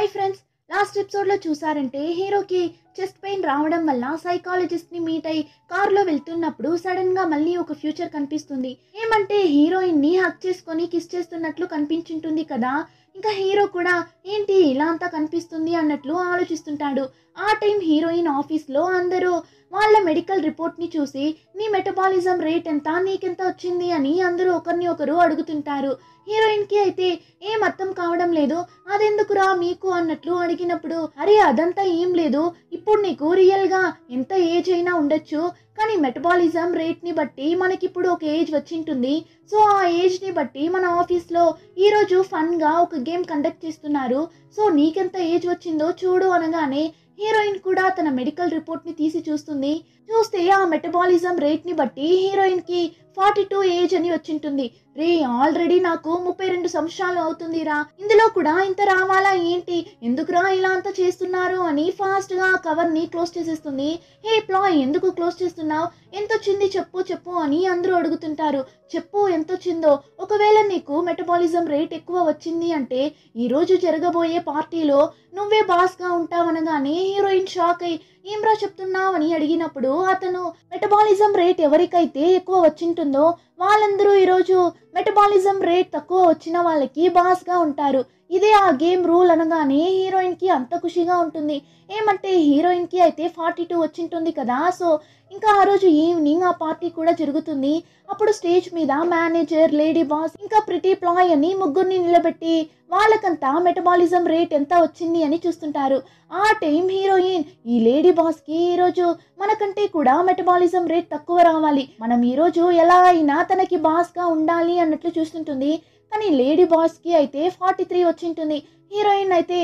Hi friends, last ఎపిసోడ్లో చూసారంటే హీరోకి చెస్ట్ పెయిన్ రావడం వల్ల సైకాలజిస్ట్ని మీట్ అయి కారులో వెళ్తున్నప్పుడు సడన్గా మళ్ళీ ఒక ఫ్యూచర్ కనిపిస్తుంది. ఏమంటే హీరోయిన్ని హక్ చేసుకొని కిస్ చేస్తున్నట్లు కనిపించుంటుంది కదా. ఇంకా హీరో కూడా ఏంటి ఇలా అంతా కనిపిస్తుంది అన్నట్లు ఆలోచిస్తుంటాడు. ఆ టైం హీరోయిన్ ఆఫీస్లో అందరూ వాళ్ళ మెడికల్ రిపోర్ట్ని చూసి నీ మెటబాలిజం రేట్ ఎంత, నీకెంత వచ్చింది అని అందరూ ఒకరిని ఒకరు అడుగుతుంటారు. హీరోయిన్కి అయితే ఏం అర్థం కావడం లేదు. అదెందుకురా మీకు అన్నట్లు అడిగినప్పుడు అరే అదంతా ఏం లేదు, ఇప్పుడు నీకు రియల్గా ఎంత ఏజ్ అయినా ఉండొచ్చు, కానీ మెటబాలిజం రేట్ని బట్టి మనకిప్పుడు ఒక ఏజ్ వచ్చింటుంది. సో ఆ ఏజ్ని బట్టి మన ఆఫీస్లో ఈరోజు ఫన్గా ఒక గేమ్ కండక్ట్ చేస్తున్నారు. సో నీకెంత ఏజ్ వచ్చిందో చూడు అనగానే హీరోయిన్ కూడా తన మెడికల్ రిపోర్ట్ని తీసి చూస్తే ఆ మెటబాలిజం రేట్ని బట్టి హీరోయిన్కి 42 ఏజ్ అని వచ్చింటుంది. రే ఆల్రెడీ నాకు 32 సంవత్సరాలు అవుతుందిరా, ఇందులో కూడా ఇంత రావాలా ఏంటి, ఎందుకురా ఇలా అంతా చేస్తున్నారు అని ఫాస్ట్గా ఆ కవర్ని క్లోజ్ చేసేస్తుంది. హే ప్లాయ్, ఎందుకు క్లోజ్ చేస్తున్నావు, ఎంత వచ్చింది చెప్పు అని అందరూ అడుగుతుంటారు. చెప్పు ఎంత వచ్చిందో, ఒకవేళ నీకు మెటబాలిజం రేట్ ఎక్కువ వచ్చింది అంటే ఈరోజు జరగబోయే పార్టీలో నువ్వే బాస్గా ఉంటావనగానే హీరోయిన్ షాక్ అయి ఏమ్రా చెప్తున్నావు అని అడిగినప్పుడు అతను మెటబాలిజం రేట్ ఎవరికైతే ఎక్కువ వచ్చింటుందో వాళ్ళందరూ ఈరోజు మెటబాలిజం రేట్ తక్కువ వచ్చిన వాళ్ళకి బాస్గా ఉంటారు. ఇదే ఆ గేమ్ రూల్ అనగానే హీరోయిన్కి అంత ఖుషిగా ఉంటుంది. ఏమంటే హీరోయిన్కి అయితే 42 వచ్చింటుంది కదా. సో ఇంకా ఆ రోజు ఈవినింగ్ ఆ పార్టీ కూడా జరుగుతుంది. అప్పుడు స్టేజ్ మీద మేనేజర్, లేడీ బాస్ ఇంకా ప్రిటీ ప్లాయ్ అని ముగ్గురిని నిలబెట్టి వాళ్ళకంతా మెటబాలిజం రేట్ ఎంత వచ్చింది అని చూస్తుంటారు. ఆ టైం హీరోయిన్ ఈ లేడీ బాస్కి ఈరోజు మనకంటే కూడా మెటబాలిజం రేట్ తక్కువ రావాలి, మనం ఈరోజు ఎలా అయినా తనకి బాస్గా ఉండాలి అన్నట్లు చూస్తుంటుంది. కానీ లేడీ బాస్కి అయితే 43 వచ్చింటుంది. హీరోయిన్ అయితే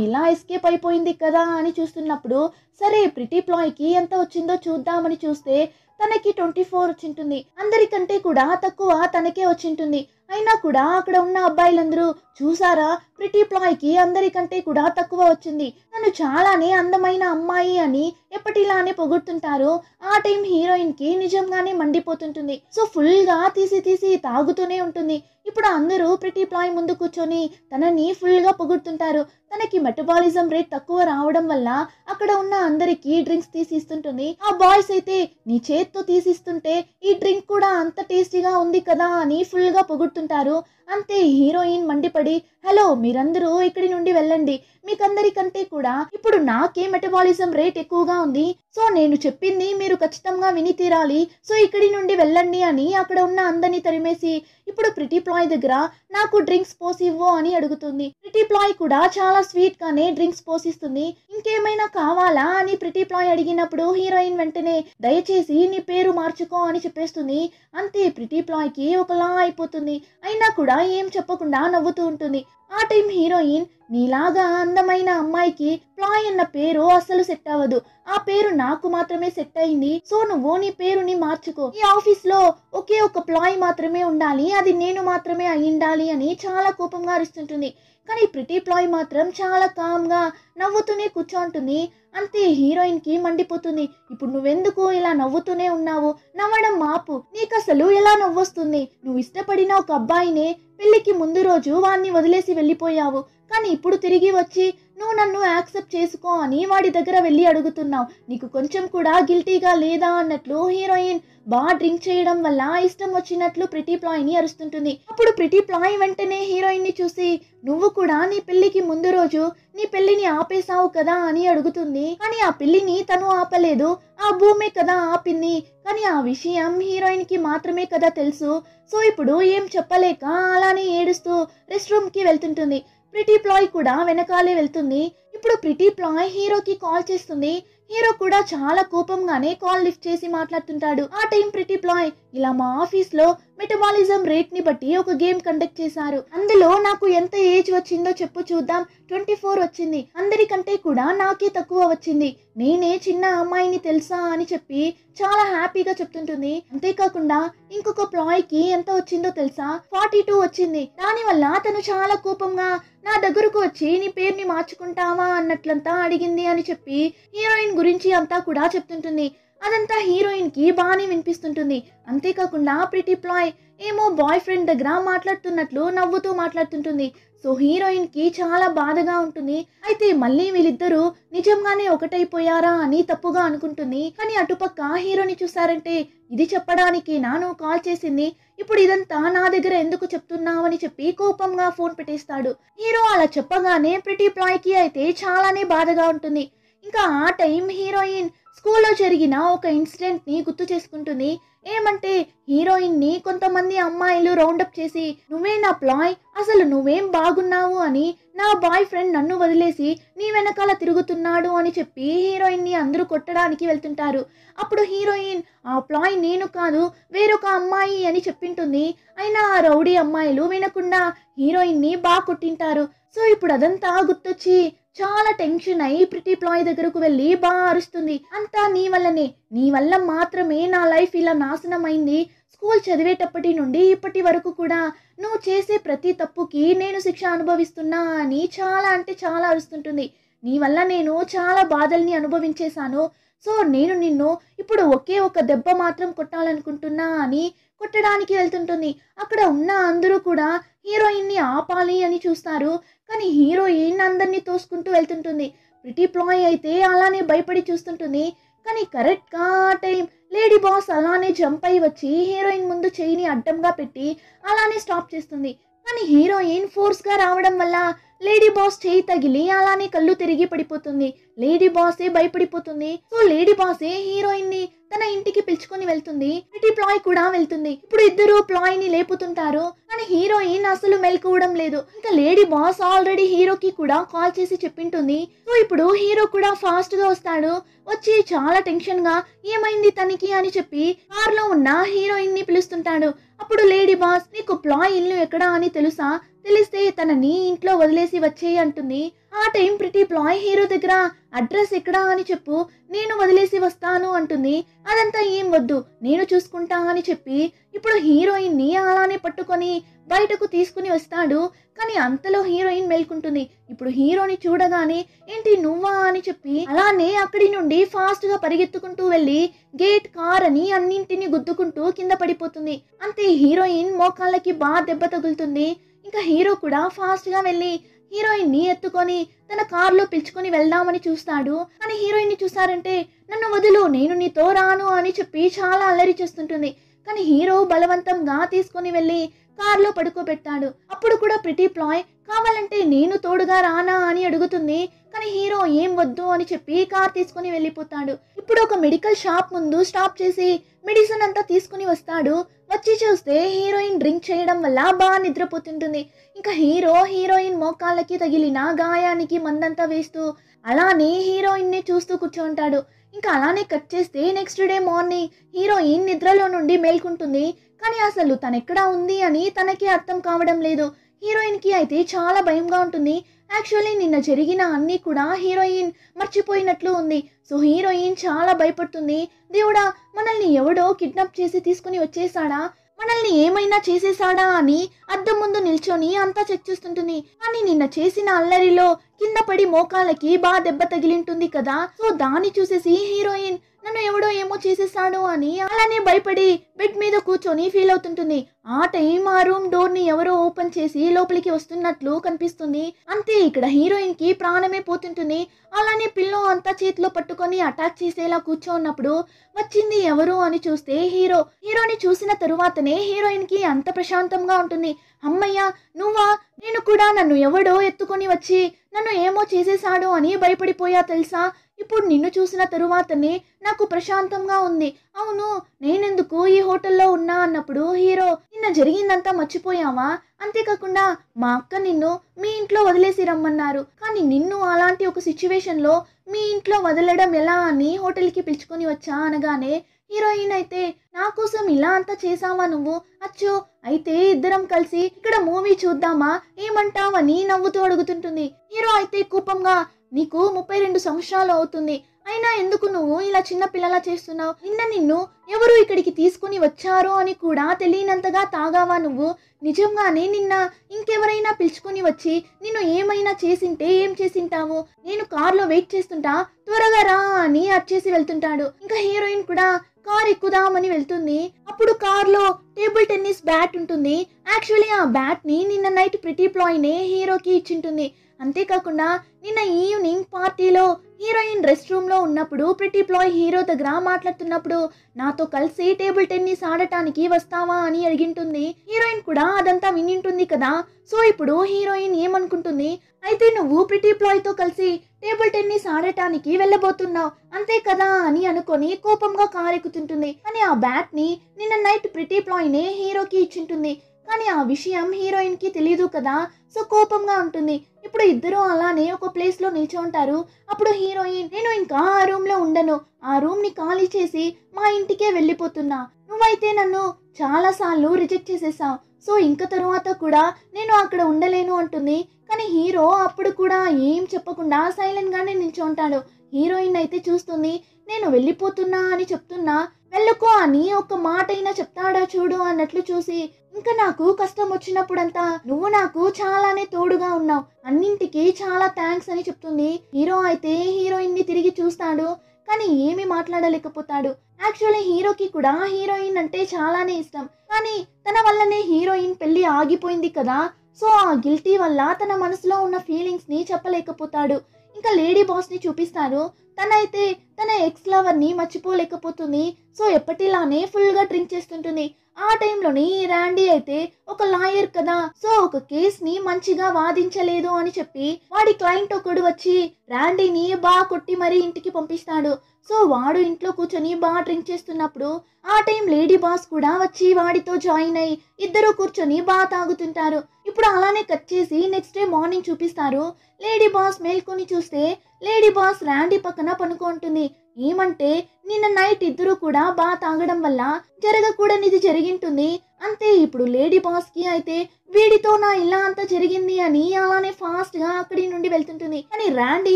ఇలా ఎస్కేప్ అయిపోయింది కదా అని చూస్తున్నప్పుడు సరే ప్రిటీ ప్లాయ్కి ఎంత వచ్చిందో చూద్దామని చూస్తే తనకి 24 వచ్చింటుంది. అందరికంటే కూడా తక్కువ తనకే వచ్చింటుంది. అయినా కూడా అక్కడ ఉన్న అబ్బాయిలందరూ చూసారా ప్రిటీ ప్లాయ్కి అందరికంటే కూడా తక్కువ వచ్చింది, తను చాలానే అందమైన అమ్మాయి అని ఎప్పటిలానే పొగుడుతుంటారు. ఆ టైం హీరోయిన్కి నిజంగానే మండిపోతుంటుంది. సో ఫుల్గా తీసి తాగుతూనే ఉంటుంది. ఇప్పుడు అందరూ ప్రిటీ ప్లాయ్ ముందు కూర్చొని తనని ఫుల్గా పొగుడుతుంటారు. తనకి మెటబాలిజం రేట్ తక్కువ రావడం వల్ల అక్కడ ఉన్న అందరికీ డ్రింక్స్ తీసి ఇస్తుంటుంది. ఆ బాయ్స్ అయితే నీ చేత్తో తీసిస్తుంటే ఈ డ్రింక్ కూడా అంత టేస్టీగా ఉంది కదా అని ఫుల్గా పొగుడుతుంటారు. అంతే హీరోయిన్ మండిపడి హలో మీరందరూ ఇక్కడి నుండి వెళ్ళండి, మీకందరికంటే కూడా ఇప్పుడు నాకే మెటబాలిజం రేట్ ఎక్కువగా ఉంది, సో నేను చెప్పింది మీరు ఖచ్చితంగా విని తీరాలి, సో ఇక్కడి నుండి వెళ్ళండి అని అక్కడ ఉన్న అందరినీ తరిమేసి ఇప్పుడు ప్రిటీ ప్లాయ్ దగ్గర నాకు డ్రింక్స్ పోసివ్వు అని అడుగుతుంది. ప్రిటీ ప్లాయ్ కూడా చాలా స్వీట్ గానే డ్రింక్స్ పోసిస్తుంది. ఇంకేమైనా కావాలా అని ప్రిటీ ప్లాయ్ అడిగినప్పుడు హీరోయిన్ వెంటనే దయచేసి నీ పేరు మార్చుకో అని చెప్పేస్తుంది. అంతే ప్రిటీ ప్లాయ్కి ఒకలా అయిపోతుంది. అయినా కూడా ఏం చెప్పకుండా నవ్వుతూ ఉంటుంది. ఆ టైం హీరోయిన్ నీలాగా అందమైన అమ్మాయికి ప్లాయ్ అన్న పేరు అస్సలు సెట్ అవ్వదు, ఆ పేరు నాకు మాత్రమే సెట్ అయింది, సో నువ్వు నీ పేరుని మార్చుకో, ఈ ఆఫీస్ లో ఒకే ఒక ప్లాయ్ మాత్రమే ఉండాలి, అది నేను మాత్రమే అయ్యిండాలి అని చాలా కోపంగా అరుస్తుంటుంది. కానీ ప్రిటీ ప్లాయ్ మాత్రం చాలా కామ్గా నవ్వుతూనే కూర్చోంటుంది. అంతే హీరోయిన్కి మండిపోతుంది. ఇప్పుడు నువ్వెందుకు ఇలా నవ్వుతూనే ఉన్నావు, నవ్వడం మాపు, నీకు అసలు ఎలా నవ్వొస్తుంది, నువ్వు ఇష్టపడిన ఒక అబ్బాయినే పెళ్లికి ముందు రోజు వాడిని వదిలేసి వెళ్ళిపోయావు, కానీ ఇప్పుడు తిరిగి వచ్చి నువ్వు నన్ను యాక్సెప్ట్ చేసుకో అని వాడి దగ్గర వెళ్ళి అడుగుతున్నావు, నీకు కొంచెం కూడా గిల్టీగా లేదా అన్నట్లు హీరోయిన్ బాగా డ్రింక్ చేయడం వల్ల ఇష్టం వచ్చినట్లు ప్రిటీ ప్లాయ్ని అరుస్తుంటుంది. అప్పుడు ప్రిటీ ప్లాయ్ వెంటనే హీరోయిన్ని చూసి నువ్వు కూడా నీ పెళ్లికి ముందు రోజు నీ పెళ్లిని ఆపేశావు కదా అని అడుగుతుంది. కానీ ఆ పెళ్లిని తను ఆపలేదు, ఆ భూమే కదా ఆపింది, కానీ ఆ విషయం హీరోయిన్కి మాత్రమే కదా తెలుసు. సో ఇప్పుడు ఏం చెప్పలేక అలానే ఏడుస్తూ రెస్ట్ రూమ్కి వెళ్తుంటుంది. ప్రిటీ ప్లాయ్ కూడా వెనకాలే వెళ్తుంది. ఇప్పుడు ప్రిటీ ప్లాయ్ హీరోకి కాల్ చేస్తుంది. హీరో కూడా చాలా కోపంగానే కాల్ లిఫ్ట్ చేసి మాట్లాడుతుంటాడు. ఆ టైం ప్రిటీ ప్లాయ్ ఇలా మా ఆఫీస్లో మెటబాలిజం రేట్ని బట్టి ఒక గేమ్ కండక్ట్ చేశారు, అందులో నాకు ఎంత ఏజ్ వచ్చిందో చెప్పు చూద్దాం, 24 వచ్చింది, అందరికంటే కూడా నాకే తక్కువ వచ్చింది, నేనే చిన్న అమ్మాయిని తెలుసా అని చెప్పి చాలా హ్యాపీగా చెప్తుంటుంది. అంతేకాకుండా ఇంకొక ప్లాయ్కి ఎంత వచ్చిందో తెలుసా, 42 వచ్చింది. దానివల్ల తను చాలా కోపంగా నా దగ్గరకు వచ్చి నీ పేరుని మార్చుకుంటావా అన్నట్లంతా అడిగింది అని చెప్పి హీరోయిన్ గురించి అంతా కూడా చెప్తుంటుంది. అదంతా హీరోయిన్ కి బాగానే వినిపిస్తుంటుంది. అంతేకాకుండా ప్రిటీ ప్లాయ్ ఏమో బాయ్ ఫ్రెండ్ దగ్గర మాట్లాడుతున్నట్లు నవ్వుతూ మాట్లాడుతుంటుంది. సో హీరోయిన్ కి చాలా బాధగా ఉంటుంది. అయితే మళ్ళీ వీళ్ళిద్దరూ నిజంగానే ఒకటైపోయారా అని తప్పుగా అనుకుంటుంది. కానీ అటుపక్క హీరోని చూసారంటే ఇది చెప్పడానికి నాను కాల్ చేసింది, ఇప్పుడు ఇదంతా నా దగ్గర ఎందుకు చెప్తున్నావు అని చెప్పి కోపంగా ఫోన్ పెట్టేస్తాడు. హీరో అలా చెప్పగానే ప్రిటీ ప్లాయ్ కి అయితే చాలానే బాధగా ఉంటుంది. ఇంకా ఆ టైం హీరోయిన్ స్కూల్లో జరిగిన ఒక ఇన్సిడెంట్ ని గుర్తు చేసుకుంటుంది. ఏమంటే హీరోయిన్ ని కొంతమంది అమ్మాయిలు రౌండప్ చేసి, నువ్వే నా ప్లాయ్, అసలు నువ్వేం బాగున్నావు అని నా బాయ్ ఫ్రెండ్ నన్ను వదిలేసి నీ వెనకాల తిరుగుతున్నాడు అని చెప్పి హీరోయిన్ ని అందరూ కొట్టడానికి వెళ్తుంటారు. అప్పుడు హీరోయిన్ ఆ ప్లాయ్ నేను కాదు వేరొక అమ్మాయి అని చెప్పింటుంది. అయినా ఆ రౌడీ అమ్మాయిలు వినకుండా హీరోయిన్ ని బాగా కొట్టింటారు. సో ఇప్పుడు అదంతా గుర్తొచ్చి చాలా టెన్షన్ అయి ప్రిటీ ప్లాయ్ దగ్గరకు వెళ్ళి బాగా అరుస్తుంది. అంతా నీ వల్లనే, నీ వల్ల మాత్రమే నా లైఫ్ ఇలా నాశనం అయింది. స్కూల్ చదివేటప్పటి నుండి ఇప్పటి వరకు కూడా నువ్వు చేసే ప్రతి తప్పుకి నేను శిక్ష అనుభవిస్తున్నా అని చాలా అంటే చాలా అరుస్తుంటుంది. నీ వల్ల నేను చాలా బాధల్ని అనుభవించేశాను. సో నేను నిన్ను ఇప్పుడు ఒకే ఒక దెబ్బ మాత్రం కొట్టాలనుకుంటున్నా అని కొట్టడానికి వెళ్తుంటుంది. అక్కడ ఉన్న అందరూ కూడా హీరోయిన్ ని ఆపాలి అని చూస్తారు. కానీ హీరోయిన్ అందరినీ తోసుకుంటూ వెళ్తుంటుంది. ప్రిటీ ప్లాయ్ అయితే అలానే భయపడి చూస్తుంటుంది. కానీ కరెక్ట్గా ఆ టైం లేడీ బాస్ అలానే జంప్ అయి వచ్చి హీరోయిన్ ముందు చెయ్యిని అడ్డంగా పెట్టి అలానే స్టాప్ చేస్తుంది. కానీ హీరోయిన్ ఫోర్స్గా రావడం వల్ల లేడీ బాస్ చేయి తగిలి అలానే కళ్ళు తిరిగి పడిపోతుంది. లేడీ బాసే భయపడిపోతుంది. సో లేడీ బాసే హీరోయిన్ ని తన ఇంటికి పిలుచుకొని వెళ్తుంది. ప్రిటీ ప్లాయ్ కూడా వెళ్తుంది. ఇప్పుడు ఇద్దరు ప్లాయ్ ని లేపుతుంటారు. కానీ హీరోయిన్ అసలు మెలకువడం లేదు. ఇంకా లేడీ బాస్ ఆల్రెడీ హీరోకి కూడా కాల్ చేసి చెప్పింటుంది. సో ఇప్పుడు హీరో కూడా ఫాస్ట్ గా వస్తాడు. వచ్చి చాలా టెన్షన్ గా ఏమైంది తనకి అని చెప్పి కార్ లో ఉన్న హీరోయిన్ ని పిలుస్తుంటాడు. అప్పుడు లేడీ బాస్ నీకు ప్లాయ్ ఇల్లు ఎక్కడా అని తెలుసా, తెలిస్తే తనని ఇంట్లో వదిలేసి వచ్చేయి అంటుంది. ఆ టైం ప్రిటీ ప్లాయ్ హీరో దగ్గర అడ్రస్ ఎక్కడా అని చెప్పు, నేను వదిలేసి వస్తాను అంటుంది. అదంతా ఏం వద్దు నేను చూసుకుంటా అని చెప్పి ఇప్పుడు హీరోయిన్ ని అలానే పట్టుకొని బయటకు తీసుకుని వస్తాడు. కానీ అంతలో హీరోయిన్ మేల్కుంటుంది. ఇప్పుడు హీరోని చూడగానే ఏంటి నువ్వా అని చెప్పి అలానే అక్కడి నుండి ఫాస్ట్ గా పరిగెత్తుకుంటూ వెళ్ళి గేట్ కార్ అని అన్నింటిని గుద్దుకుంటూ కింద పడిపోతుంది. అంతే హీరోయిన్ మోకాళ్ళకి బాగా దెబ్బ తగులుతుంది. ఇంకా హీరో కూడా ఫాస్ట్ గా వెళ్ళి హీరోయిన్ ని ఎత్తుకొని తన కార్లో పిలుచుకొని వెళ్దామని చూస్తాడు. కానీ హీరోయిన్ ని చూసారంటే నన్ను వదులు నేను నీతో రాను అని చెప్పి చాలా అల్లరి చేస్తుంటుంది. కానీ హీరో బలవంతంగా తీసుకొని వెళ్ళి కార్లో పడుకోబెట్టాడు. అప్పుడు కూడా ప్రిటీ ప్లాయ్ కావాలంటే నేను తోడుగా రానా అని అడుగుతుంది. కానీ హీరో ఏం వద్దు అని చెప్పి కార్ తీసుకుని వెళ్ళిపోతాడు. ఇప్పుడు ఒక మెడికల్ షాప్ ముందు స్టాప్ చేసి మెడిసిన్ అంతా తీసుకుని వస్తాడు. వచ్చి చూస్తే హీరోయిన్ డ్రింక్ చేయడం వల్ల బాగా నిద్రపోతుంటుంది. ఇంకా హీరో హీరోయిన్ మోకాళ్ళకి తగిలిన గాయానికి మందంతా వేస్తూ అలానే హీరోయిన్ ని చూస్తూ కూర్చోంటాడు. ఇంకా అలానే కట్ చేస్తే నెక్స్ట్ డే మార్నింగ్ హీరోయిన్ నిద్రలో నుండి మేల్కుంటుంది. కానీ అసలు తనెక్కడా ఉంది అని తనకి అర్థం కావడం లేదు. హీరోయిన్ కి అయితే చాలా భయంగా ఉంటుంది. యాక్చువల్లీ నిన్న జరిగిన అన్నీ కూడా హీరోయిన్ మర్చిపోయినట్లు ఉంది. సో హీరోయిన్ చాలా భయపడుతుంది. దేవుడా మనల్ని ఎవడో కిడ్నాప్ చేసి తీసుకుని వచ్చేసాడా, మనల్ని ఏమైనా చేసేసాడా అని అద్దం ముందు నిల్చొని అంతా చెక్ చేస్తుంటుంది. కానీ నిన్న చేసిన అల్లరిలో కింద పడి మోకాలకి బాగా దెబ్బ తగిలింటుంది కదా. సో దాన్ని చూసేసి హీరోయిన్ నన్ను ఎవడో ఏమో చేసేసాడు అని అలానే భయపడి బెడ్ మీద కూర్చొని ఫీల్ అవుతుంటుంది. ఆ టైం ఆ రూమ్ డోర్ ని ఎవరో ఓపెన్ చేసి లోపలికి వస్తున్నట్లు కనిపిస్తుంది. అంతే ఇక్కడ హీరోయిన్ కి ప్రాణమే పోతుంటుంది. అలానే పిల్లో అంతా చేతిలో పట్టుకొని అటాక్ చేసేలా కూర్చోన్నప్పుడు వచ్చింది ఎవరు అని చూస్తే హీరోని చూసిన తరువాతనే హీరోయిన్ కి అంత ప్రశాంతంగా ఉంటుంది. అమ్మయ్య నువ్వా, నేను కూడా నన్ను ఎవడో ఎత్తుకొని వచ్చి నన్ను ఏమో చేసేసాడు అని భయపడిపోయా తెలుసా. ఇప్పుడు నిన్ను చూసిన తరువాతనే నాకు ప్రశాంతంగా ఉంది. అవును నేనెందుకు ఈ హోటల్లో ఉన్నా అన్నప్పుడు హీరో నిన్న జరిగిందంతా మర్చిపోయావా, అంతేకాకుండా మా అక్క నిన్ను మీ ఇంట్లో వదిలేసి రమ్మన్నారు. కానీ నిన్ను అలాంటి ఒక సిచ్యువేషన్ లో మీ ఇంట్లో వదలడం ఎలా అని హోటల్కి పిలుచుకొని వచ్చా అనగానే హీరోయిన్ అయితే నా కోసం ఇలా అంతా చేసావా నువ్వు, అచ్చో అయితే ఇద్దరం కలిసి ఇక్కడ మూవీ చూద్దామా ఏమంటావని నవ్వుతూ అడుగుతుంటుంది. హీరో అయితే కోపంగా నీకు 32 సంవత్సరాలు అవుతుంది, అయినా ఎందుకు నువ్వు ఇలా చిన్న పిల్లలా చేస్తున్నావు? నిన్ను ఎవరు ఇక్కడికి తీసుకుని వచ్చారో అని కూడా తెలియనంతగా తాగావా నువ్వు? నిజంగానే నిన్న ఇంకెవరైనా పిలుచుకొని వచ్చి నిన్ను ఏమైనా చేసింటే ఏం చేసింటావు? నేను కార్లో వెయిట్ చేస్తుంటా, త్వరగా రా అని అరిచేసి వెళ్తుంటాడు. ఇంకా హీరోయిన్ కూడా కార్ ఎక్కుదామని వెళ్తుంది. అప్పుడు కార్లో టేబుల్ టెన్నిస్ బ్యాట్ ఉంటుంది. యాక్చువల్లీ ఆ బ్యాట్ ని నిన్న నైట్ ప్రిటీ ప్లాయ్నే హీరోకి ఇచ్చింటుంది. అంతేకాకుండా నిన్న ఈవినింగ్ పార్టీలో హీరోయిన్ రెస్ట్ రూమ్ లో ఉన్నప్పుడు ప్రిటీ ప్లాయ్ హీరో దగ్గర మాట్లాడుతున్నప్పుడు నాతో కలిసి టేబుల్ టెన్నిస్ ఆడటానికి వస్తావా అని అడిగింటుంది. హీరోయిన్ కూడా అదంతా వినింటుంది కదా. సో ఇప్పుడు హీరోయిన్ ఏమనుకుంటుంది, అయితే నువ్వు ప్రిటీ ప్లాయ్ తో కలిసి టేబుల్ టెన్నిస్ ఆడటానికి వెళ్ళబోతున్నావు అంతే కదా అని అనుకొని కోపంగా కారెక్కుతుంటుంది. కానీ ఆ బ్యాట్ ని నిన్న నైట్ ప్రిటీ ప్లాయ్నే హీరోకి ఇచ్చింటుంది. కానీ ఆ విషయం హీరోయిన్ కి తెలియదు కదా. సో కోపంగా ఉంటుంది. ఇప్పుడు ఇద్దరు అలానే ఒక ప్లేస్ లో నిల్చుంటారు. అప్పుడు హీరోయిన్, నేను ఇంకా ఆ రూమ్ లో ఉండను, ఆ రూమ్ ని ఖాళీ చేసి మా ఇంటికే వెళ్ళిపోతున్నా. నువ్వైతే నన్ను చాలా సార్లు రిజెక్ట్ చేసేసావు. సో ఇంక తరువాత కూడా నేను అక్కడ ఉండలేను అంటుంది. కానీ హీరో అప్పుడు కూడా ఏం చెప్పకుండా సైలెంట్ గానే నిల్చుంటాడు. హీరోయిన్ అయితే చూస్తుంది, నేను వెళ్ళిపోతున్నా అని చెప్తున్నా, వెళ్ళకో అని ఒక మాట అయినా చెప్తాడా చూడు అన్నట్లు చూసి, ఇంకా నాకు కష్టం వచ్చినప్పుడంతా నువ్వు నాకు చాలానే తోడుగా ఉన్నావు, అన్నింటికి చాలా థ్యాంక్స్ అని చెప్తుంది. హీరో అయితే హీరోయిన్ ని తిరిగి చూస్తాడు, కానీ ఏమీ మాట్లాడలేకపోతాడు. యాక్చువల్లీ హీరోకి కూడా హీరోయిన్ అంటే చాలానే ఇష్టం, కానీ తన వల్లనే హీరోయిన్ పెళ్లి ఆగిపోయింది కదా. సో ఆ గిల్టీ వల్ల తన మనసులో ఉన్న ఫీలింగ్స్ ని చెప్పలేకపోతాడు. ఇంకా లేడీ బాస్ ని చూపిస్తారు. తనైతే తన ఎక్స్ లవర్ ని మర్చిపోలేకపోతుంది. సో ఎప్పటిలానే ఫుల్ గా డ్రింక్ చేస్తుంటుంది. ఆ టైంలోని రాండీ అయితే ఒక లాయర్ కదా, సో ఒక కేస్ ని మంచిగా వాదించలేదు అని చెప్పి వాడి క్లయింట్ ఒకడు వచ్చి రాండీని బాగా కొట్టి మరీ ఇంటికి పంపిస్తాడు. సో వాడు ఇంట్లో కూర్చొని బాగా డ్రింక్ చేస్తున్నప్పుడు ఆ టైం లేడీ బాస్ కూడా వచ్చి వాడితో జాయిన్ అయ్యి ఇద్దరు కూర్చొని బాగా తాగుతుంటారు. ఇప్పుడు అలానే కట్ చేసి నెక్స్ట్ డే మార్నింగ్ చూపిస్తారు. లేడీ బాస్ మేల్కొని చూస్తే లేడీ బాస్ రాండీ పక్కన పనుకుంటుంది. ఏమంటే నిన్న నైట్ ఇద్దరు కూడా బాగా తాగడం వల్ల జరగకూడనిది జరిగింటుంది. అంతే ఇప్పుడు లేడీ బాస్ కి అయితే వీడితో నా ఇలా అంతా జరిగింది అని అలానే ఫాస్ట్ గా అక్కడి నుండి వెళ్తుంటుంది. కానీ రాండీ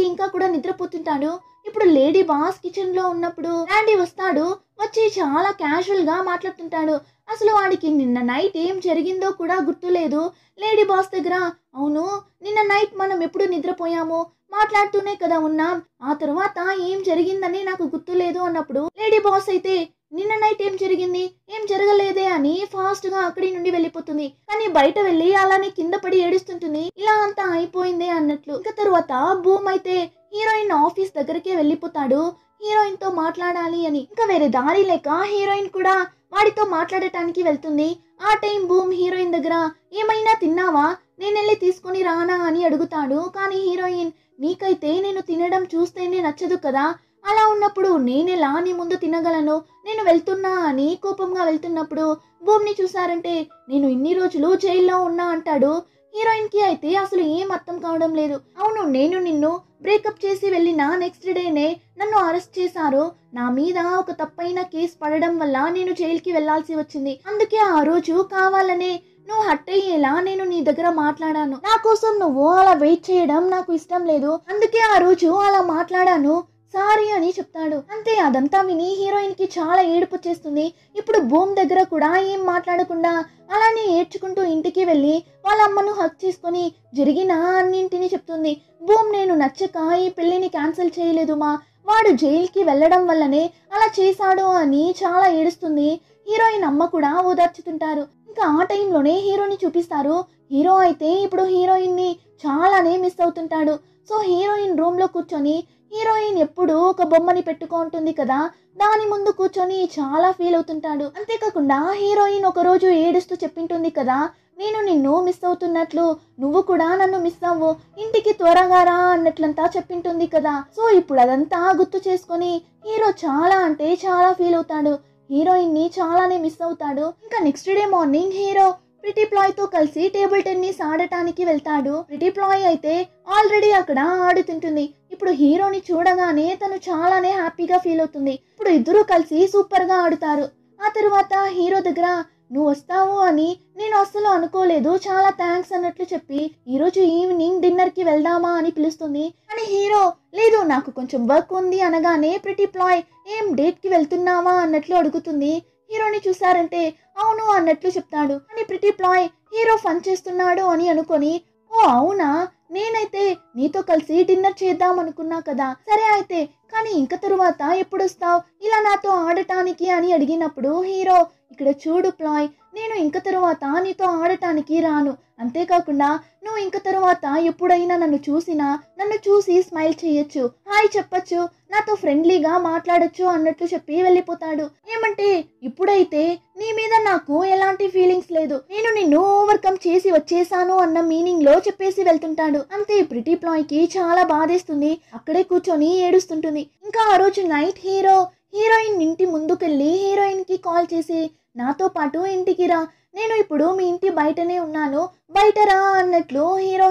ఇంకా కూడా నిద్రపోతుంటాడు. ఇప్పుడు లేడీ బాస్ కిచెన్ లో ఉన్నప్పుడు రాండీ వస్తాడు. వచ్చి చాలా క్యాజువల్ గా మాట్లాడుతుంటాడు. అసలు వాడికి నిన్న నైట్ ఏం జరిగిందో కూడా గుర్తులేదు. లేడీ బాస్ దగ్గర, అవును నిన్న నైట్ మనం ఎప్పుడు నిద్రపోయాము, మాట్లాడుతూనే కదా ఉన్నాం, ఆ తర్వాత ఏం జరిగిందని నాకు గుర్తులేదు అన్నప్పుడు లేడీ బాస్ అయితే నిన్న నైట్ ఏం జరిగింది, ఏం జరగలేదే అని ఫాస్ట్ గా అక్కడి నుండి వెళ్ళిపోతుంది. కానీ బయట వెళ్ళి అలానే కింద పడి ఏడుస్తుంటుంది, ఇలా అంతా అయిపోయిందే అన్నట్లు. ఇంకా తర్వాత బూమ్ అయితే హీరోయిన్ ఆఫీస్ దగ్గరికే వెళ్ళిపోతాడు హీరోయిన్ తో మాట్లాడాలి అని. ఇంకా వేరే దారి లేక హీరోయిన్ కూడా వాడితో మాట్లాడటానికి వెళ్తుంది. ఆ టైం బూమ్ హీరోయిన్ దగ్గర, ఏమైనా తిన్నావా, నేను వెళ్ళి తీసుకుని రానా అని అడుగుతాడు. కానీ హీరోయిన్, నీకైతే నేను తినడం చూస్తేనే నచ్చదు కదా, అలా ఉన్నప్పుడు నేనెలా నీ ముందు తినగలను, నేను వెళ్తున్నా అని కోపంగా వెళ్తున్నప్పుడు బూమ్ ని చూసారంటే నేను ఇన్ని రోజులు జైల్లో ఉన్నా అంటాడు. హీరోయిన్ కి అయితే అసలు ఏం అర్థం కావడం లేదు. అవును, నేను నిన్ను బ్రేకప్ చేసి వెళ్ళిన నెక్స్ట్ డేనే నన్ను అరెస్ట్ చేశారు, నా మీద ఒక తప్పైన కేసు పడడం వల్ల నేను జైలుకి వెళ్లాల్సి వచ్చింది, అందుకే ఆ రోజు కావాలనే నువ్వు హట్ అయ్యేలా నేను నీ దగ్గర మాట్లాడాను, నా కోసం నువ్వు అలా వెయిట్ చేయడం నాకు ఇష్టం లేదు, అందుకే ఆ రోజు అలా మాట్లాడాను, సారీ అని చెప్తాడు. అంతే, అదంతా విని హీరోయిన్ కి చాలా ఏడుపు వచ్చేస్తుంది. ఇప్పుడు బూమ్ దగ్గర కూడా ఏం మాట్లాడకుండా అలానే ఏడ్చుకుంటూ ఇంటికి వెళ్ళి వాళ్ళ అమ్మను హక్ చేసుకొని జరిగిన అన్నింటినీ చెప్తుంది. బూమ్, నేను నచ్చక ఈ పెళ్లిని క్యాన్సిల్ చేయలేదు మా, వాడు జైలుకి వెళ్ళడం వల్లనే అలా చేశాడు అని చాలా ఏడుస్తుంది. హీరోయిన్ అమ్మ కూడా ఓదార్చుతుంటారు. ఇంకా ఆ టైంలోనే హీరోని చూపిస్తారు. హీరో అయితే ఇప్పుడు హీరోయిన్ ని చాలానే మిస్ అవుతుంటాడు. సో హీరోయిన్ రూమ్ లో కూర్చొని, హీరోయిన్ ఎప్పుడు ఒక బొమ్మని పెట్టుకుంటుంది కదా, దాని ముందు కూర్చొని చాలా ఫీల్ అవుతుంటాడు. అంతేకాకుండా హీరోయిన్ ఒక రోజు ఏడుస్తూ చెప్పింటుంది కదా, నేను నిన్ను మిస్ అవుతున్నట్లు, నువ్వు కూడా నన్ను మిస్ అవ్వు, ఇంటికి త్వరగా రా అన్నట్లంతా చెప్పింటుంది కదా. సో ఇప్పుడు అదంతా గుర్తు చేసుకొని హీరో చాలా అంటే చాలా ఫీల్ అవుతాడు. హీరోయిన్ ని చాలానే మిస్ అవుతాడు. ఇంకా next day morning hero pretty ploy తో కలిసి టేబుల్ టెన్నిస్ ఆడటానికి వెళ్తాడు. ప్రిటీ ప్లాయ్ అయితే ఆల్రెడీ అక్కడ ఆడుతుంటుంది. ఇప్పుడు హీరోని చూడగానే తను చాలానే హ్యాపీగా ఫీల్ అవుతుంది. ఇప్పుడు ఇద్దరు కలిసి సూపర్ గా ఆడుతారు. ఆ తర్వాత హీరో దగ్గర, నువ్వు వస్తావు అని నేను అస్సలు అనుకోలేదు, చాలా థ్యాంక్స్ అన్నట్లు చెప్పి ఈరోజు ఈవినింగ్ డిన్నర్కి వెళ్దామా అని పిలుస్తుంది. కానీ హీరో లేదు నాకు కొంచెం వర్క్ ఉంది అనగానే ప్రిటీ ప్లాయ్ ఏం డేట్కి వెళ్తున్నావా అన్నట్లు అడుగుతుంది. హీరోని చూసారంటే అవును అన్నట్లు చెప్తాడు. కానీ ప్రిటీ ప్లాయ్ హీరో ఫన్ చేస్తున్నాడు అని అనుకొని ఓ అవునా, నేనైతే నీతో కలిసి డిన్నర్ చేద్దాం అనుకున్నా కదా, సరే అయితే కానీ ఇంక తరువాత ఎప్పుడు వస్తావు ఇలా నాతో ఆడటానికి అని అడిగినప్పుడు హీరో ఇక్కడ చూడు ప్లాయ్, నేను ఇంక తరువాత నీతో ఆడటానికి రాను, అంతేకాకుండా నువ్వు ఇంక తరువాత ఎప్పుడైనా నన్ను చూసినా నన్ను చూసి స్మైల్ చేయొచ్చు, హాయ్ చెప్పచ్చు, నాతో ఫ్రెండ్లీగా మాట్లాడొచ్చు అన్నట్లు చెప్పి వెళ్ళిపోతాడు. ఏమంటే ఇప్పుడైతే నీ మీద నాకు ఎలాంటి ఫీలింగ్స్ లేదు, నేను నిన్ను ఓవర్కమ్ చేసి వచ్చేసాను అన్న మీనింగ్ లో చెప్పేసి వెళ్తుంటాడు. అంతే ప్రిటీ ప్లాయ్ కి చాలా బాధేస్తుంది, అక్కడే కూర్చొని ఏడుస్తుంటుంది. ఇంకా ఆ రోజు నైట్ హీరోయిన్ ఇంటి ముందుకెళ్ళి హీరోయిన్ కి కాల్ చేసి నాతో పాటు ఇంటికి రా, నేను ఇప్పుడు మీ ఇంటి బయటనే ఉన్నాను, బయట రా అన్నట్లు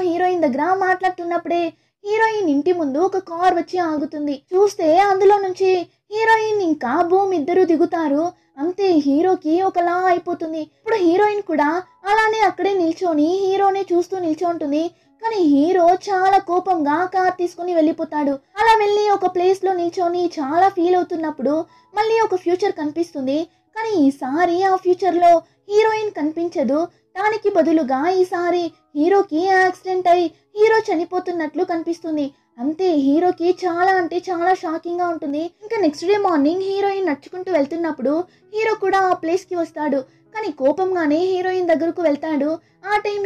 హీరోయిన్ దగ్గర మాట్లాడుతున్నప్పుడే హీరోయిన్ ఇంటి ముందు ఒక కార్ వచ్చి ఆగుతుంది. చూస్తే అందులో నుంచి హీరోయిన్ ఇంకా బూమ్ ఇద్దరు దిగుతారు. అంతే హీరోకి ఒకలా అయిపోతుంది. ఇప్పుడు హీరోయిన్ కూడా అలానే అక్కడే నిల్చొని హీరోనే చూస్తూ నిల్చొంటుంది. కానీ హీరో చాలా కోపంగా కార్ తీసుకుని వెళ్ళిపోతాడు. అలా వెళ్ళి ఒక ప్లేస్ లో నిల్చొని చాలా ఫీల్ అవుతున్నప్పుడు మళ్ళీ ఒక ఫ్యూచర్ కనిపిస్తుంది. కానీ ఈసారి ఆ ఫ్యూచర్ లో హీరోయిన్ కనిపించదు, దానికి బదులుగా ఈసారి హీరోకి యాక్సిడెంట్ అయి హీరో చనిపోతున్నట్లు కనిపిస్తుంది. అంతే హీరోకి చాలా అంటే చాలా షాకింగ్ గా ఉంటుంది. ఇంకా నెక్స్ట్ డే మార్నింగ్ హీరోయిన్ నడుచుకుంటూ వెళ్తున్నప్పుడు హీరో కూడా ఆ ప్లేస్ కి వస్తాడు. కానీ కోపంగానే హీరోయిన్ దగ్గరకు వెళ్తాడు. ఆ టైం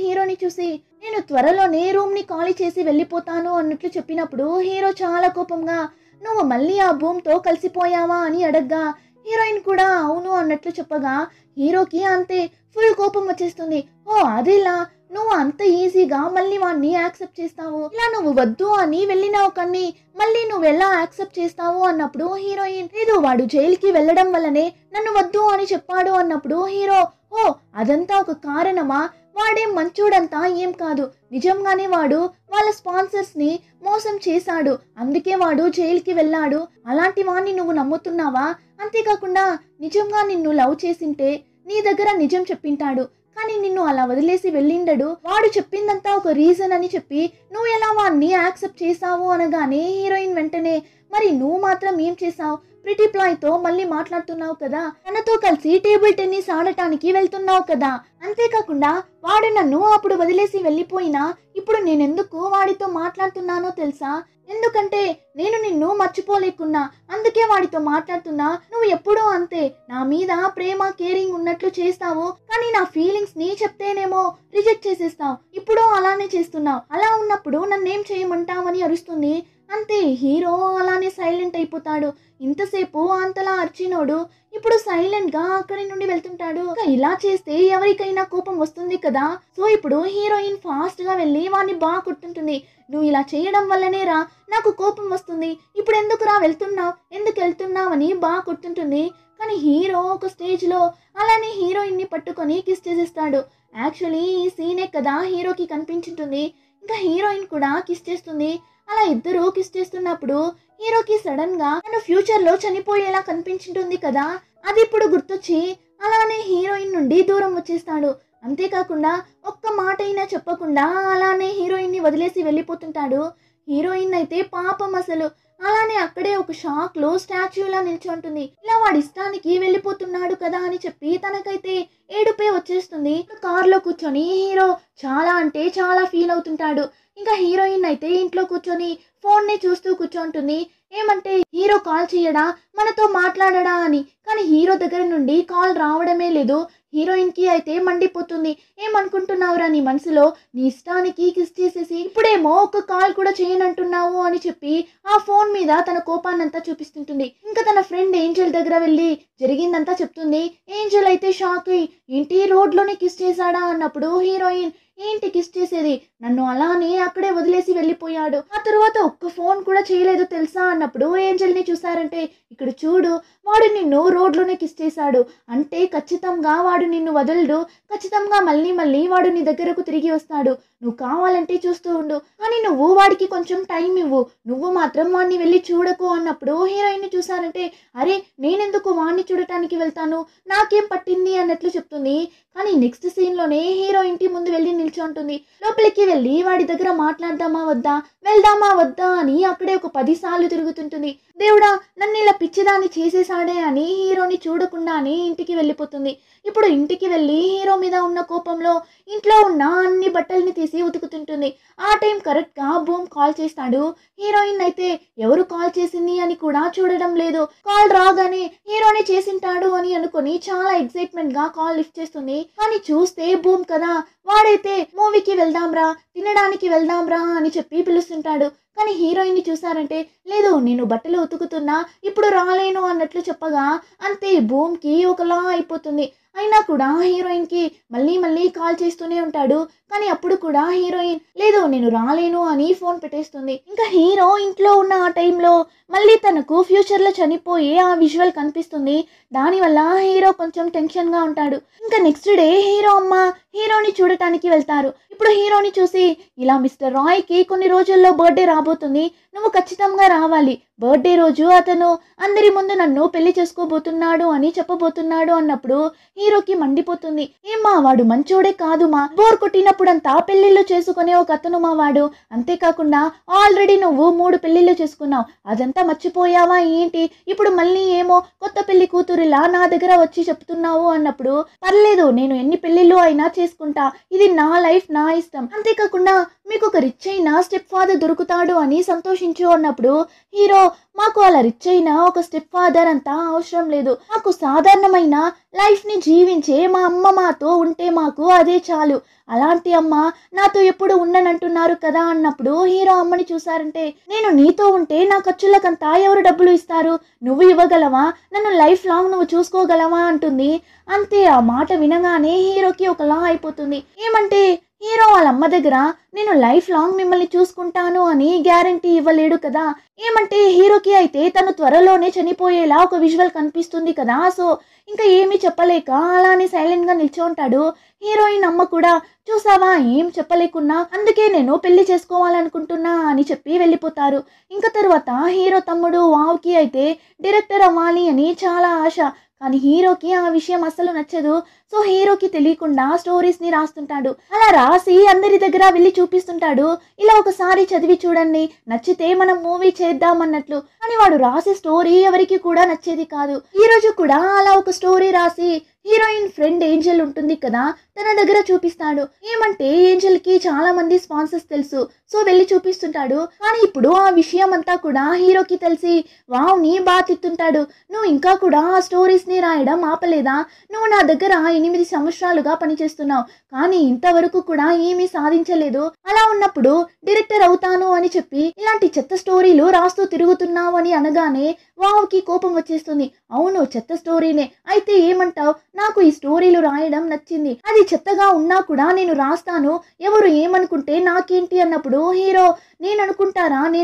హీరోని చూసి నేను త్వరలోనే రూమ్ ని ఖాళీ చేసి వెళ్ళిపోతాను అన్నట్లు చెప్పినప్పుడు హీరో చాలా కోపంగా నువ్వు మళ్ళీ ఆ భూమ్ తో కలిసిపోయావా అని అడగ్గా హీరోయిన్ కూడా అవును అన్నట్లు చెప్పగా హీరోకి అంతే ఫుల్ కోపం వచ్చేస్తుంది. ఓ అదేలా నువ్వు అంత ఈజీగా మళ్ళీ వాడిని యాక్సెప్ట్ చేస్తావు, ఇలా నువ్వు వద్దు అని వెళ్ళినావు కానీ మళ్ళీ నువ్వు ఎలా యాక్సెప్ట్ చేస్తావు అన్నప్పుడు హీరోయిన్ లేదు వాడు జైలుకి వెళ్ళడం వల్లనే నన్ను వద్దు అని చెప్పాడు అన్నప్పుడు హీరో ఓ అదంతా ఒక కారణమా, వాడేం మంచోడంతా ఏం కాదు, నిజంగానే వాడు వాళ్ళ స్పాన్సర్స్ ని మోసం చేశాడు, అందుకే వాడు జైలుకి వెళ్ళాడు, అలాంటి వాడిని నువ్వు నమ్ముతున్నావా, అంతేకాకుండా నిజంగా నిన్ను లవ్ చేసింటే నీ దగ్గర నిజం చెప్పింటాడు, కానీ నిన్ను అలా వదిలేసి వెళ్ళిండడు, వాడు చెప్పిందంతా ఒక రీజన్ అని చెప్పి నువ్వు ఎలా వాడిని యాక్సెప్ట్ చేసావు అనగానే హీరోయిన్ వెంటనే మరి నువ్వు మాత్రం ఏం చేసావు, ప్రిటీ ప్లాయ్ తో మళ్ళీ మాట్లాడుతున్నావు కదా, తనతో కలిసి టేబుల్ టెన్నిస్ ఆడటానికి వెళ్తున్నావు కదా, అంతేకాకుండా వాడు నన్ను అప్పుడు వదిలేసి వెళ్ళిపోయినా ఇప్పుడు నేనెందుకు వాడితో మాట్లాడుతున్నానో తెలుసా, ఎందుకంటే నేను నిన్ను మర్చిపోలేకున్నా అందుకే వాడితో మాట్లాడుతున్నా, నువ్వు ఎప్పుడూ అంతే నా మీద ప్రేమ కేరింగ్ ఉన్నట్లు చేస్తావు కానీ నా ఫీలింగ్స్ ని చెప్తేనేమో రిజెక్ట్ చేసేస్తావు, ఇప్పుడు అలానే చేస్తున్నావు, అలా ఉన్నప్పుడు నన్నేం చేయమంటావని అరుస్తుంది. అంతే హీరో అలానే సైలెంట్ అయిపోతాడు. ఇంతసేపు అంతలా అర్చినోడు ఇప్పుడు సైలెంట్ గా అక్కడి నుండి వెళ్తుంటాడు. ఇలా చేస్తే ఎవరికైనా కోపం వస్తుంది కదా, సో ఇప్పుడు హీరోయిన్ ఫాస్ట్ గా వెళ్ళి వాడిని బాగా కొట్టుంటుంది. నువ్వు ఇలా చేయడం వల్లనే రా నాకు కోపం వస్తుంది, ఇప్పుడు ఎందుకు రా వెళ్తున్నావు, ఎందుకు వెళ్తున్నావు అని బాగా కొట్టుంటుంది. కానీ హీరో ఒక స్టేజ్ లో అలానే హీరోయిన్ ని పట్టుకొని కిస్ చేసేస్తాడు. యాక్చువల్లీ ఈ సీనే కదా హీరోకి కనిపించుంటుంది. ఇంకా హీరోయిన్ కూడా కిస్ చేస్తుంది. అలా ఇద్దరు కిస్ చేస్తున్నప్పుడు హీరోకి సడన్ గా తను ఫ్యూచర్ లో చనిపోయేలా కనిపించుంటుంది కదా, అది ఇప్పుడు గుర్తొచ్చి అలానే హీరోయిన్ నుండి దూరం వచ్చేస్తాడు. అంతేకాకుండా ఒక్క మాట అయినా చెప్పకుండా అలానే హీరోయిన్ ని వదిలేసి వెళ్ళిపోతుంటాడు. హీరోయిన్ అయితే పాపం అసలు అలానే అక్కడే ఒక షాక్ లో స్టాచ్యూలా నిల్చుంటుంది. ఇలా వాడి ఇష్టానికి వెళ్ళిపోతున్నాడు కదా అని చెప్పి తనకైతే ఏడుపే వచ్చేస్తుంది. కార్ లో కూర్చొని హీరో చాలా అంటే చాలా ఫీల్ అవుతుంటాడు. ఇంకా హీరోయిన్ అయితే ఇంట్లో కూర్చొని ఫోన్ ని చూస్తూ కూర్చోంటుంది. ఏమంటే హీరో కాల్ చేయడా మనతో మాట్లాడడా అని, కానీ హీరో దగ్గర నుండి కాల్ రావడమే లేదు. హీరోయిన్ కి అయితే మండిపోతుంది. ఏమనుకుంటున్నావురా నీ మనసులో, నీ ఇష్టానికి కిస్ చేసేసి ఇప్పుడేమో ఒక కాల్ కూడా చేయనంటున్నావు అని చెప్పి ఆ ఫోన్ మీద తన కోపాన్నంతా చూపిస్తుంటుంది. ఇంకా తన ఫ్రెండ్ ఏంజల్ దగ్గర వెళ్ళి జరిగిందంతా చెప్తుంది. ఏంజల్ అయితే షాక్ అయ్యి ఏంటి రోడ్లోనే కిస్ చేశాడా అన్నప్పుడు హీరోయిన్ ఏంటి కిస్ చేసేది, నన్ను అలానే అక్కడే వదిలేసి వెళ్ళిపోయాడు, ఆ తర్వాత ఒక్క ఫోన్ కూడా చేయలేదు తెలుసా అన్నప్పుడు ఏంజల్ ని చూసారంటే ఇక్కడ చూడు వాడు నిన్ను రోడ్లోనే కిస్ చేశాడు అంటే ఖచ్చితంగా వాడు నిన్ను వదలడు, ఖచ్చితంగా మళ్ళీ వాడు నీ దగ్గరకు తిరిగి వస్తాడు, నువ్వు కావాలంటే చూస్తూ ఉండు, కానీ నువ్వు వాడికి కొంచెం టైం ఇవ్వు, నువ్వు మాత్రం వాడిని వెళ్ళి చూడకు అన్నప్పుడు హీరోయిన్ని చూసారంటే అరే నేనెందుకు వాడిని చూడటానికి వెళ్తాను, నాకేం పట్టింది అన్నట్లు చెప్తుంది. కానీ నెక్స్ట్ సీన్లోనే హీరో ఇంటి ముందు వెళ్ళి నిల్చుంటుంది. లోపలికి వెళ్ళి వాడి దగ్గర మాట్లాడదామా వద్దా, వెళ్దామా వద్దా అని అక్కడే ఒక 10 సార్లు తిరుగుతుంటుంది. దేవుడా నన్ను ఇలా పిచ్చిదాన్ని చేసేసాడే అని హీరోని చూడకుండానే ఇంటికి వెళ్ళిపోతుంది. ఇప్పుడు ఇంటికి వెళ్ళి హీరో మీద ఉన్న కోపంలో ఇంట్లో ఉన్న అన్ని బట్టల్ని తీసి ఉతుకుతుంటుంది. ఆ టైం కరెక్ట్గా బూమ్ కాల్ చేస్తాడు. హీరోయిన్ అయితే ఎవరు కాల్ చేసింది అని కూడా చూడడం లేదు. కాల్ రాగానే హీరోనే చేసింటాడు అని అనుకుని చాలా ఎక్సైట్మెంట్ గా కాల్ లిఫ్ట్ చేస్తుంది. కానీ చూస్తే బూమ్ కదా, వాడైతే మూవీకి వెళ్దాంరా, తినడానికి వెళ్దాంరా అని చెప్పి పిలుస్తుంటాడు. కానీ హీరోయిన్ని చూసారంటే లేదు నేను బట్టలు ఉతుకుతున్నా ఇప్పుడు రాలేను అన్నట్లు చెప్పగా అంతే బూమ్కి ఒకలా అయిపోతుంది. అయినా కూడా హీరోయిన్కి మళ్ళీ మళ్ళీ కాల్ చేస్తూనే ఉంటాడు. కానీ అప్పుడు కూడా హీరోయిన్ లేదు నేను రాలేను అని ఫోన్ పెట్టేస్తుంది. ఇంకా హీరో ఇంట్లో ఉన్న ఆ టైంలో మళ్ళీ తనకు ఫ్యూచర్లో చనిపోయే ఆ విజువల్ కనిపిస్తుంది. దానివల్ల హీరో కొంచెం టెన్షన్గా ఉంటాడు. ఇంకా నెక్స్ట్ డే హీరో అమ్మ హీరోని చూడటానికి వెళ్తారు. ఇప్పుడు హీరోని చూసి ఇలా మిస్టర్ రాయ్కి కొన్ని రోజుల్లో బర్త్డే రాబోతుంది, నువ్వు ఖచ్చితంగా రావాలి, బర్త్డే రోజు అతను అందరి ముందు నన్ను పెళ్లి చేసుకోబోతున్నాడు అని చెప్పబోతున్నాడు అన్నప్పుడు హీరోకి మండిపోతుంది. ఏమ్మా వాడు మంచోడే కాదు మా, బోర్ కొట్టినప్పుడంతా పెళ్లిళ్ళు చేసుకునే ఒక అతను మా వాడు, అంతేకాకుండా ఆల్రెడీ నువ్వు 3 పెళ్లిళ్ళు చేసుకున్నావు, అదంతా మర్చిపోయావా ఏంటి, ఇప్పుడు మళ్ళీ ఏమో కొత్త పెళ్లి కూతురిలా నా దగ్గర వచ్చి చెప్తున్నావు అన్నప్పుడు పర్లేదు నేను ఎన్ని పెళ్లిళ్ళు అయినా చేసుకుంటా, ఇది నా లైఫ్ నా ఇష్టం, అంతేకాకుండా మీకు ఒక రిచ్ అయిన స్టెప్ ఫాదర్ దొరుకుతాడు అని సంతోషించు అన్నప్పుడు హీరో మాకు అలా రిచ్ అయిన ఒక స్టెప్ ఫాదర్ అంతా అవసరం లేదు, మాకు సాధారణమైన లైఫ్ని జీవించే మా అమ్మ మాతో ఉంటే మాకు అదే చాలు, అలాంటి అమ్మ నాతో ఎప్పుడు ఉండనంటున్నారు కదా అన్నప్పుడు హీరో అమ్మని చూసారంటే నేను నీతో ఉంటే నా ఖర్చులకంతా ఎవరు డబ్బులు ఇస్తారు, నువ్వు ఇవ్వగలవా, నన్ను లైఫ్ లాంగ్ నువ్వు చూసుకోగలవా అంటుంది. అంతే ఆ మాట వినగానే హీరోకి ఒకలా అయిపోతుంది. ఏమంటే హీరో వాళ్ళ అమ్మ దగ్గర నేను లైఫ్ లాంగ్ మిమ్మల్ని చూసుకుంటాను అని గ్యారంటీ ఇవ్వలేడు కదా, ఏమంటే హీరోకి అయితే తను త్వరలోనే చనిపోయేలా ఒక విజువల్ కనిపిస్తుంది కదా, సో ఇంకా ఏమీ చెప్పలేక అలానే సైలెంట్గా నిల్చోంటాడు. హీరోయిన్ అమ్మ కూడా చూసావా ఏం చెప్పలేకున్నా అందుకే నేను పెళ్లి చేసుకోవాలనుకుంటున్నా అని చెప్పి వెళ్ళిపోతారు. ఇంకా తర్వాత హీరో తమ్ముడు వావ్కి అయితే డైరెక్టర్ అవ్వాలి అని చాలా ఆశ, కానీ హీరోకి ఆ విషయం అస్సలు నచ్చదు. సో హీరోకి తెలియకుండా స్టోరీస్ని రాస్తుంటాడు. అలా రాసి అందరి దగ్గర వెళ్ళి చూపిస్తుంటాడు, ఇలా ఒకసారి చదివి చూడండి, నచ్చితే మనం మూవీ చేద్దామన్నట్లు. కానీ వాడు రాసే స్టోరీ ఎవరికి కూడా నచ్చేది కాదు. ఈ రోజు కూడా అలా ఒక స్టోరీ రాసి హీరోయిన్ ఫ్రెండ్ ఏంజెల్ ఉంటుంది కదా తన దగ్గర చూపిస్తాడు. ఏమంటే ఏంజెల్కి చాలా మంది స్పాన్సర్స్ తెలుసు, సో వెళ్ళి చూపిస్తుంటాడు. కానీ ఇప్పుడు ఆ విషయం అంతా కూడా హీరోకి తెలిసి వావ్ని బాగా తిట్టుంటాడు. నువ్వు ఇంకా కూడా ఆ స్టోరీస్ని రాయడం ఆపలేదా, నువ్వు నా దగ్గర 8 సంవత్సరాలుగా పనిచేస్తున్నావు కానీ ఇంతవరకు కూడా ఏమీ సాధించలేదు, అలా ఉన్నప్పుడు డైరెక్టర్ అవుతాను అని చెప్పి ఇలాంటి చెత్త స్టోరీలు రాస్తూ తిరుగుతున్నావు అని అనగానే వావ్కి కోపం వచ్చేస్తుంది. అవును చెత్త స్టోరీనే, అయితే ఏమంటావు, నాకు ఈ స్టోరీలు రాయడం నచ్చింది, అది చెత్తగా ఉన్నా కూడా నేను రాస్తాను, ఎవరు ఏమనుకుంటే నాకేంటి అన్నప్పుడు హీరో నేను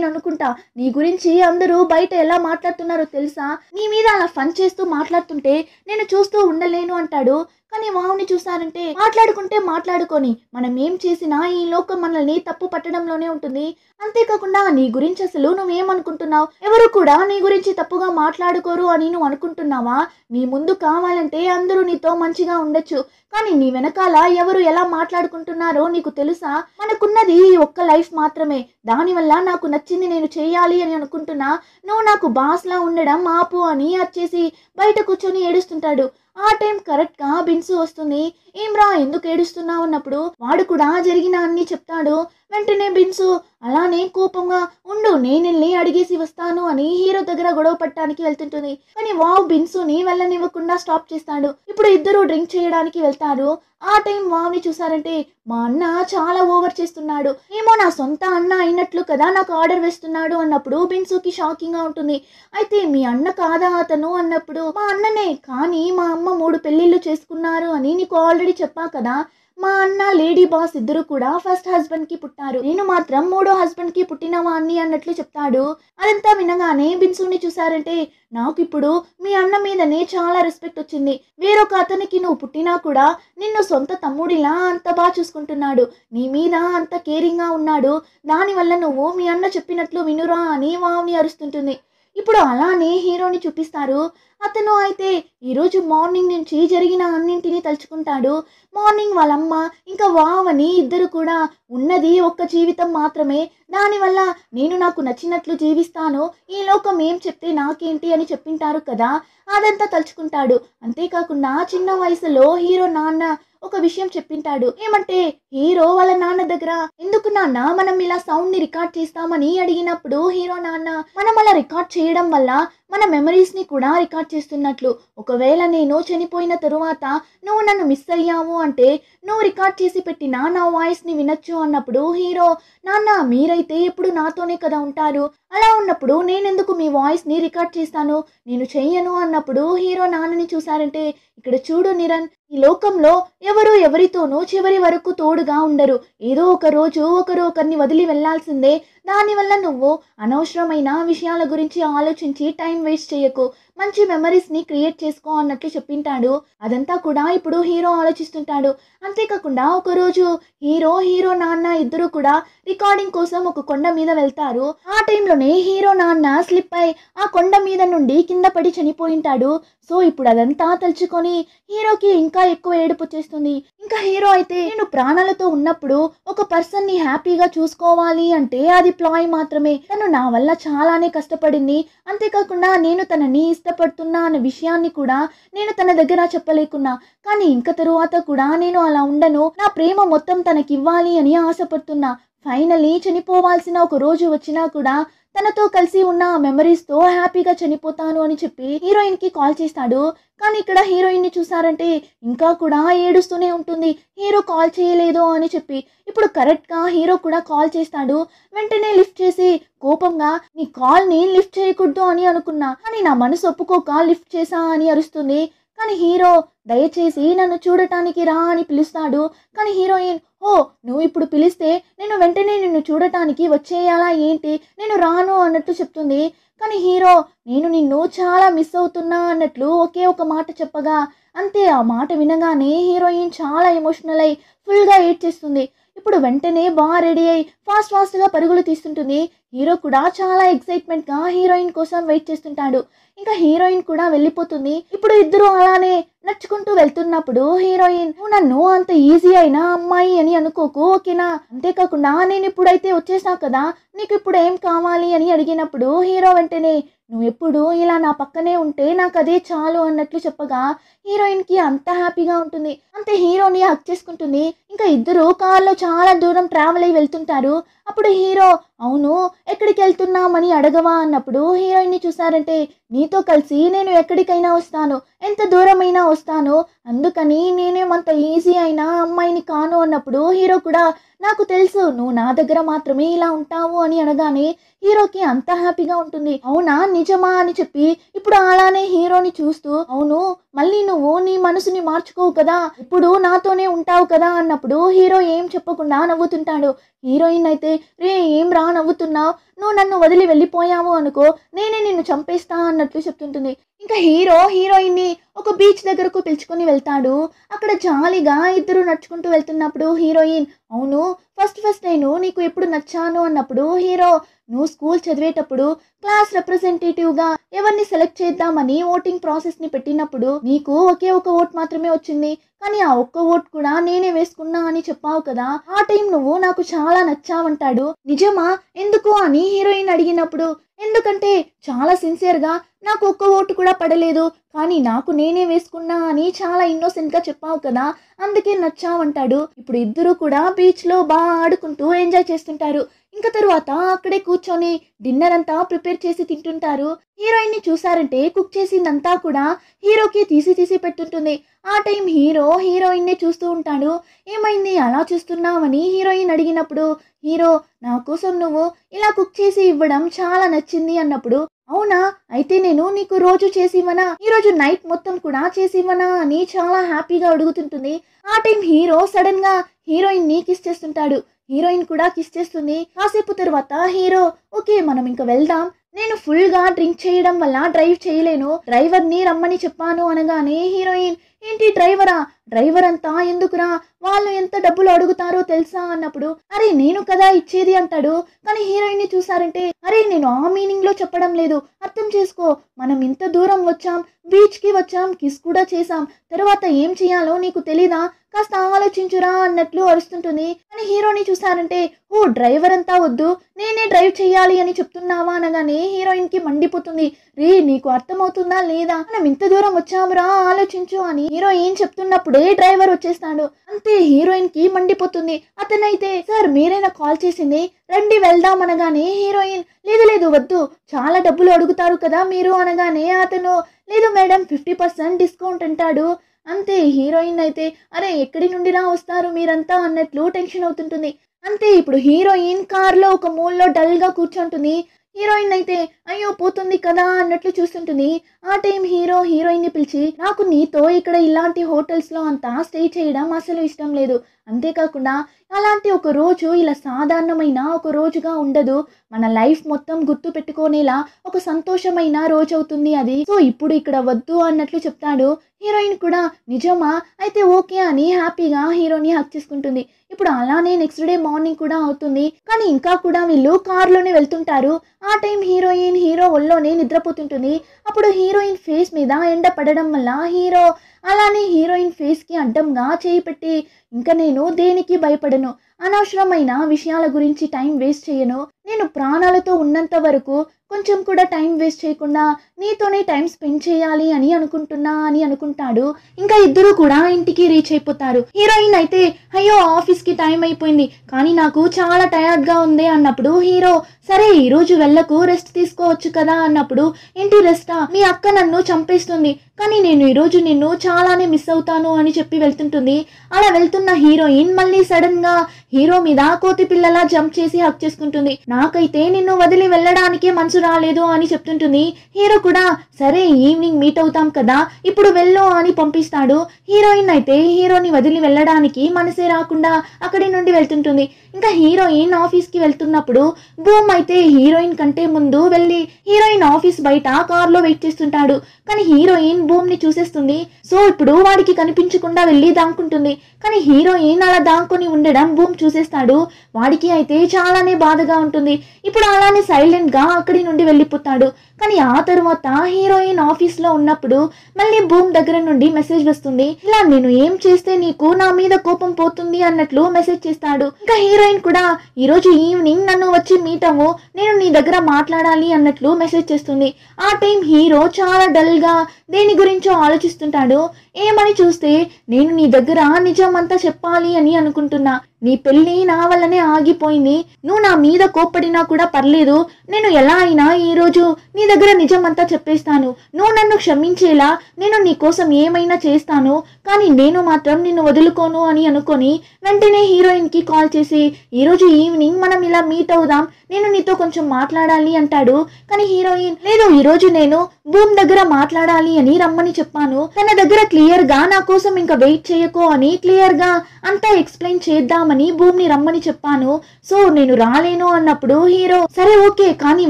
అనుకుంటా, నీ గురించి అందరూ బయట ఎలా మాట్లాడుతున్నారో తెలుసా, నీ మీద అలా ఫన్ చేస్తూ మాట్లాడుతుంటే నేను చూస్తూ ఉండలేను అంటాడు. కానీ వావ్ని చూసారంటే మాట్లాడుకుంటే మాట్లాడుకొని మనం ఏం చేసినా ఈ లోకం మనల్ని తప్పు పట్టడంలోనే ఉంటుంది, అంతేకాకుండా నీ గురించి అసలు నువ్వేమనుకుంటున్నావు, ఎవరు కూడా నీ గురించి తప్పుగా మాట్లాడుకోరు అని నువ్వు అనుకుంటున్నావా, నీ ముందు కావాలంటే అందరూ నీతో మంచిగా ఉండొచ్చు కానీ నీ వెనకాల ఎవరు ఎలా మాట్లాడుకుంటున్నారో నీకు తెలుసా, మనకున్నది ఈ ఒక్క లైఫ్ మాత్రమే, దానివల్ల నాకు నచ్చింది నేను చేయాలి అని అనుకుంటున్నా, నువ్వు నాకు బాస్లా ఉండడం ఆపు అని వచ్చేసి బయట కూర్చొని ఏడుస్తుంటాడు. ఆ టైం కరెక్ట్గా బిన్సు వస్తుంది. ఏమ్రా ఎందుకు ఏడుస్తున్నావు అన్నప్పుడు వాడు కూడా జరిగిన అన్ని చెప్తాడు. వెంటనే బిన్సు అలానే కోపంగా ఉండు నేనెళ్ళి అడిగేసి వస్తాను అని హీరో దగ్గర గొడవ పట్టడానికి వెళ్తుంటుంది. కానీ వావ్ బిన్సుని వెళ్ళనివ్వకుండా స్టాప్ చేస్తాడు. ఇప్పుడు ఇద్దరు డ్రింక్ చేయడానికి వెళ్తారు. ఆ టైం వావ్ని చూసారంటే మా అన్న చాలా ఓవర్ చేస్తున్నాడు, ఏమో నా సొంత అన్న అయినట్లు కదా నాకు ఆర్డర్ వేస్తున్నాడు అన్నప్పుడు బిన్సుకి షాకింగ్గా ఉంటుంది. అయితే మీ అన్న కాదా అతను అన్నప్పుడు మా అన్ననే, కానీ మా అమ్మ 3 పెళ్లిళ్ళు చేసుకున్నారు అని నీకు ఆల్రెడీ చెప్పా కదా, మా అన్న లేడీ బాస్ ఇద్దరు కూడా ఫస్ట్ హస్బెండ్ కి పుట్టారు, నేను మాత్రం మూడో హస్బెండ్ కి పుట్టిన వాణ్ణి అన్నట్లు చెప్తాడు. అదంతా వినగానే బిన్సుని చూసారంటే నాకు ఇప్పుడు మీ అన్న మీదనే చాలా రెస్పెక్ట్ వచ్చింది. వేరొక అతనికి నువ్వు పుట్టినా కూడా నిన్ను సొంత తమ్ముడిలా అంత బాగా చూసుకుంటున్నాడు, నీ మీద అంత కేరింగ్ గా ఉన్నాడు, దానివల్ల నువ్వు మీ అన్న చెప్పినట్లు వినురా అని వావ్ని అరుస్తుంటుంది. ఇప్పుడు అలానే హీరోని చూపిస్తారు. అతను అయితే ఈరోజు మార్నింగ్ నుంచి జరిగిన అన్నింటినీ తలుచుకుంటాడు. మార్నింగ్ వాళ్ళమ్మ ఇంకా వావ్ అని ఇద్దరు కూడా ఉన్నది ఒక్క జీవితం మాత్రమే, దానివల్ల నేను నాకు నచ్చినట్లు జీవిస్తాను, ఈ లోకం ఏం చెప్తే నాకేంటి అని చెప్పింటారు కదా, అదంతా తలుచుకుంటాడు. అంతేకాకుండా చిన్న వయసులో హీరో నాన్న ఒక విషయం చెప్పింటాడు. ఏమంటే హీరో వాళ్ళ నాన్న దగ్గర ఎందుకు నాన్న మనం ఇలా సౌండ్ ని రికార్డ్ చేస్తామని అడిగినప్పుడు హీరో నాన్న మనం అలా రికార్డ్ చేయడం వల్ల మన మెమరీస్ ని కూడా రికార్డ్ చేస్తున్నట్లు, ఒకవేళ నేను చనిపోయిన తరువాత నువ్వు నన్ను మిస్ అయ్యావు అంటే నువ్వు రికార్డ్ చేసి పెట్టిన నా వాయిస్ ని వినొచ్చు అన్నప్పుడు హీరో నాన్న మీరైతే ఎప్పుడు నాతోనే కదా ఉంటారు, అలా ఉన్నప్పుడు నేనెందుకు మీ వాయిస్ ని రికార్డ్ చేస్తాను, నేను చెయ్యను అన్నప్పుడు హీరో నాన్నని చూసారంటే ఇక్కడ చూడు నిరణ్, ఈ లోకంలో ఎవరు ఎవరితోనూ చివరి వరకు తోడుగా ఉండరు, ఏదో ఒక రోజు ఒకరు ఒకరిని వదిలి వెళ్లాల్సిందే, దానివల్ల నువ్వు అనవసరమైన విషయాల గురించి ఆలోచించి టైం వేస్ట్ చేయకు, మంచి మెమరీస్ ని క్రియేట్ చేసుకో అన్నట్లు చెప్పింటాడు. అదంతా కూడా ఇప్పుడు హీరో ఆలోచిస్తుంటాడు. అంతేకాకుండా ఒకరోజు హీరో నాన్న ఇద్దరు కూడా రికార్డింగ్ కోసం ఒక కొండ మీద వెళ్తారు. ఆ టైంలోనే హీరో నాన్న స్లిప్ అయి ఆ కొండ మీద నుండి కింద పడి చనిపోయింటాడు. సో ఇప్పుడు అదంతా తలుచుకొని హీరోకి ఇంకా ఎక్కువ ఏడుపు వచ్చేస్తుంది. ఇంకా హీరో అయితే నేను ప్రాణాలతో ఉన్నప్పుడు ఒక పర్సన్ ని హ్యాపీగా చూసుకోవాలి అంటే అది ప్లాయ్ మాత్రమే, తను నా వల్ల చాలానే కష్టపడింది, అంతేకాకుండా నేను తనని ఇష్టపడుతున్నా అన్న విషయాన్ని కూడా నేను తన దగ్గర చెప్పలేకున్నా, కానీ ఇంక తరువాత కూడా నేను అలా ఉండను, నా ప్రేమ మొత్తం తనకివ్వాలి అని ఆశపడుతున్నా, ఫైనలీ చనిపోవాల్సిన ఒక రోజు వచ్చినా కూడా తనతో కలిసి ఉన్న మెమరీస్ తో హ్యాపీగా చనిపోతాను అని చెప్పి హీరోయిన్ కి కాల్ చేస్తాడు. కానీ ఇక్కడ హీరోయిన్ ని చూసారంటే ఇంకా కూడా ఏడుస్తూనే ఉంటుంది, హీరో కాల్ చేయలేదు అని చెప్పి. ఇప్పుడు కరెక్ట్ గా హీరో కూడా కాల్ చేస్తాడు. వెంటనే లిఫ్ట్ చేసి కోపంగా నీ కాల్ ని లిఫ్ట్ చేయకూడదు అని అనుకున్నా, కానీ నా మనసు ఒప్పుకోక లిఫ్ట్ చేసా అని అరుస్తుంది. కానీ హీరో దయచేసి నన్ను చూడటానికి రా అని పిలుస్తాడు. కానీ హీరోయిన్ ఓ నువ్వు ఇప్పుడు పిలిస్తే నేను వెంటనే నిన్ను చూడటానికి వచ్చేయాలా ఏంటి, నేను రాను అన్నట్టు చెప్తుంది. కానీ హీరో నేను నిన్ను చాలా మిస్ అవుతున్నా అన్నట్లు ఒకే ఒక మాట చెప్పగా అంతే, ఆ మాట వినగానే హీరోయిన్ చాలా ఎమోషనల్ అయి ఫుల్గా ఏడ్చేస్తుంది. ఇప్పుడు వెంటనే బాగా రెడీ అయి ఫాస్ట్గా పరుగులు తీస్తుంటుంది. హీరో కూడా చాలా ఎక్సైట్మెంట్గా హీరోయిన్ కోసం వెయిట్ చేస్తుంటాడు. ఇంకా హీరోయిన్ కూడా వెళ్ళిపోతుంది. ఇప్పుడు ఇద్దరు అలానే నడుచుకుంటూ వెళ్తున్నప్పుడు హీరోయిన్ నువ్వు నన్ను అంత ఈజీ అయినా అమ్మాయి అని అనుకోకు ఓకేనా, అంతేకాకుండా నేను ఇప్పుడైతే వచ్చేసా కదా, నీకు ఇప్పుడు ఏం కావాలి అని అడిగినప్పుడు హీరో వెంటనే నువ్వు ఎప్పుడు ఇలా నా పక్కనే ఉంటే నాకు అదే చాలు అన్నట్లు చెప్పగా హీరోయిన్ కి అంత హ్యాపీగా ఉంటుంది. అంతే హీరోని హక్ చేసుకుంటుంది. ఇంకా ఇద్దరు కార్లో చాలా దూరం ట్రావెల్ అయి వెళ్తుంటారు. అప్పుడు హీరో అవును ఎక్కడికి వెళ్తున్నామని అడగవా అన్నప్పుడు హీరోయిన్ ని చూసారంటే నీతో కలిసి నేను ఎక్కడికైనా వస్తాను, ఎంత దూరమైనా వస్తాను, అందుకని నేనేమంత ఈజీ అయినా అమ్మాయిని కాను అన్నప్పుడు హీరో కూడా నాకు తెలుసు నువ్వు నా దగ్గర మాత్రమే ఇలా ఉంటావు అని అనగానే హీరోకి అంత హ్యాపీగా ఉంటుంది. అవునా నిజమా అని చెప్పి ఇప్పుడు అలానే హీరోని చూస్తూ అవును మళ్ళీ నువ్వు నీ మనసుని మార్చుకోవు కదా, ఇప్పుడు నాతోనే ఉంటావు కదా అన్నప్పుడు హీరో ఏం చెప్పకుండా నవ్వుతుంటాడు. హీరోయిన్ అయితే రే ఏం రా నవ్వుతున్నావు, నువ్వు నన్ను వదిలి వెళ్ళిపోయావు అనుకో నేనే నిన్ను చంపేస్తా అన్నట్లు చెప్తుంటుంది. ఇంకా హీరోయిన్ ని ఒక బీచ్ దగ్గరకు పిలుచుకొని వెళ్తాడు. అక్కడ జాలీగా ఇద్దరు నడుచుకుంటూ వెళ్తున్నప్పుడు హీరోయిన్ అవును ఫస్ట్ నేను నీకు ఎప్పుడు నచ్చాను అన్నప్పుడు హీరో నువ్వు స్కూల్ చదివేటప్పుడు క్లాస్ రిప్రజెంటేటివ్గా ఎవరిని సెలెక్ట్ చేద్దామని ఓటింగ్ ప్రాసెస్ని పెట్టినప్పుడు నీకు ఒకే ఒక ఓట్ మాత్రమే వచ్చింది, కానీ ఆ ఒక్క ఓట్ కూడా నేనే వేసుకున్నా అని చెప్పావు కదా, ఆ టైం నువ్వు నాకు చాలా నచ్చావంటాడు. నిజమా ఎందుకు అని హీరోయిన్ అడిగినప్పుడు ఎందుకంటే చాలా సిన్సియర్గా నాకు ఒక్క ఓటు కూడా పడలేదు, కానీ నాకు నేనే వేసుకున్నా అని చాలా ఇన్నోసెంట్గా చెప్పావు కదా, అందుకే నచ్చావంటాడు. ఇప్పుడు ఇద్దరు కూడా బీచ్లో బాగా ఆడుకుంటూ ఎంజాయ్ చేస్తుంటారు. ఇంకా తరువాత అక్కడే కూర్చొని డిన్నర్ అంతా ప్రిపేర్ చేసి తింటుంటారు. హీరోయిన్ ని చూసారంటే కుక్ చేసిందంతా కూడా హీరోకి తీసి తీసి పెట్టుంటుంది. ఆ టైం హీరో హీరోయిన్ ని చూస్తూ ఉంటాడు. ఏమైంది అలా చూస్తున్నావని హీరోయిన్ అడిగినప్పుడు హీరో నా కోసం నువ్వు ఇలా కుక్ చేసి ఇవ్వడం చాలా నచ్చింది అన్నప్పుడు అవునా అయితే నేను నీకు రోజు చేసి ఇవ్వనా, ఈ రోజు నైట్ మొత్తం కూడా చేసి ఇవ్వనా అని చాలా హ్యాపీగా అడుగుతుంటుంది. ఆ టైం హీరో సడన్ గా హీరోయిన్ ని కిస్ చేస్తుంటాడు. హీరోయిన్ కూడా కిస్ చేస్తుంది. కాసేపు తర్వాత హీరో ఓకే మనం ఇంకా వెళ్దాం, నేను ఫుల్ గా డ్రింక్ చేయడం వల్ల డ్రైవ్ చేయలేను, డ్రైవర్ ని రమ్మని చెప్పాను అనగానే హీరోయిన్ ఏంటి డ్రైవరా, డ్రైవర్ అంతా ఎందుకురా, వాళ్ళు ఎంత డబ్బులు అడుగుతారో తెలుసా అన్నప్పుడు అరే నేను కదా ఇచ్చేది అంటాడు. కానీ హీరోయిన్ ని చూసారంటే అరే నేను ఆ మీనింగ్ లో చెప్పడం లేదు, అర్థం చేసుకో, మనం ఇంత దూరం వచ్చాం, బీచ్ కి వచ్చాం, కిస్ కూడా చేసాం, తర్వాత ఏం చేయాలో నీకు తెలీదా, కాస్త ఆలోచించురా అన్నట్లు అరుస్తుంటుంది. కానీ హీరోని చూసారంటే ఓ డ్రైవర్ అంతా వద్దు, నేనే డ్రైవ్ చేయాలి అని చెప్తున్నావా అనగానే హీరోయిన్ కి మండిపోతుంది. రే నీకు అర్థమవుతుందా లేదా, మనం ఇంత దూరం వచ్చామురా ఆలోచించు అని హీరోయిన్ చెప్తున్నప్పుడే డ్రైవర్ వచ్చేస్తాడు. అంతే హీరోయిన్ కి మండిపోతుంది. అతనైతే సార్ మీరైనా కాల్ చేసింది, రండి వెళ్దాం అనగానే హీరోయిన్ లేదు లేదు వద్దు, చాలా డబ్బులు అడుగుతారు కదా మీరు అనగానే అతను లేదు మేడం 50% డిస్కౌంట్ అంటాడు. అంతే హీరోయిన్ అయితే అరే ఎక్కడి నుండిరా వస్తారు మీరంతా అన్నట్లు టెన్షన్ అవుతుంటుంది. అంతే ఇప్పుడు హీరోయిన్ కార్లో ఒక మూలలో డల్గా కూర్చుంటుంది. హీరోయిన్ అయితే అయ్యో పోతుంది కదా అన్నట్లు చూస్తుంటుంది. ఆ టైం హీరో హీరోయిన్ ని పిలిచి నాకు నీతో ఇక్కడ ఇలాంటి హోటల్స్ లో అంతా స్టే చేయడం అసలు ఇష్టం లేదు, అంతేకాకుండా అలాంటి ఒక రోజు ఇలా సాధారణమైన ఒక రోజుగా ఉండదు, మన లైఫ్ మొత్తం గుర్తు పెట్టుకునేలా ఒక సంతోషమైన రోజు అవుతుంది అది, సో ఇప్పుడు ఇక్కడ వద్దు అన్నట్లు చెప్తాడు. హీరోయిన్ కూడా నిజమా అయితే ఓకే అని హ్యాపీగా హీరోని హక్ చేసుకుంటుంది. ఇప్పుడు అలానే నెక్స్ట్ డే మార్నింగ్ కూడా అవుతుంది. కానీ ఇంకా కూడా వీళ్ళు కార్లోనే వెళ్తుంటారు. ఆ టైం హీరోయిన్ హీరో ఒళ్ళోనే నిద్రపోతుంటుంది. అప్పుడు హీరోయిన్ ఫేస్ మీద ఎండ పడడం వల్ల హీరో అలానే హీరోయిన్ ఫేస్ కి అడ్డంగా చేయి పెట్టి ఇంకా నేను దేనికి భయపడను, అనవసరమైన విషయాల గురించి టైం వేస్ట్ చేయను, నేను ప్రాణాలతో ఉన్నంత వరకు కొంచెం కూడా టైం వేస్ట్ చేయకుండా నీతోనే టైం స్పెండ్ చేయాలి అని అనుకుంటున్నా అని అనుకుంటాడు. ఇంకా ఇద్దరు కూడా ఇంటికి రీచ్ అయిపోతారు. హీరోయిన్ అయితే అయ్యో ఆఫీస్ కి టైం అయిపోయింది కానీ నాకు చాలా టయర్డ్ గా ఉంది అన్నప్పుడు హీరో సరే ఈ రోజు వెళ్ళకు రెస్ట్ తీసుకోవచ్చు కదా అన్నప్పుడు ఏంటి రెస్టా, మీ అక్క నన్ను చంపేస్తుంది కానీ నేను ఈరోజు నిన్ను చాలానే మిస్ అవుతాను అని చెప్పి వెళ్తుంటుంది. అలా వెళ్తున్న హీరోయిన్ మళ్ళీ సడన్ గా హీరో మీద కోతి పిల్లలా జంప్ చేసి హక్ చేసుకుంటుంది. నాకైతే నిన్ను వదిలి వెళ్ళడానికే మనసు రాలేదు అని చెప్తుంటుంది. హీరో కూడా సరే ఈవినింగ్ మీట్ అవుతాం కదా ఇప్పుడు వెళ్ళు అని పంపిస్తాడు. హీరోయిన్ అయితే హీరోని వదిలి వెళ్ళడానికి మనసే రాకుండా అక్కడి నుండి వెళ్తుంటుంది. ఇంకా హీరోయిన్ ఆఫీస్ కి వెళ్తున్నప్పుడు బూమ్ అయితే హీరోయిన్ కంటే ముందు వెళ్ళి హీరోయిన్ ఆఫీస్ బయట కార్లో వెయిట్ చేస్తుంటాడు. కానీ హీరోయిన్ బూమ్ ని చూసేస్తుంది. సో ఇప్పుడు వాడికి కనిపించకుండా వెళ్ళి దాక్కుంటుంది. కానీ హీరోయిన్ అలా దాక్కుని ఉండడం బూమ్ చూసేస్తాడు. వాడికి అయితే చాలానే బాధగా ఉంటుంది. ఇప్పుడు అలానే సైలెంట్ గా అక్కడి నుండి వెళ్ళిపోతాడు. కానీ ఆ తర్వాత హీరోయిన్ ఆఫీస్ లో ఉన్నప్పుడు మళ్ళీ బూమ్ దగ్గర నుండి మెసేజ్ వస్తుంది. ఇలా నేను ఏం చేస్తే నీకు నా మీద కోపం పోతుంది అన్నట్లు మెసేజ్ చేస్తాడు. ఇంకా హీరోయిన్ కూడా ఈ రోజు ఈవినింగ్ నన్ను వచ్చి మీట్ అవ్వు, నేను నీ దగ్గర మాట్లాడాలి అన్నట్లు మెసేజ్ చేస్తుంది. ఆ టైం హీరో చాలా డల్ గా దేని గురించో ఆలోచిస్తుంటాడు. ఏమని చూస్తే నేను నీ దగ్గర నిజం అంతా చెప్పాలి అని అనుకుంటున్నా, నీ పెళ్లి నా వల్లనే ఆగిపోయింది, నువ్వు నా మీద కోప్పడినా కూడా పర్లేదు, నేను ఎలా అయినా ఈ రోజు నీ దగ్గర నిజం అంతా చెప్పేస్తాను, నువ్వు నన్ను క్షమించేలా నేను నీ కోసం ఏమైనా చేస్తాను, కానీ నేను మాత్రం నిన్ను వదులుకోను అని అనుకొని వెంటనే హీరోయిన్ కి కాల్ చేసి ఈరోజు ఈవినింగ్ మనం ఇలా మీట్ అవుదాం, నేను నీతో కొంచెం మాట్లాడాలి అంటాడు. కానీ హీరోయిన్ లేదు ఈరోజు నేను బూమ్ దగ్గర మాట్లాడాలి అని రమ్మని చెప్పాను, తన దగ్గర క్లియర్ గా నా కోసం ఇంకా వెయిట్ చేయకు అని క్లియర్ గా అంతా ఎక్స్ప్లెయిన్ చేద్దామని బూమ్ ని రమ్మని చెప్పాను, సో నేను రాలేను అన్నప్పుడు హీరో సరే ఓకే కానీ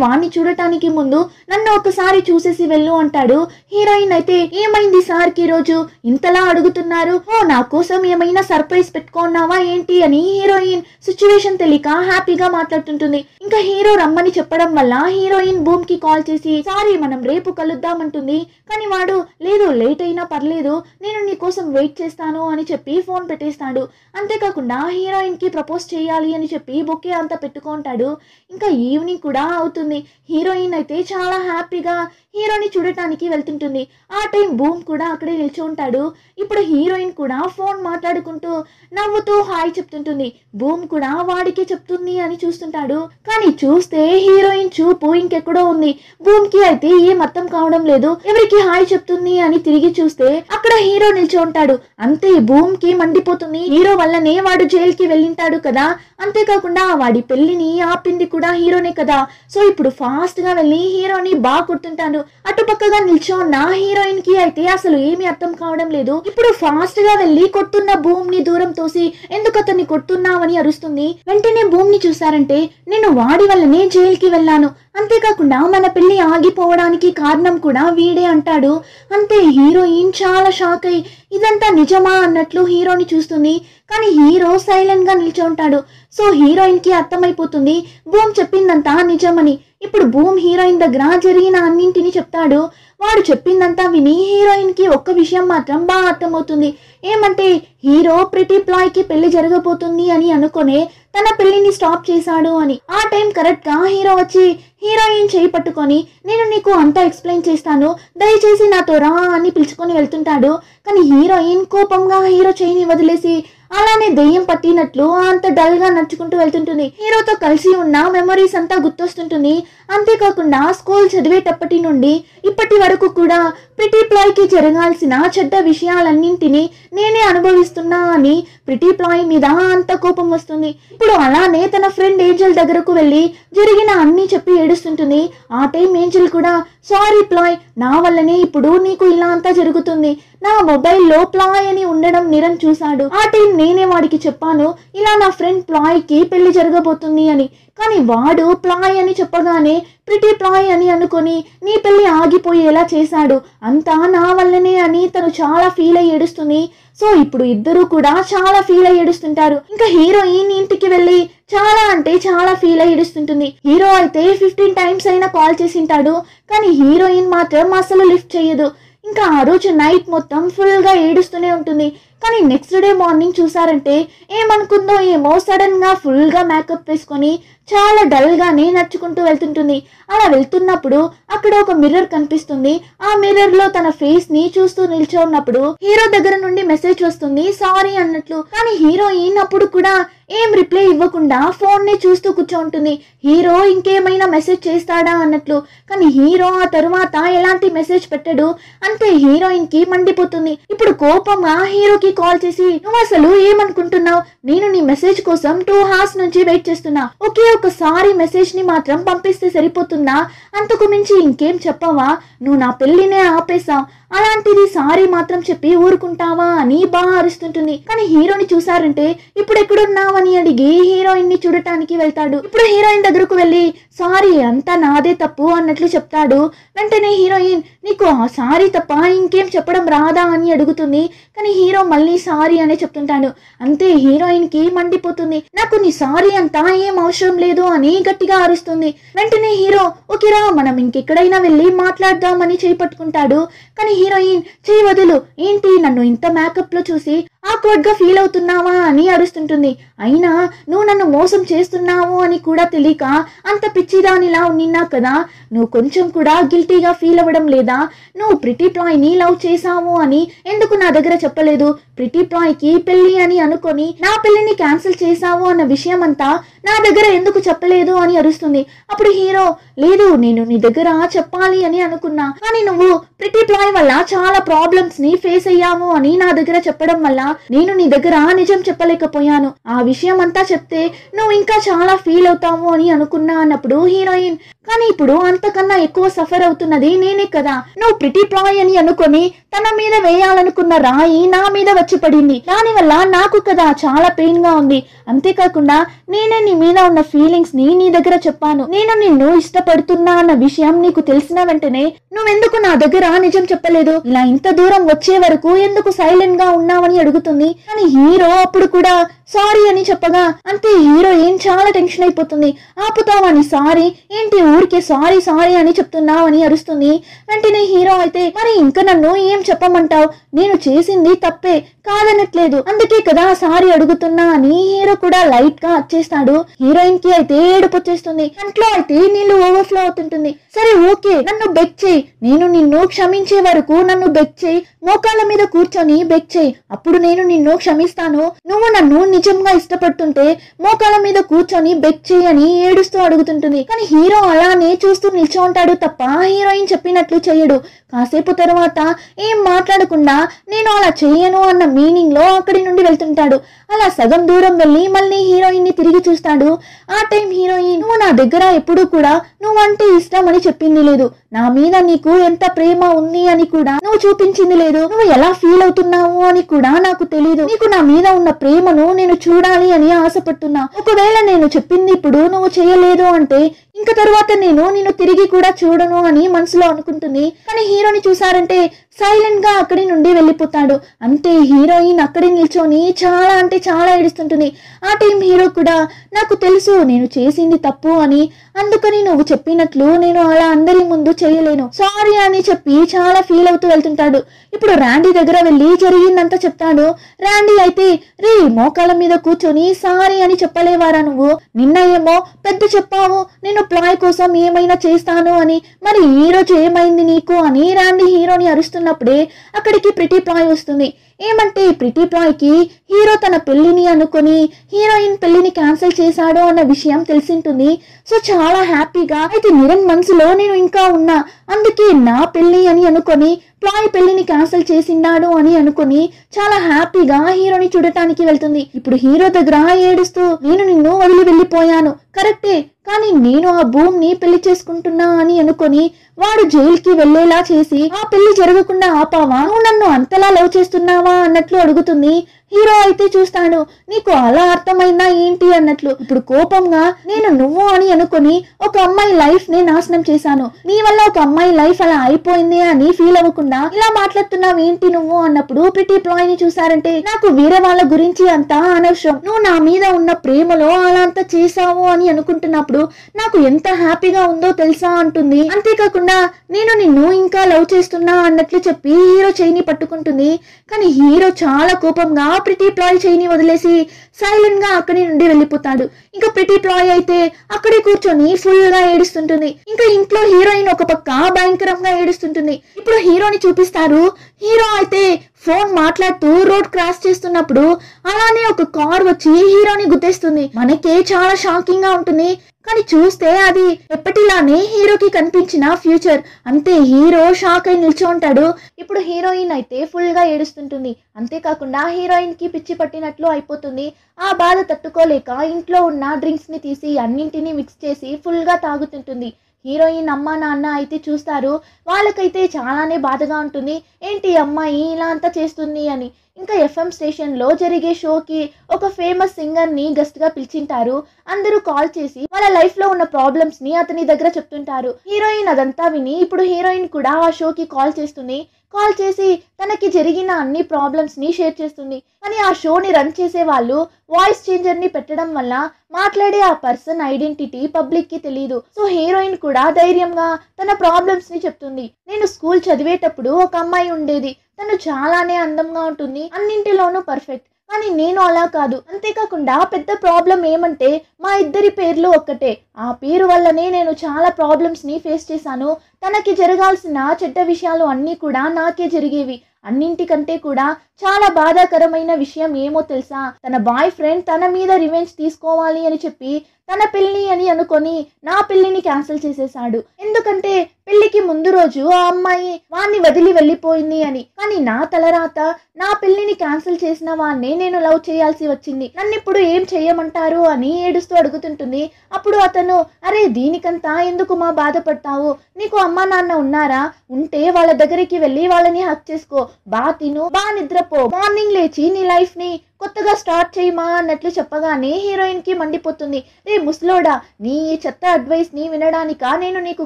వాణ్ణి చూడటానికి ముందు నన్ను ఒకసారి చూసేసి వెళ్ళు అంటాడు. హీరోయిన్ అయితే ఏమైంది సార్ కి రోజు ఇంతలా అడుగుతున్నారు, ఓ నా కోసం ఏమైనా సర్ప్రైజ్ పెట్టుకున్నావా ఏంటి అని హీరోయిన్ సిచ్యువేషన్ తెలియక హ్యాపీగా మాట్లాడుతుంటుంది. ఇంకా హీరో రమ్మని చెప్పడం వల్ల హీరోయిన్ బూమ్ కి కాల్ చేసి సారీ మనం రేపు కలుద్దామంటుంది. కానీ వాడు లేదు లేట్ అయినా పర్లేదు నేను నీ కోసం వెయిట్ చేస్తాను అని చెప్పి ఫోన్ పెట్టేస్తాడు. అంతేకాకుండా హీరో హీరోయిన్ కి ప్రపోజ్ చేయాలి అని చెప్పి బొకే అంతా పెట్టుకుంటాడు. ఇంకా ఈవినింగ్ కూడా అవుతుంది. హీరోయిన్ అయితే చాలా హ్యాపీగా హీరోని చూడటానికి వెళ్తుంటుంది. ఆ టైం బూమ్ కూడా అక్కడే నిల్చో ఉంటాడు. ఇప్పుడు హీరోయిన్ కూడా ఫోన్ మాట్లాడుకుంటూ నవ్వుతూ హాయ్ చెప్తుంటుంది. బూమ్ కూడా వాడికి చెప్తుంది అని చూస్తుంటాడు. కానీ చూస్తే హీరోయిన్ చూపు ఇంకెక్కడో ఉంది. బూమ్ కి అయితే ఏం అర్థం కావడం లేదు. ఎవరికి హాయ్ చెప్తుంది అని తిరిగి చూస్తే అక్కడ హీరో నిల్చో ఉంటాడు. అంతే బూమ్ కి మండిపోతుంది. హీరో వల్లనే వాడు జైలుకి వెళ్ళింటాడు కదా, అంతేకాకుండా వాడి పెళ్లిని ఆపింది కూడా హీరోనే కదా. సో ఇప్పుడు ఫాస్ట్ గా వెళ్ళి హీరోని బాగా కొడుతుంటాడు. అటుపక్కగా నిల్చో ఉన్న హీరోయిన్ కి అయితే అసలు ఏమీ అర్థం కావడం లేదు. ఇప్పుడు ఫాస్ట్ గా వెళ్ళి కొడుతున్న భూమ్ ని దూరం తోసి ఎందుకు అతన్ని కొడుతున్నావని అరుస్తుంది. వెంటనే భూమ్ ని చూసారంటే నేను వాడి వల్లనే జైలుకి వెళ్ళాను, అంతేకాకుండా మన పెళ్లి ఆగిపోవడానికి కారణం కూడా వీడే అంటాడు. అంతే హీరోయిన్ చాలా షాక్ అయి ఇదంతా నిజమా అన్నట్లు హీరోని చూస్తుంది. కానీ హీరో సైలెంట్ గా నిల్చో ఉంటాడు. సో హీరోయిన్ కి అర్థమైపోతుంది భూమ్ చెప్పిందంతా నిజమని. ఇప్పుడు భూమ్ హీరోయిన్ దగ్గర జరిగిన అన్నింటిని చెప్తాడు. వాడు చెప్పిందంతా విని హీరోయిన్ కి ఒక్క విషయం మాత్రం బాగా అర్థమవుతుంది. ఏమంటే హీరో ప్రిటీ ప్లాయ్ కి పెళ్లి జరగబోతుంది అని అనుకునే తన పెళ్లిని స్టాప్ చేశాడు అని. ఆ టైం కరెక్ట్ గా హీరో వచ్చి హీరోయిన్ చేయి పట్టుకొని నేను నీకు అంతా ఎక్స్ప్లెయిన్ చేస్తాను, దయచేసి నాతో రా అని పిలుచుకొని వెళ్తుంటాడు. కానీ హీరోయిన్ కోపంగా హీరో చేయిని వదిలేసి అలానే దెయ్యం పట్టినట్లు అంత డల్ గా నడుచుకుంటూ వెళ్తుంటుంది. హీరోతో కలిసి ఉన్న మెమరీస్ అంతా గుర్తొస్తుంటుంది. అంతేకాకుండా స్కూల్ చదివేటప్పటి నుండి ఇప్పటి వరకు కూడా ప్రిటీ ప్లాయ్ కి జరగాల్సిన చెడ్డ విషయాలన్నింటినీ నేనే అనుభవిస్తున్నా అని ప్రిటీ ప్లాయ్ మీద అంత కోపం వస్తుంది. ఇప్పుడు అలానే తన ఫ్రెండ్ ఏంజల్ దగ్గరకు వెళ్ళి జరిగిన అన్ని చెప్పి ఏడుస్తుంటుంది. ఆ టైం ఏంజల్ కూడా సారీ ప్లాయ్, నా వల్లనే ఇప్పుడు నీకు ఇలా అంతా జరుగుతుంది. నా మొబైల్లో ప్లాయ్ అని ఉండడం నిరన్ చూశాడు. ఆ టైం నేనే వాడికి చెప్పాను ఇలా నా ఫ్రెండ్ ప్లాయ్ కి పెళ్లి జరగబోతుంది అని. కానీ వాడు ప్లాయ్ అని చెప్పగానే ప్రిటీ ప్లాయ్ అని అనుకొని నీ పెళ్లి ఆగిపోయేలా చేశాడు. అంతా నా వల్లనే అని తను చాలా ఫీల్ అయ్యి ఏడుస్తుంది. సో ఇప్పుడు ఇద్దరు కూడా చాలా ఫీల్ అయ్యి ఏడుస్తుంటారు. ఇంకా హీరోయిన్ ఇంటికి వెళ్ళి చాలా అంటే చాలా ఫీల్ అయ్యి ఏడుస్తుంటుంది. హీరో అయితే 15 టైమ్స్ అయినా కాల్ చేసింటాడు. కానీ హీరోయిన్ మాత్రం అసలు లిఫ్ట్ చేయదు. ఇంకా ఆ రోజు నైట్ మొత్తం ఫుల్ గా ఏడుస్తూనే ఉంటుంది. కానీ నెక్స్ట్ డే మార్నింగ్ చూసారంటే ఏమనుకుందో ఏమో సడన్ గా ఫుల్ గా మేకప్ వేసుకొని చాలా డల్ గానే నడుచుకుంటూ వెళ్తుంటుంది. అలా వెళ్తున్నప్పుడు అక్కడ ఒక మిర్రర్ కనిపిస్తుంది. ఆ మిర్రర్ లో తన ఫేస్ ని చూస్తూ నిల్చో ఉన్నప్పుడు హీరో దగ్గర నుండి మెసేజ్ వస్తుంది సారీ అన్నట్లు. కానీ హీరోయిన్ అప్పుడు కూడా ఏం రిప్లై ఇవ్వకుండా ఫోన్ ని చూస్తూ కూర్చో ఉంటుంది. హీరో ఇంకేమైనా మెసేజ్ చేస్తాడా అన్నట్లు. కానీ హీరో ఆ తరువాత ఎలాంటి మెసేజ్ పెట్టడు. అంతే హీరోయిన్ కి మండిపోతుంది. ఇప్పుడు కోపంగా హీరోకి కాల్ చేసి నువ్వు అసలు ఏమనుకుంటున్నావు, నేను నీ మెసేజ్ కోసం 2 hours నుంచి వెయిట్ చేస్తున్నా, ఒకే ఒకసారి మెసేజ్ ని మాత్రం పంపిస్తే సరిపోతుందా, అంతకు మించి ఇంకేం చెప్పవా, నువ్వు నా పెళ్లినే ఆపేశావు, అలాంటిది సారీ మాత్రం చెప్పి ఊరుకుంటావా అని బాగా అరుస్తుంటుంది. కానీ హీరోని చూసారంటే ఇప్పుడు ఎక్కడున్నావని అడిగి హీరోయిన్ ని చూడటానికి వెళ్తాడు. ఇప్పుడు హీరోయిన్ దగ్గరకు వెళ్ళి సారీ అంతా నాదే తప్పు అన్నట్లు చెప్తాడు. వెంటనే హీరోయిన్ నీకు ఆ సారీ తప్ప ఇంకేం చెప్పడం రాదా అని అడుగుతుంది. కానీ హీరో మళ్ళీ సారీ అనే చెప్తుంటాడు. అంతే హీరోయిన్ కి మండిపోతుంది. నాకు నీ సారీ అంతా ఏం అవసరం లేదు అని గట్టిగా అరుస్తుంది. వెంటనే హీరో ఓకేరా మనం ఇంకెక్కడైనా వెళ్ళి మాట్లాడదామని చేయి పట్టుకుంటాడు. కానీ హీరోయిన్ చేయి వదులు, ఏంటి నన్ను ఇంత మేకప్ లో చూసి ఆక్వర్డ్ గా ఫీల్ అవుతున్నావా అని అరుస్తుంటుంది. అయినా నువ్వు నన్ను మోసం చేస్తున్నావు అని కూడా తెలియక అంత పిచ్చిదానిలా నిన్నా కదా, నువ్వు కొంచెం కూడా గిల్టీగా ఫీల్ అవ్వడం లేదా, నువ్వు ప్రిటీ ప్లాయ్ ని లవ్ చేసావు అని ఎందుకు నా దగ్గర చెప్పలేదు, ప్రిటీ ప్లాయ్ కి పెళ్లి అని అనుకొని నా పెళ్లిని క్యాన్సిల్ చేసావు అన్న విషయం అంతా నా దగ్గర ఎందుకు చెప్పలేదు అని అరుస్తుంది. అప్పుడు హీరో లేదు నేను నీ దగ్గర చెప్పాలి అని అనుకున్నా, కానీ నువ్వు ప్రిటీ ప్లాయ్ వల్ల చాలా ప్రాబ్లమ్స్ ని ఫేస్ అయ్యావు అని నా దగ్గర చెప్పడం వల్ల నేను నీ దగ్గర నిజం చెప్పలేకపోయాను, ఆ విషయం అంతా చెప్తే నువ్వు ఇంకా చాలా ఫీల్ అవుతావు అని అనుకున్నా అన్నప్పుడు హీరోయిన్ కానీ ఇప్పుడు అంతకన్నా ఎక్కువ సఫర్ అవుతున్నది నేనే కదా, నువ్వు ప్రిటీ ప్లాయ్ అని అనుకొని తన మీద వేయాలనుకున్న రాయి నా మీద వచ్చి పడింది, దానివల్ల నాకు కదా చాలా పెయిన్ గా ఉంది, అంతేకాకుండా నేనే నీ మీద ఉన్న ఫీలింగ్స్ ని నీ దగ్గర చెప్పాను, నేను నిన్ను ఇష్టపడుతున్నా అన్న విషయం నీకు తెలిసిన వెంటనే నువ్వెందుకు నా దగ్గర నిజం చెప్పలేదు, ఇలా ఇంత దూరం వచ్చే వరకు ఎందుకు సైలెంట్ గా ఉన్నావని అడుగుతుంది. కానీ హీరో అప్పుడు కూడా సారీ అని చెప్పగా అంతే హీరోయిన్ చాలా టెన్షన్ అయిపోతుంది. ఆపుతావని సారీ ఏంటి ఊరికే సారీ సారీ అని చెప్తున్నావు అని అరుస్తుంది. వెంటనే హీరో అయితే మరి ఇంకా నన్ను ఏం చెప్పమంటావు, నేను చేసింది తప్పే కాదనట్లేదు, అందుకే కదా సారీ అడుగుతున్నా అని హీరో కూడా లైట్ గా వచ్చేస్తాడు. హీరోయిన్ కి అయితే ఏడుపు వచ్చేస్తుంది, కంట్లో అయితే నీళ్లు ఓవర్ఫ్లో అవుతుంటుంది. సరే ఓకే నన్ను బెక్ చేయి, నేను నిన్ను క్షమించే వరకు నన్ను బెక్ చేయి, మోకాళ్ళ మీద కూర్చొని బెక్ చేయి, అప్పుడు నేను నిన్ను క్షమిస్తాను, నువ్వు నన్ను నిజంగా ఇష్టపడుతుంటే మోకాళ్ళ మీద కూర్చొని బెక్ చేయి అని ఏడుస్తూ అడుగుతుంటుంది. కానీ హీరో అలానే చూస్తూ నిల్చో ఉంటాడు తప్ప హీరోయిన్ చెప్పినట్లు చేయడు. కాసేపు తర్వాత ఏం మాట్లాడకుండా నేను అలా చెయ్యను అన్న మీనింగ్ లో అక్కడి నుండి వెళ్తుంటాడు. అలా సగం దూరం వెళ్ళి మళ్ళీ హీరోయిన్ ని తిరిగి చూస్తాడు. ఆ టైం హీరోయిన్ నువ్వు నా దగ్గర ఎప్పుడు కూడా నువ్వంటే ఇష్టం అని చెప్పింది లేదు, నా మీద నీకు ఎంత ప్రేమ ఉంది అని కూడా నువ్వు చూపించింది లేదు, నువ్వు ఎలా ఫీల్ అవుతున్నావు అని కూడా నాకు తెలియదు, నీకు నా మీద ఉన్న ప్రేమను నేను చూడాలి అని ఆశపడుతున్నా, ఒకవేళ నేను చెప్పింది ఇప్పుడు నువ్వు చేయలేదు అంటే ఇంకా తర్వాత నేను నిన్ను తిరిగి కూడా చూడను అని మనసులో అనుకుంటుంది. కానీ హీరోని చూసారంటే సైలెంట్ గా అక్కడి నుండి వెళ్ళిపోతాడు. అంతే హీరోయిన్ అక్కడి నిల్చొని చాలా అంటే చాలా ఏడుస్తుంటుంది. ఆ టైం హీరో కూడా నాకు తెలుసు నేను చేసింది తప్పు అని, అందుకని నువ్వు చెప్పినట్లు నేను అలా అందరి ముందు చేయలేను, సారీ అని చెప్పి చాలా ఫీల్ అవుతూ వెళ్తుంటాడు. ఇప్పుడు ర్యాండీ దగ్గర వెళ్ళి జరిగిందంతా చెప్తాడు. ర్యాండీ అయితే రే మోకాళ్ళ మీద కూర్చొని సారీ అని చెప్పలేవారా నువ్వు, నిన్న ఏమో పెద్ద చెప్పావు నేను ప్లాయ్ కోసం ఏమైనా చేస్తాను అని, మరి ఈ రోజు ఏమైంది నీకు అని ర్యాండీ హీరోని అరుస్తున్నప్పుడే అక్కడికి ప్రిటీ ప్లాయ్ వస్తుంది. ఏమంటే ప్రిటీ ప్లాయ్ కి హీరో తన పెళ్లిని అనుకుని హీరోయిన్ పెళ్లిని క్యాన్సిల్ చేశాడు అన్న విషయం తెలిసింటుంది. సో చాలా హ్యాపీగా అయితే నిరణ్ మనసులో నేను ఇంకా ఉన్నా, అందుకే నా పెళ్లి అని అనుకొని ప్లాయ్ పెళ్లిని క్యాన్సిల్ చేసిండాడు అని అనుకుని చాలా హ్యాపీగా హీరోని చూడటానికి వెళ్తుంది. ఇప్పుడు హీరో దగ్గర ఏడుస్తూ నేను నిన్ను వదిలి వెళ్ళిపోయాను కరెక్టే, కానీ నేను ఆ భూమిని పెళ్లి చేసుకుంటున్నా అని అనుకొని వాడు జైలుకి వెళ్లేలా చేసి ఆ పెళ్లి జరగకుండా ఆపావా, నువ్వు నన్ను అంతలా లవ్ చేస్తున్నావా అన్నట్లు అడుగుతుంది. హీరో అయితే చూస్తాడు నీకు అలా అర్థమైందా ఏంటి అన్నట్లు. ఇప్పుడు కోపంగా నేను నువ్వు అని అనుకుని ఒక అమ్మాయి లైఫ్ ని నాశనం చేశాను, నీ వల్ల ఒక అమ్మాయి లైఫ్ అలా అయిపోయింది అని ఫీల్ అవ్వకుండా ఇలా మాట్లాడుతున్నావు ఏంటి నువ్వు అన్నప్పుడు ప్రిటీ ప్లాయ్ ని చూసారంటే నాకు వేరే వాళ్ళ గురించి అంతా అనవసరం, నువ్వు నా మీద ఉన్న ప్రేమలో అలా అంతా చేసావు అని అనుకుంటున్నప్పుడు నాకు ఎంత హ్యాపీగా ఉందో తెలుసా అంటుంది. అంతేకాకుండా నేను నిన్ను ఇంకా లవ్ చేస్తున్నా అన్నట్లు చెప్పి హీరో చెయ్యిని పట్టుకుంటుంది. కానీ హీరో చాలా కోపంగా ప్రిటీ ప్లాయ్ చెయ్యిని వదిలేసి సైలెంట్ గా అక్కడి నుండి వెళ్ళిపోతాడు. ఇంకా ప్రిటీ ప్లాయ్ అయితే అక్కడే కూర్చొని ఫుల్ గా ఏడుస్తుంటుంది. ఇంకా ఇంట్లో హీరోయిన్ ఒక పక్క భయంకరంగా ఏడుస్తుంటుంది. ఇప్పుడు హీరోని చూపిస్తారు. హీరో అయితే ఫోన్ మాట్లాడుతూ రోడ్ క్రాస్ చేస్తున్నప్పుడు అలానే ఒక కార్ వచ్చి హీరోని గుద్దేస్తుంది. మనకే చాలా షాకింగ్ గా ఉంటుంది, కానీ చూస్తే అది ఎప్పటిలానే హీరోకి కనిపించిన ఫ్యూచర్. అంతే హీరో షాక్ అయి నిల్చో ఉంటాడు. ఇప్పుడు హీరోయిన్ అయితే ఫుల్ గా ఏడుస్తుంటుంది. అంతేకాకుండా హీరోయిన్ కి పిచ్చి పట్టినట్లు అయిపోతుంది. ఆ బాధ తట్టుకోలేక ఇంట్లో ఉన్న డ్రింక్స్ ని తీసి అన్నింటినీ మిక్స్ చేసి ఫుల్ గా తాగుతుంటుంది. హీరోయిన్ అమ్మ నాన్న అయితే చూస్తారు. వాళ్ళకైతే చాలానే బాధగా ఉంటుంది, ఏంటి అమ్మాయి ఇలా అంతా చేస్తుంది అని. ఇంకా ఎఫ్ఎం స్టేషన్లో జరిగే షోకి ఒక ఫేమస్ సింగర్ని గెస్ట్గా పిలిచింటారు. అందరూ కాల్ చేసి వాళ్ళ లైఫ్లో ఉన్న ప్రాబ్లమ్స్ని అతని దగ్గర చెప్తుంటారు. హీరోయిన్ అదంతా విని ఇప్పుడు హీరోయిన్ కూడా ఆ షోకి కాల్ చేస్తుంది. కాల్ చేసి తనకి జరిగిన అన్ని ప్రాబ్లమ్స్ని షేర్ చేస్తుంది. కానీ ఆ షోని రన్ చేసే వాళ్ళు వాయిస్ చేంజర్ని పెట్టడం వల్ల మాట్లాడే ఆ పర్సన్ ఐడెంటిటీ పబ్లిక్కి తెలియదు. సో హీరోయిన్ కూడా ధైర్యంగా తన ప్రాబ్లమ్స్ని చెప్తుంది. నేను స్కూల్ చదివేటప్పుడు ఒక అమ్మాయి ఉండేది, తను చాలానే అందంగా ఉంటుంది, అన్నింటిలోనూ పర్ఫెక్ట్, కానీ నేను అలా కాదు. అంతేకాకుండా పెద్ద ప్రాబ్లం ఏమంటే మా ఇద్దరి పేర్లు ఒక్కటే, ఆ పేరు వల్లనే నేను చాలా ప్రాబ్లమ్స్ని ఫేస్ చేశాను. తనకి జరగాల్సిన చెడ్డ విషయాలు అన్నీ కూడా నాకే జరిగేవి. అన్నింటికంటే కూడా చాలా బాధాకరమైన విషయం ఏమో తెలుసా, తన బాయ్ ఫ్రెండ్ తన మీద రివెంజ్ తీసుకోవాలి అని చెప్పి తన పెళ్లి అని అనుకొని నా పెళ్లిని క్యాన్సిల్ చేసేశాడు. ఎందుకంటే పెళ్లికి ముందు రోజు ఆ అమ్మాయి వాణ్ణి వదిలి వెళ్ళిపోయింది అని. కానీ నా తలరాత నా పెళ్లిని క్యాన్సిల్ చేసిన వాణ్ణి నేను లవ్ చేయాల్సి వచ్చింది, నన్ను ఇప్పుడు ఏం చెయ్యమంటారు అని ఏడుస్తూ అడుగుతుంటుంది. అప్పుడు అతను అరే దీనికంతా ఎందుకు మా బాధపడతావు, నీకు అమ్మా నాన్న ఉన్నారా, ఉంటే వాళ్ళ దగ్గరికి వెళ్ళి వాళ్ళని హక్ చేసుకో, బా తిను, బా నిద్రపో, మార్నింగ్ లేచి నీ లైఫ్ ని కొత్తగా స్టార్ట్ చేయమా అన్నట్లు చెప్పగానే హీరోయిన్ కి మండిపోతుంది. రే ముసలోడా, నీ చెత్త అడ్వైస్ ని వినడానికా నేను నీకు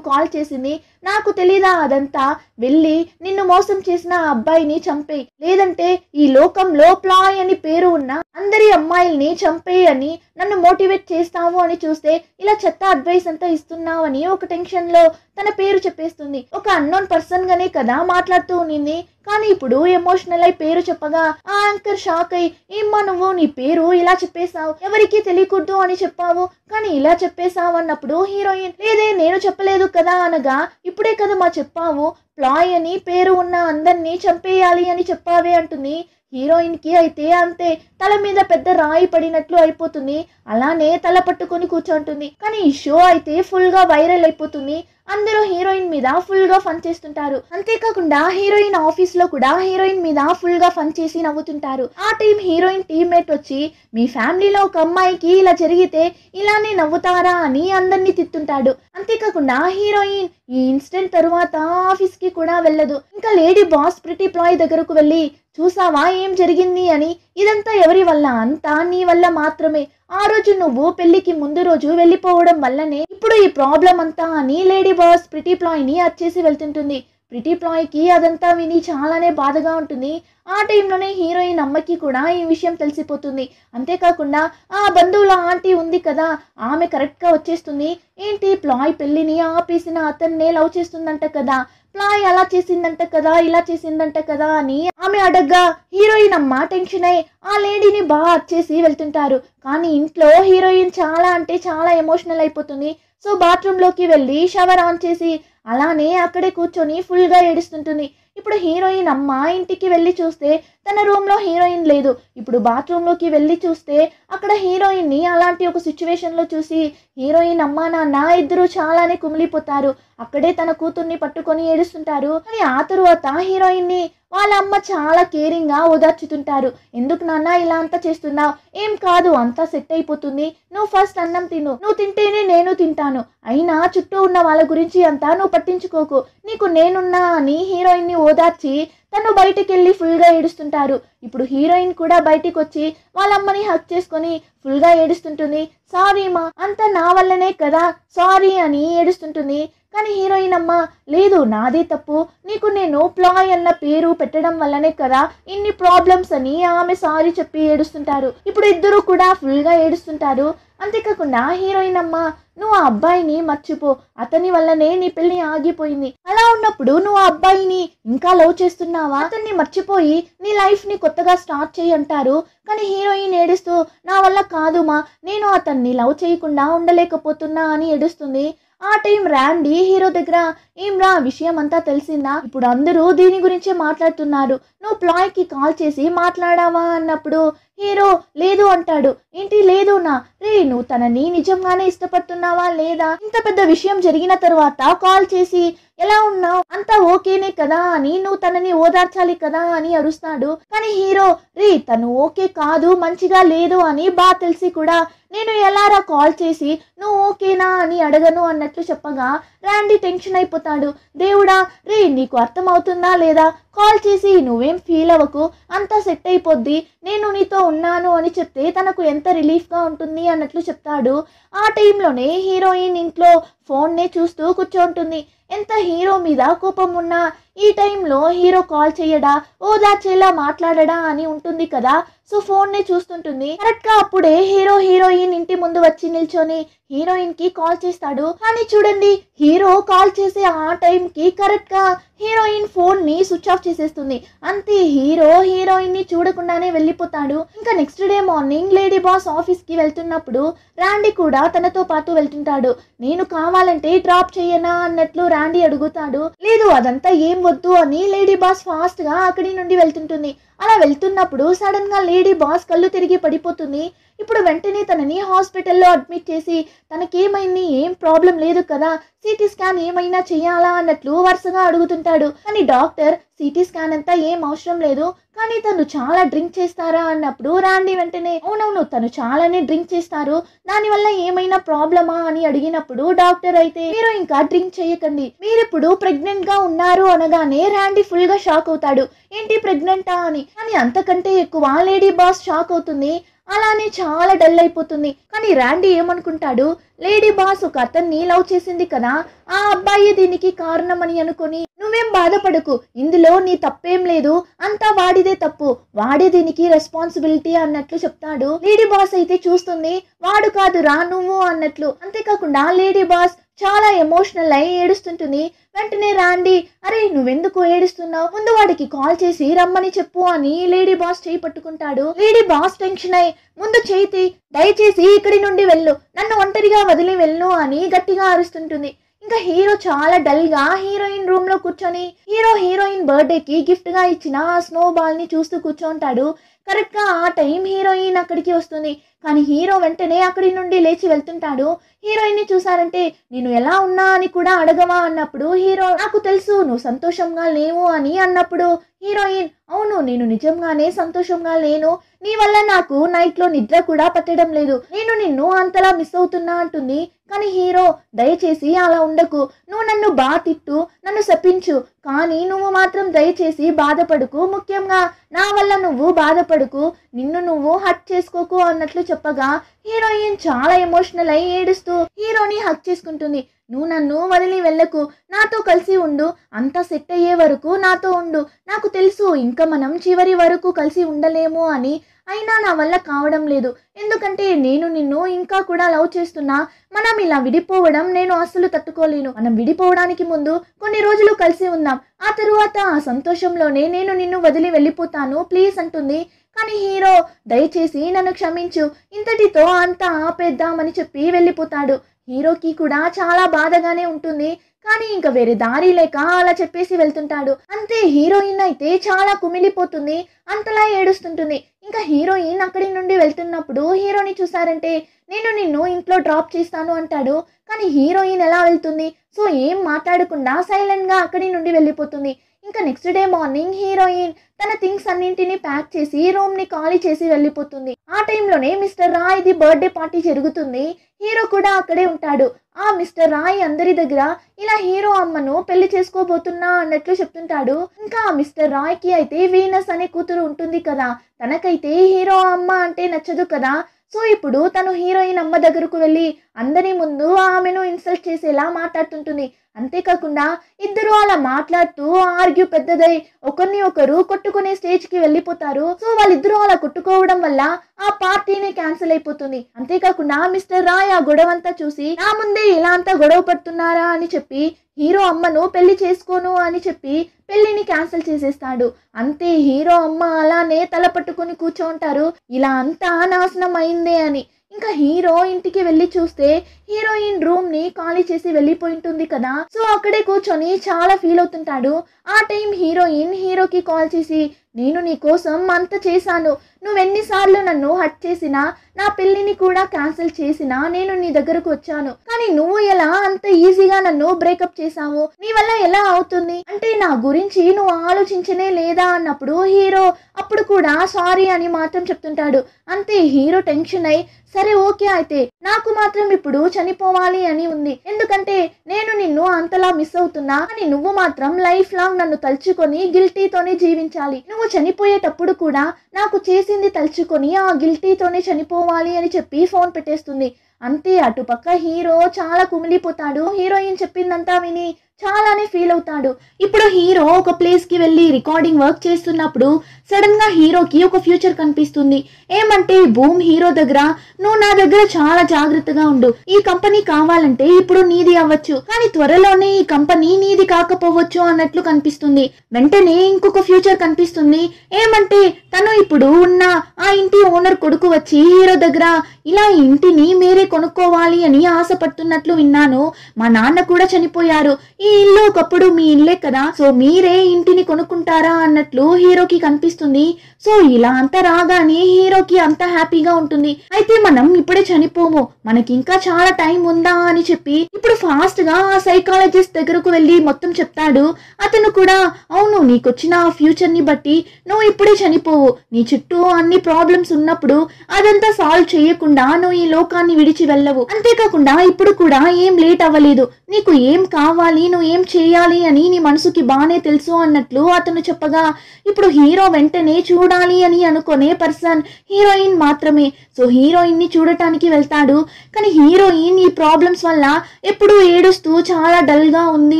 కాల్ చేసింది? నాకు తెలీదా అదంతా? వెళ్ళి నిన్ను మోసం చేసిన ఆ అబ్బాయిని చంపేయి, లేదంటే ఈ లోకంలో ప్లాయ్ అని పేరు ఉన్న అందరి అమ్మాయిల్ని చంపేయి అని నన్ను మోటివేట్ చేస్తావు అని చూస్తే ఇలా చెత్త అడ్వైస్ అంతా ఇస్తున్నావని ఒక టెన్షన్ లో తన పేరు చెప్పేస్తుంది. ఒక అన్నోన్ పర్సన్ గానే కదా మాట్లాడుతూ ఉన్నింది, కానీ ఇప్పుడు ఎమోషనల్ అయి పేరు చెప్పగా ఆ యాంకర్ షాక్ అయి, ఏమ్మా నువ్వు నీ పేరు ఇలా చెప్పేశావు, ఎవరికి తెలియకూడదు అని చెప్పావు, కానీ ఇలా చెప్పేశావు అన్నప్పుడు హీరోయిన్ లేదే నేను చెప్పలేదు కదా అనగా, ఇప్పుడే కదా మా చెప్పావు, ప్లాయ్ అని పేరు ఉన్న అందరినీ చంపేయాలి అని చెప్పావే అంటుంది. హీరోయిన్ కి అయితే అంతే, తల మీద పెద్ద రాయి పడినట్లు అయిపోతుంది. అలానే తల పట్టుకొని కూర్చుంటుంది. కానీ ఈ షో అయితే ఫుల్ గా వైరల్ అయిపోతుంది. అందరూ హీరోయిన్ మీద ఫుల్ గా ఫన్ చేస్తుంటారు. అంతేకాకుండా హీరోయిన్ ఆఫీస్ లో కూడా హీరోయిన్ మీద ఫుల్ గా ఫన్ చేసి నవ్వుతుంటారు. ఆ టైం హీరోయిన్ టీమ్మేట్ వచ్చి, మీ ఫ్యామిలీలో ఒక అమ్మాయికి ఇలా జరిగితే ఇలానే నవ్వుతారా అని అందరినీ తిట్టుంటాడు. అంతేకాకుండా హీరోయిన్ ఈ ఇన్సిడెంట్ తరువాత ఆఫీస్ కి కూడా వెళ్ళదు. ఇంకా లేడీ బాస్ ప్రిటీ ప్లాయ్ దగ్గరకు వెళ్ళి, చూసావా ఏం జరిగింది అని, ఇదంతా ఎవరి వల్ల? అంతా నీ వల్ల మాత్రమే. ఆ రోజు నువ్వు పెళ్లికి ముందు రోజు వెళ్ళిపోవడం వల్లనే ఇప్పుడు ఈ ప్రాబ్లం అంతా అని లేడీ బాస్ ప్రిటీ ప్లాయ్ ని అచ్చేసి వెళ్తుంటుంది. ప్రిటీ ప్లాయ్ కి అదంతా విని చాలానే బాధగా ఉంటుంది. ఆ టైంలోనే హీరోయిన్ అమ్మకి కూడా ఈ విషయం తెలిసిపోతుంది. అంతేకాకుండా ఆ బంధువుల ఆంటీ ఉంది కదా, ఆమె కరెక్ట్ గా వచ్చేస్తుంది. ఏంటి ప్లాయ్ పెళ్లిని ఆపేసిన అతన్నే లవ్ చేస్తుందంట కదా, ప్లాయ్ అలా చేసిందంట కదా, ఇలా చేసిందంట కదా అని ఆమె అడగ్గా హీరోయిన్ అమ్మ టెన్షన్ అయి ఆ లేడీని బాగా అచ్చేసి వెళ్తుంటారు. కానీ ఇంట్లో హీరోయిన్ చాలా అంటే చాలా ఎమోషనల్ అయిపోతుంది. సో బాత్రూమ్ లోకి వెళ్ళి షవర్ ఆన్ చేసి అలానే అక్కడే కూర్చొని ఫుల్ గా ఏడుస్తుంటుంది. ఇప్పుడు హీరోయిన్ అమ్మ ఇంటికి వెళ్ళి చూస్తే తన రూమ్ లో హీరోయిన్ లేదు. ఇప్పుడు బాత్రూమ్ లోకి వెళ్ళి చూస్తే అక్కడ హీరోయిన్ ని అలాంటి ఒక సిచ్యువేషన్ లో చూసి హీరోయిన్ అమ్మ నాన్న ఇద్దరు చాలానే కుమిలిపోతారు. అక్కడే తన కూతుర్ని పట్టుకొని ఏడుస్తుంటారు. కానీ ఆ తరువాత హీరోయిన్ ని వాళ్ళ అమ్మ చాలా కేరింగ్ గా ఓదార్చుతుంటారు. ఎందుకు నాన్న ఇలా అంతా చేస్తున్నావు? ఏం కాదు, అంతా సెట్ అయిపోతుంది, నువ్వు ఫస్ట్ అన్నం తిను, నువ్వు తింటేనే నేను తింటాను, అయినా చుట్టూ ఉన్న వాళ్ళ గురించి అంతా నువ్వు పట్టించుకోకు, నీకు నేనున్నా అని హీరోయిన్ ని ఓదార్చి తను బయటకు వెళ్ళి ఫుల్ గా ఏడుస్తుంటారు. ఇప్పుడు హీరోయిన్ కూడా బయటికి వచ్చి వాళ్ళ అమ్మని హక్ చేసుకొని ఫుల్ గా ఏడుస్తుంటుంది. సారీ మా, అంతా నా వల్లనే కదా, సారీ అని ఏడుస్తుంటుంది. కానీ హీరోయిన్ అమ్మ లేదు నాదే తప్పు, నీకు నేను ప్లాయ్ అన్న పేరు పెట్టడం వల్లనే కదా ఇన్ని ప్రాబ్లమ్స్ అని ఆమె సారీ చెప్పి ఏడుస్తుంటారు. ఇప్పుడు ఇద్దరు కూడా ఫుల్ గా ఏడుస్తుంటారు. అంతేకాకుండా హీరోయిన్ అమ్మ నువ్వు ఆ అబ్బాయిని మర్చిపో, అతని వల్లనే నీ పెళ్లి ఆగిపోయింది, అలా ఉన్నప్పుడు నువ్వు ఆ అబ్బాయిని ఇంకా లవ్ చేస్తున్నావా, అతన్ని మర్చిపోయి నీ లైఫ్ ని కొత్తగా స్టార్ట్ చేయి అంటారు. కానీ హీరోయిన్ ఏడుస్తూ నా వల్ల కాదు మా, నేను అతన్ని లవ్ చేయకుండా ఉండలేకపోతున్నా అని ఏడుస్తుంది. ఆ టైం ర్యాండీ హీరో దగ్గర, ఏం రా విషయం అంతా తెలిసిందా, ఇప్పుడు అందరూ దీని గురించే మాట్లాడుతున్నారు, నువ్వు ప్లాయ్ కి కాల్ చేసి మాట్లాడావా అన్నప్పుడు హీరో లేదు అంటాడు. ఏంటి లేదు నా, రే నువ్వు తనని నిజంగానే ఇష్టపడుతున్నావా లేదా, ఇంత పెద్ద విషయం జరిగిన తర్వాత కాల్ చేసి ఎలా ఉన్నావు, అంతా ఓకేనే కదా అని నువ్వు తనని ఓదార్చాలి కదా అని అరుస్తాడు. కానీ హీరో రే తను ఓకే కాదు, మంచిగా లేదు అని బాగా తెలిసి కూడా నేను ఎలారా కాల్ చేసి నువ్వు ఓకేనా అని అడగను అన్నట్లు చెప్పగా ర్యాండీ టెన్షన్ అయిపోతాడు. దేవుడా, రే నీకు అర్థం అవుతుందా లేదా, కాల్ చేసి నువ్వేం ఫీల్ అవ్వకు, అంతా సెట్ అయిపోద్ది, నేను నీతో ఉన్నాను అని చెప్తే తనకు ఎంత రిలీఫ్గా ఉంటుంది అన్నట్లు చెప్తాడు. ఆ టైంలోనే హీరోయిన్ ఇంట్లో ఫోన్నే చూస్తూ కూర్చోంటుంది. ఎంత హీరో మీద కోపం ఉన్నా ఈ టైంలో హీరో కాల్ చేయడా, ఓదార్చేలా మాట్లాడడా అని ఉంటుంది కదా, సో ఫోన్నే చూస్తుంటుంది. కరెక్ట్ గా అప్పుడే హీరోయిన్ ఇంటి ముందు వచ్చి నిల్చొని హీరోయిన్ కి కాల్ చేస్తాడు. కానీ చూడండి హీరో కాల్ చేసే ఆ టైం కి కరెక్ట్ గా హీరోయిన్ ఫోన్ ని స్విచ్ ఆఫ్ చేసేస్తుంది. అంతే హీరోయిన్ ని చూడకుండానే వెళ్ళిపోతాడు. ఇంకా next day morning lady boss office కి వెళ్తున్నప్పుడు ర్యాండీ కూడా తనతో పాటు వెళ్తుంటాడు. నేను కావాలంటే డ్రాప్ చేయనా అన్నట్లు ర్యాండీ అడుగుతాడు. లేదు అదంతా ఏం వద్దు అని లేడీ బాస్ ఫాస్ట్ గా అక్కడి నుండి వెళ్తుంటుంది. అలా వెళ్తున్నప్పుడు సడన్ గా లేడీ బాస్ కళ్ళు తిరిగి పడిపోతుంది. ఇప్పుడు వెంటనే తనని హాస్పిటల్లో అడ్మిట్ చేసి తనకేమైంది, ఏం ప్రాబ్లం లేదు కదా, సిటీ స్కాన్ ఏమైనా చెయ్యాలా అన్నట్లు వరుసగా అడుగుతుంటాడు. కానీ డాక్టర్ సిటీ స్కాన్ అంతా ఏం అవసరం లేదు, కానీ తను చాలా డ్రింక్ చేస్తారా అన్నప్పుడు రాండి వెంటనే అవునవును తను చాలానే డ్రింక్ చేస్తారు, దానివల్ల ఏమైనా ప్రాబ్లమా అని అడిగినప్పుడు డాక్టర్ అయితే మీరు ఇంకా డ్రింక్ చేయకండి, మీరిప్పుడు ప్రెగ్నెంట్ గా ఉన్నారు అనగానే రాండి ఫుల్ గా షాక్ అవుతాడు. ఏంటి ప్రెగ్నెంటా అని. కానీ అంతకంటే ఎక్కువ లేడీ బాస్ షాక్ అవుతుంది. అలానే చాలా డల్ అయిపోతుంది. కానీ రాండీ ఏమనుకుంటాడు, లేడీ బాస్ ఒక అతన్ని లవ్ చేసింది కదా, ఆ అబ్బాయి దీనికి కారణం అని అనుకొని నువ్వేం బాధపడకు, ఇందులో నీ తప్పేం లేదు, అంతా వాడిదే తప్పు, వాడే దీనికి రెస్పాన్సిబిలిటీ అన్నట్లు చెప్తాడు. లేడీ బాస్ అయితే చూస్తుంది, వాడు కాదు రా నువ్వు అన్నట్లు. అంతేకాకుండా లేడీ బాస్ చాలా ఎమోషనల్ అయి ఏడుస్తుంటుంది. వెంటనే రాండి అరే నువ్వెందుకు ఏడుస్తున్నావు, ముందు వాడికి కాల్ చేసి రమ్మని చెప్పు అని లేడీ బాస్ చేయి పట్టుకుంటాడు. లేడీ బాస్ టెన్షన్ అయి ముందు చేతి దయచేసి ఇక్కడి నుండి వెళ్ళు, నన్ను ఒంటరిగా వదిలి వెళ్ళు అని గట్టిగా అరుస్తుంటుంది. ఇంకా హీరో చాలా డల్ గా హీరోయిన్ రూమ్ లో కూర్చొని హీరోయిన్ బర్త్డే కి గిఫ్ట్ గా ఇచ్చిన ఆ స్నో బాల్ ని చూస్తూ కూర్చోంటాడు. కరెక్ట్ గా ఆ టైం హీరోయిన్ అక్కడికి వస్తుంది. కానీ హీరో వెంటనే అక్కడి నుండి లేచి వెళ్తుంటాడు. హీరోయిన్ ని చూసారంటే నేను ఎలా ఉన్నా అని కూడా అడగవా అన్నప్పుడు హీరో నాకు తెలుసు నువ్వు సంతోషంగా లేవు అని అన్నప్పుడు హీరోయిన్ అవును నేను నిజంగానే సంతోషంగా లేను, నీ వల్ల నాకు నైట్ లో నిద్ర కూడా పట్టడం లేదు, నేను నిన్ను అంతలా మిస్ అవుతున్నా అంటుంది. కానీ హీరో దయచేసి అలా ఉండకు, నువ్వు నన్ను బాగా తిట్టు, నన్ను శపించు, కానీ నువ్వు మాత్రం దయచేసి బాధపడుకు, ముఖ్యంగా నా వల్ల నువ్వు బాధపడుకు, నిన్ను నువ్వు హట్ చేసుకోకు అన్నట్లు చెప్పగా హీరోయిన్ చాలా ఎమోషనల్ అయి ఏడుస్తూ హీరోని హక్ చేసుకుంటుంది. నువ్వు నన్ను వదిలి వెళ్ళకు, నాతో కలిసి ఉండు, అంతా సెట్ అయ్యే వరకు నాతో ఉండు, నాకు తెలుసు ఇంకా మనం చివరి వరకు కలిసి ఉండలేము అని, అయినా నా వల్ల కావడం లేదు, ఎందుకంటే నేను నిన్ను ఇంకా కూడా లవ్ చేస్తున్నా, మనం ఇలా విడిపోవడం నేను అస్సలు తట్టుకోలేను, మనం విడిపోవడానికి ముందు కొన్ని రోజులు కలిసి ఉందాం, ఆ తరువాత ఆ సంతోషంలోనే నేను నిన్ను వదిలి వెళ్ళిపోతాను ప్లీజ్ అంటుంది. కానీ హీరో దయచేసి నన్ను క్షమించు, ఇంతటితో అంతా ఆపేద్దామని చెప్పి వెళ్ళిపోతాడు. హీరోకి కూడా చాలా బాధగానే ఉంటుంది. కానీ ఇంకా వేరే దారి లేక అలా చెప్పేసి వెళ్తుంటాడు. అంతే హీరోయిన్ అయితే చాలా కుమిలిపోతుంది, అంతలా ఏడుస్తుంటుంది. ఇంకా హీరోయిన్ అక్కడి నుండి వెళ్తున్నప్పుడు హీరోని చూసారంటే నేను నిన్ను ఇంట్లో డ్రాప్ చేస్తాను అంటాడు. కానీ హీరోయిన్ ఎలా వెళ్తుంది, సో ఏం మాట్లాడకుండా సైలెంట్ గా అక్కడి నుండి వెళ్ళిపోతుంది. ఇంకా నెక్స్ట్ డే మార్నింగ్ హీరోయిన్ తన థింగ్స్ అన్నింటినీ ప్యాక్ చేసి రూమ్ ని ఖాళీ చేసి వెళ్ళిపోతుంది. ఆ టైంలోనే mister Roy the birthday party జరుగుతుంది. హీరో కూడా అక్కడే ఉంటాడు. ఆ మిస్టర్ రాయ్ అందరి దగ్గర ఇలా హీరో అమ్మను పెళ్లి చేసుకోబోతున్నా అన్నట్లు చెప్తుంటాడు. ఇంకా ఆ మిస్టర్ రాయ్ కి అయితే వీనస్ అనే కూతురు ఉంటుంది కదా, తనకైతే హీరో అమ్మ అంటే నచ్చదు కదా, సో ఇప్పుడు తను హీరోయిన్ అమ్మ దగ్గరకు వెళ్ళి అందరి ముందు ఆమెను ఇన్సల్ట్ చేసేలా మాట్లాడుతుంటుంది. అంతేకాకుండా ఇద్దరు అలా మాట్లాడుతూ ఆర్గ్యూ పెద్దదై ఒకరిని ఒకరు కొట్టుకునే స్టేజ్ కి వెళ్ళిపోతారు. సో వాళ్ళిద్దరూ అలా కొట్టుకోవడం వల్ల ఆ పార్టీని క్యాన్సిల్ అయిపోతుంది. అంతేకాకుండా మిస్టర్ రాయ్ ఆ గొడవంతా చూసి నా ముందే ఇలా అంతా గొడవ పడుతున్నారా అని చెప్పి హీరో అమ్మను పెళ్లి చేసుకోను అని చెప్పి పెళ్లిని క్యాన్సిల్ చేసేస్తాడు. అంతే హీరో అమ్మ అలానే తల పట్టుకుని కూర్చోంటారు, ఇలా అంతా నాశనం అయిందే అని. ఇంకా హీరో ఇంటికి వెళ్ళి చూస్తే హీరోయిన్ రూమ్ ని ఖాళీ చేసి వెళ్ళిపోయింటుంది కదా, సో అక్కడే కూర్చొని చాలా ఫీల్ అవుతుంటాడు. ఆ టైం హీరోయిన్ హీరోకి కాల్ చేసి నేను నీ కోసం అంత చేశాను, నువ్వెన్నిసార్లు నన్ను హట్ చేసినా నా పెళ్లిని కూడా క్యాన్సిల్ చేసినా నేను నీ దగ్గరకు వచ్చాను, కానీ నువ్వు ఎలా అంత ఈజీగా నన్ను బ్రేకప్ చేశావు, నీ వల్ల ఎలా అవుతుంది, అంటే నా గురించి నువ్వు ఆలోచించనే లేదా అన్నప్పుడు హీరో అప్పుడు కూడా సారీ అని మాత్రం చెప్తుంటాడు. అంతే హీరో టెన్షన్ అయి సరే ఓకే అయితే నాకు మాత్రం ఇప్పుడు చనిపోవాలి అని ఉంది, ఎందుకంటే నేను నిన్ను అంతలా మిస్ అవుతున్నా, కానీ నువ్వు మాత్రం లైఫ్ లాంగ్ నన్ను తలుచుకొని గిల్టీతోనే జీవించాలి, నువ్వు చనిపోయేటప్పుడు కూడా నాకు చేసింది తలుచుకొని ఆ గిల్టీతోనే చనిపోవాలి అని చెప్పి ఫోన్ పెట్టేస్తుంది. అంతే అటుపక్క హీరో చాలా కుమిలిపోతాడు. హీరోయిన్ చెప్పిందంతా విని చాలానే ఫీల్ అవుతాడు. ఇప్పుడు హీరో ఒక ప్లేస్ కి వెళ్ళి రికార్డింగ్ వర్క్ చేస్తున్నప్పుడు సడన్ గా హీరోకి ఒక ఫ్యూచర్ కనిపిస్తుంది. ఏమంటే బూమ్ హీరో దగ్గర నువ్వు నా దగ్గర చాలా జాగ్రత్తగా ఉండు, ఈ కంపెనీ కావాలంటే ఇప్పుడు నీది అవ్వచ్చు, కానీ త్వరలోనే ఈ కంపెనీ నీది కాకపోవచ్చు అన్నట్లు కనిపిస్తుంది. వెంటనే ఇంకొక ఫ్యూచర్ కనిపిస్తుంది. ఏమంటే తను ఇప్పుడు ఉన్న ఆ ఇంటి ఓనర్ కొడుకు వచ్చి హీరో దగ్గర ఇలా ఇంటిని మీరే కొనుక్కోవాలి అని ఆశపడుతున్నట్లు విన్నాను, మా నాన్న కూడా చనిపోయారు, ఈ ఈ ఇల్లు ఒకప్పుడు మీ ఇల్లే కదా, సో మీరే ఇంటిని కొనుక్కుంటారా అన్నట్లు హీరోకి కనిపిస్తుంది. సో ఇలా అంతా రాగానే హీరోకి అంత హ్యాపీగా ఉంటుంది. అయితే మనం ఇప్పుడే చనిపోము, మనకి ఇంకా చాలా టైం ఉందా అని చెప్పి ఇప్పుడు ఫాస్ట్ గా ఆ సైకాలజిస్ట్ దగ్గరకు వెళ్ళి మొత్తం చెప్తాడు. అతను కూడా అవును, నీకొచ్చిన ఆ ఫ్యూచర్ ని బట్టి నువ్వు ఇప్పుడే చనిపోవు, నీ చుట్టూ అన్ని ప్రాబ్లమ్స్ ఉన్నప్పుడు అదంతా సాల్వ్ చేయకుండా నువ్వు ఈ లోకాన్ని విడిచి వెళ్ళవు. అంతేకాకుండా ఇప్పుడు కూడా ఏం లేట్ అవ్వలేదు, నీకు ఏం కావాలి, నువ్వు ఏం చేయాలి అని నీ మనసుకి బానే తెలుసు అన్నట్లు అతను చెప్పగా ఇప్పుడు హీరో వెంటనే చూడాలి అని అనుకునే పర్సన్ హీరోయిన్ మాత్రమే. సో హీరోయిన్ ని చూడటానికి వెళ్తాడు. కానీ హీరోయిన్ ఈ ప్రాబ్లమ్స్ వల్ల ఎప్పుడు ఏడుస్తూ చాలా డల్ గా ఉంది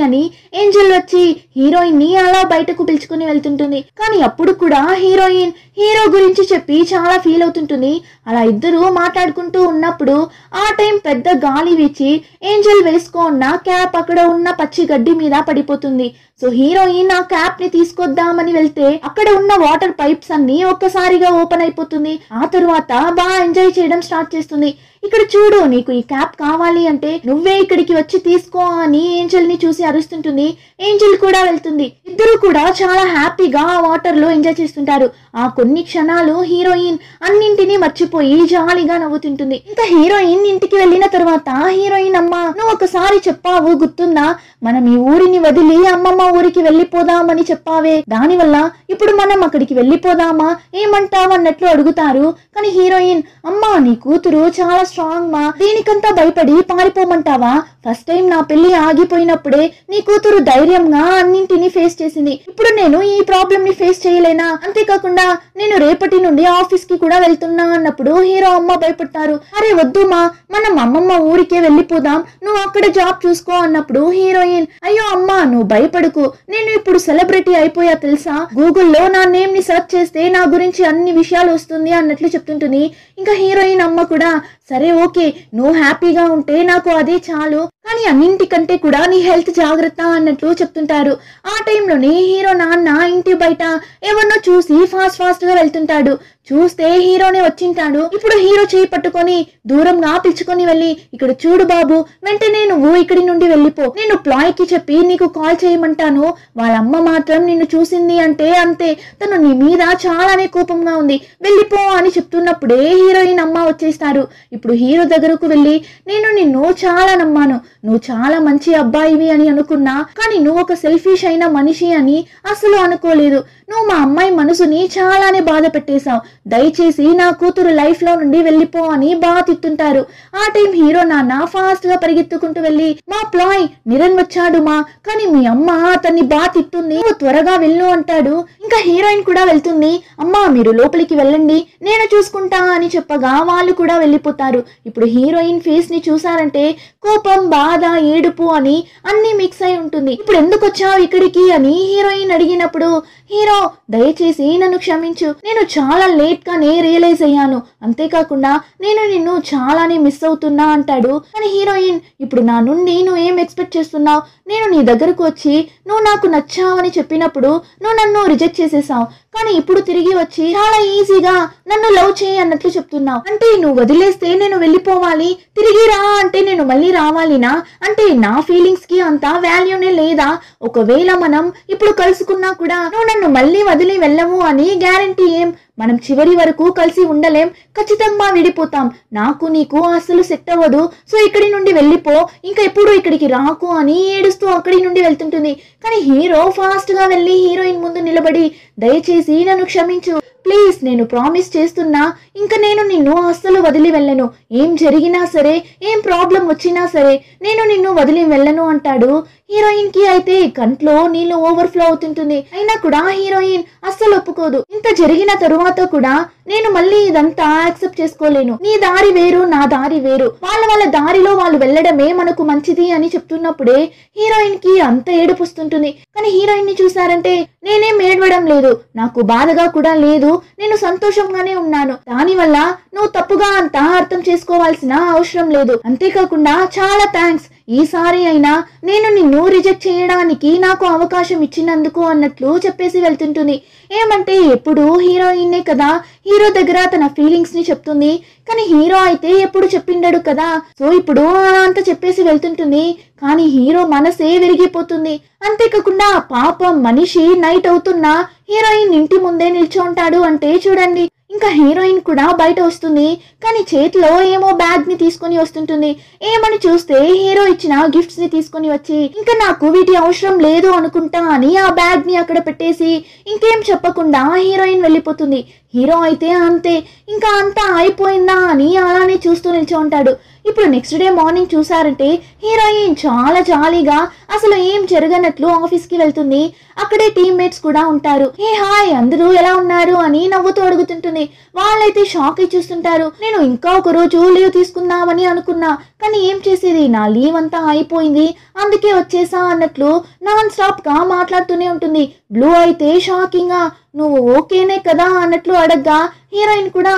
అని ఏంజెల్ వచ్చి హీరోయిన్ ని అలా బయటకు పిలుచుకుని వెళ్తుంటుంది. కానీ అప్పుడు కూడా హీరోయిన్ హీరో గురించి చెప్పి చాలా ఫీల్ అవుతుంటుంది. అలా ఇద్దరు మాట్లాడుకుంటూ ఉన్నప్పుడు ఆ టైం పెద్ద గాలి వీచి ఏంజెల్ వేసుకున్న క్యాప్ అక్కడ ఉన్న పచ్చి గడ్డి మీద పడిపోతుంది. సో హీరోయిన్ ఆ క్యాప్ ని తీసుకొద్దామని వెళ్తే అక్కడ ఉన్న వాటర్ పైప్స్ అన్ని ఒక్కసారిగా ఓపెన్ అయిపోతుంది. ఆ తరువాత బాగా ఎంజాయ్ చేయడం స్టార్ట్ చేస్తుంది. ఇక్కడ చూడు, నీకు ఈ క్యాప్ కావాలి అంటే నువ్వే ఇక్కడికి వచ్చి తీసుకో అని ఏంజెల్ ని చూసి అరుస్తుంటుంది. ఏంజెల్ కూడా వెళ్తుంది. ఇద్దరు కూడా చాలా హ్యాపీగా ఆ వాటర్ లో ఎంజాయ్ చేస్తుంటారు. ఆ కొన్ని క్షణాలు హీరోయిన్ అన్నింటినీ మర్చిపోయి జాలీగా నవ్వుతుంటుంది. ఇంకా హీరోయిన్ ఇంటికి వెళ్ళిన తర్వాత హీరోయిన్ అమ్మ, నువ్వు ఒకసారి చెప్పావు గుర్తుందా, మనం ఈ ఊరిని వదిలి అమ్మమ్మ ఊరికి వెళ్ళిపోదామని చెప్పావే, దానివల్ల ఇప్పుడు మనం అక్కడికి వెళ్ళిపోదామా, ఏమంటావు అన్నట్లు అడుగుతారు. కానీ హీరోయిన్ అమ్మా, నీ కూతురు చాలా స్ట్రాంగ్ మా, దీనికంతా భయపడి పారిపోమంటావా, ఫస్ట్ టైం నా పెళ్లి ఆగిపోయినప్పుడే నీ కూతురు ధైర్యంగా అన్నింటినీ ఫేస్ చేసింది, ఇప్పుడు నేను ఈ ప్రాబ్లం ని ఫేస్ చేయలేనా, అంతేకాకుండా నేను రేపటి నుండి ఆఫీస్ కి కూడా వెళ్తున్నా అన్నప్పుడు హీరో అమ్మ భయపడతారు. అరే వద్దు మా, మనం అమ్మమ్మ ఊరికే వెళ్ళిపోదాం, నువ్వు అక్కడ జాబ్ చూసుకో అన్నప్పుడు హీరోయిన్ అయ్యో అమ్మా నువ్వు భయపడకు, నేను ఇప్పుడు సెలబ్రిటీ అయిపోయా తెలుసా, గూగుల్లో నా నేమ్ ని సెర్చ్ చేస్తే నా గురించి అన్ని విషయాలు వస్తుంది అన్నట్లు చెప్తుంటుంది. ఇంకా హీరోయిన్ అమ్మ కూడా సరే ఓకే, నువ్వు హ్యాపీగా ఉంటే నాకు అదే చాలు, కానీ అన్నింటికంటే కూడా నీ హెల్త్ జాగ్రత్త అన్నట్లు చెప్తుంటారు. ఆ టైంలోనే హీరో నాన్న ఇంటి బయట ఎవరినో చూసి ఫాస్ట్ గా వెళ్తుంటాడు. చూస్తే హీరోనే వచ్చింటాడు. ఇప్పుడు హీరో చేయి పట్టుకొని దూరంగా పిలుచుకొని వెళ్ళి ఇక్కడ చూడు బాబు, వెంటనే నువ్వు ఇక్కడి నుండి వెళ్ళిపో, నేను ప్లాయ్ కి చెప్పి నీకు కాల్ చేయమంటాను, వాళ్ళ అమ్మ మాత్రం నిన్ను చూసింది అంటే అంతే, తను నీ మీద చాలానే కోపంగా ఉంది, వెళ్ళిపో అని చెప్తున్నప్పుడే హీరోయిన్ అమ్మ వచ్చేస్తారు. ఇప్పుడు హీరో దగ్గరకు వెళ్ళి నేను నిన్ను చాలా నమ్మాను, నువ్వు చాలా మంచి అబ్బాయివి అని అనుకున్నా, కానీ నువ్వు ఒక సెల్ఫిష్ అయిన మనిషి అని అసలు అనుకోలేదు, నువ్వు మా అమ్మాయి మనసుని చాలానే బాధ పెట్టేశావు, దయచేసి నా కూతురు లైఫ్ లో నుండి వెళ్ళిపో అని బాగా తిట్టుంటారు. ఆ టైం హీరో నాన్న ఫాస్ట్ గా పరిగెత్తుకుంటూ వెళ్ళి మా ప్లాయ్ నిరణ్ వచ్చాడు మా, కానీ మీ అమ్మ అతన్ని బాగా తిట్టుంది, నువ్వు త్వరగా వెళ్ళు అంటాడు. ఇంకా హీరోయిన్ కూడా వెళ్తుంది. అమ్మా మీరు లోపలికి వెళ్ళండి, నేను చూసుకుంటా అని చెప్పగా వాళ్ళు కూడా వెళ్ళిపోతారు. ఇప్పుడు హీరోయిన్ ఫేస్ ని చూసారంటే కోపం, బాధ, ఏడుపు అని అన్ని మిక్స్ అయి ఉంటుంది. ఇప్పుడు ఎందుకు వచ్చావు ఇక్కడికి అని హీరోయిన్ అడిగినప్పుడు హీరో దయచేసి నన్ను క్షమించు, నేను చాలా లేట్ గానే రియలైజ్ అయ్యాను, అంతేకాకుండా నేను నిన్ను చాలానే మిస్ అవుతున్నా అంటాడు. కానీ హీరోయిన్ ఇప్పుడు నా నుండి నువ్వు ఏం ఎక్స్పెక్ట్ చేస్తున్నావు, నేను నీ దగ్గరకు వచ్చి నువ్వు నాకు నచ్చావని చెప్పినప్పుడు నువ్వు నన్ను రిజెక్ట్ చేసేసావు, కానీ ఇప్పుడు తిరిగి వచ్చి చాలా ఈజీగా నన్ను లవ్ చేయి అన్నట్లు చెప్తున్నావు, అంటే నువ్వు వదిలేస్తే నేను వెళ్ళిపోవాలి, తిరిగి రా అంటే నేను మళ్ళీ రావాలినా, అంటే నా ఫీలింగ్స్ కి అంత వాల్యూనే లేదా, ఒకవేళ మనం ఇప్పుడు కలుసుకున్నా కూడా నువ్వు నన్ను మళ్ళీ వదిలి వెళ్ళవు అని గ్యారంటీ ఏం, మనం చివరి వరకు కలిసి ఉండలేం, ఖచ్చితంగా విడిపోతాం, నాకు నీకు అసలు సెట్ అవ్వదు, సో ఇక్కడి నుండి వెళ్ళిపో, ఇంకా ఎప్పుడు ఇక్కడికి రాకు అని ఏడుస్తూ అక్కడి నుండి వెళ్తుంటుంది. కానీ హీరో ఫాస్ట్ గా వెళ్ళి హీరోయిన్ ముందు నిలబడి దయచేసి నన్ను క్షమించు ప్లీజ్, నేను ప్రామిస్ చేస్తున్నా, ఇంకా నేను నిన్ను అస్సలు వదిలి వెళ్ళను, ఏం జరిగినా సరే, ఏం ప్రాబ్లం వచ్చినా సరే నేను నిన్ను వదిలి వెళ్ళను అంటాడు. హీరోయిన్ కి అయితే కంట్లో నీళ్లు ఓవర్ఫ్లో అవుతుంటుంది. అయినా కూడా హీరోయిన్ అస్సలు ఒప్పుకోదు. ఇంత జరిగిన తరువాత కూడా నేను మళ్ళీ ఇదంతా యాక్సెప్ట్ చేసుకోలేను, నీ దారి వేరు నా దారి వేరు, వాళ్ళ దారిలో వాళ్ళు వెళ్ళడమే మనకు మంచిది అని చెప్తున్నప్పుడే హీరోయిన్ కి అంత ఏడుపు వస్తుంటుంది. కానీ హీరోయిన్ ని చూసారంటే నేనేం ఏడవడం లేదు, నాకు బాధగా కూడా లేదు, నేను సంతోషంగానే ఉన్నాను, దానివల్ల నువ్వు తప్పుగా అంతా అర్థం చేసుకోవాల్సిన అవసరం లేదు, అంతేకాకుండా చాలా థ్యాంక్స్, ఈసారి అయినా నేను నిన్ను రిజెక్ట్ చేయడానికి నాకు అవకాశం ఇచ్చినందుకు అన్నట్లు చెప్పేసి వెళ్తుంటుంది. ఏమంటే ఎప్పుడు హీరోయిన్నే కదా హీరో దగ్గర తన ఫీలింగ్స్ ని చెప్తుంది, కానీ హీరో అయితే ఎప్పుడు చెప్పిండడు కదా. సో ఇప్పుడు అలా అంతా చెప్పేసి వెళ్తుంటుంది, కానీ హీరో మనసే విరిగిపోతుంది. అంతేకాకుండా పాపం మనిషి నైట్ అవుతున్నా హీరోయిన్ ఇంటి ముందే నిల్చోంటాడు అంటే చూడండి. ఇంకా హీరోయిన్ కూడా బయట వస్తుంది, కానీ చేతిలో ఏమో బ్యాగ్ ని తీసుకొని వస్తుంటుంది. ఏమని చూస్తే హీరో ఇచ్చిన గిఫ్ట్స్ ని తీసుకొని వచ్చి, ఇంకా నాకు వీటి అవసరం లేదు అనుకుంటా అని ఆ బ్యాగ్ ని అక్కడ పెట్టేసి ఇంకేం చెప్పకుండా హీరోయిన్ వెళ్ళిపోతుంది. హీరో అయితే అంతే, ఇంకా అంతా అయిపోయిందా అని అలానే చూస్తూ నిల్చో ఉంటాడు. ఇప్పుడు నెక్స్ట్ డే మార్నింగ్ చూసారంటే హీరోయిన్ చాలా జాలీగా అసలు ఏం జరగనట్లు ఆఫీస్ కి వెళ్తుంది. అక్కడే టీమ్మేట్స్ కూడా ఉంటారు. హే హాయ్ అందరూ ఎలా ఉన్నారు అని నవ్వుతూ అడుగుతుంటుంది. వాళ్ళైతే షాక్ అయి చూస్తుంటారు. నేను ఇంకా ఒక రోజు లీవ్ తీసుకుందామని అనుకున్నా, కానీ ఏం చేసేది, నా లీవ్ అంతా అయిపోయింది, అందుకే వచ్చేసా అన్నట్లు నాన్ స్టాప్ గా మాట్లాడుతూనే ఉంటుంది. బ్లూ అయితే షాకింగ్ గా నువ్వు ఓకేనే కదా అన్నట్లు అడగ్గా హీరోయిన్ కూడా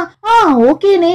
ఓకేనే,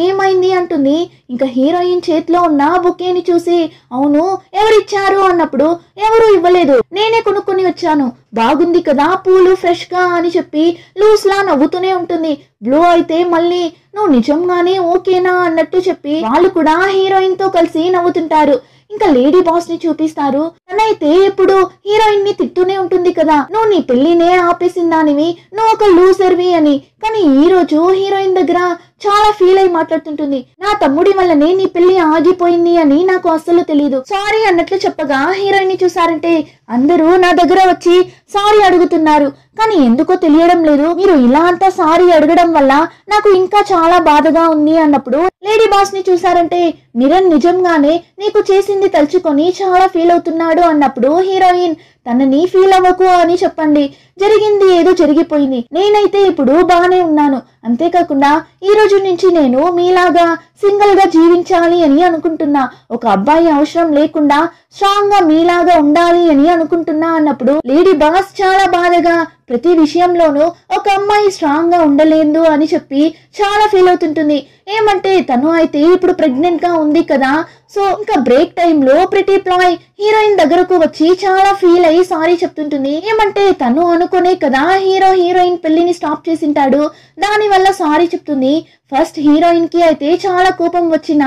ఏమైంది అంటుంది. ఇంకా హీరోయిన్ చేతిలో ఉన్న బుకేని చూసి అవును ఎవరిచ్చారు అన్నప్పుడు ఎవరు ఇవ్వలేదు, నేనే కొనుక్కొని వచ్చాను, బాగుంది కదా పూలు ఫ్రెష్ గా అని చెప్పి లూస్ లా నవ్వుతూనే ఉంటుంది. బ్లూ అయితే మళ్ళీ నువ్వు నిజంగానే ఓకేనా అన్నట్టు చెప్పి వాళ్ళు కూడా హీరోయిన్ తో కలిసి నవ్వుతుంటారు. ఇంకా లేడీ బాస్ ని చూపిస్తారు. తనైతే ఎప్పుడు హీరోయిన్ ని తిట్టునే ఉంటుంది కదా, నువ్వు నీ పెళ్లినే ఆపేసిందానివి, నువ్వు ఒక లూజర్వి అని. కానీ ఈ రోజు హీరోయిన్ దగ్గర చాలా ఫీల్ అయి మాట్లాడుతుంటుంది. నా తమ్ముడి వల్లనే నీ పెళ్లి ఆగిపోయింది అని నాకు అస్సలు తెలీదు, సారీ అన్నట్లు చెప్పగా హీరోయిన్ ని చూసారంటే అందరూ నా దగ్గర వచ్చి సారీ అడుగుతున్నారు, కానీ ఎందుకో తెలియడం లేదు, మీరు ఇలా అంతా సారీ అడగడం వల్ల నాకు ఇంకా చాలా బాధగా ఉంది అన్నప్పుడు లేడీ బాస్ ని చూసారంటే నిరణ్ నిజంగానే నీకు చేసింది తలుచుకొని చాలా ఫీల్ అవుతున్నాడు అన్నప్పుడు హీరోయిన్ తనని ఫీల్ అవ్వకు అని చెప్పండి, జరిగింది ఏదో జరిగిపోయింది, నేనైతే ఇప్పుడు బాగానే ఉన్నాను, అంతేకాకుండా ఈ రోజు నుంచి నేను మీలాగా సింగిల్ గా జీవించాలి అని అనుకుంటున్నా, ఒక అబ్బాయి అవసరం లేకుండా స్ట్రాంగ్ గా మీలాగా ఉండాలి అని అనుకుంటున్నా అన్నప్పుడు లేడీ బాస్ చాలా బాధగా ప్రతి విషయంలోనూ ఒక అమ్మాయి స్ట్రాంగ్ గా ఉండలేదు అని చెప్పి చాలా ఫీల్ అవుతుంటుంది. ఏమంటే తను అయితే ఇప్పుడు ప్రెగ్నెంట్ గా ఉంది కదా. సో ఇంకా బ్రేక్ టైంలో ప్రిటీ ప్లాయ్ హీరోయిన్ దగ్గరకు వచ్చి చాలా ఫీల్ అయ్యి సారీ చెప్తుంటుంది. ఏమంటే తను అనుకునే కదా హీరోయిన్ పెళ్లిని స్టాప్ చేసింటాడు, దాని వల్ల సారీ చెప్తుంది. ఫస్ట్ హీరోయిన్ కి అయితే చాలా కోపం వచ్చిన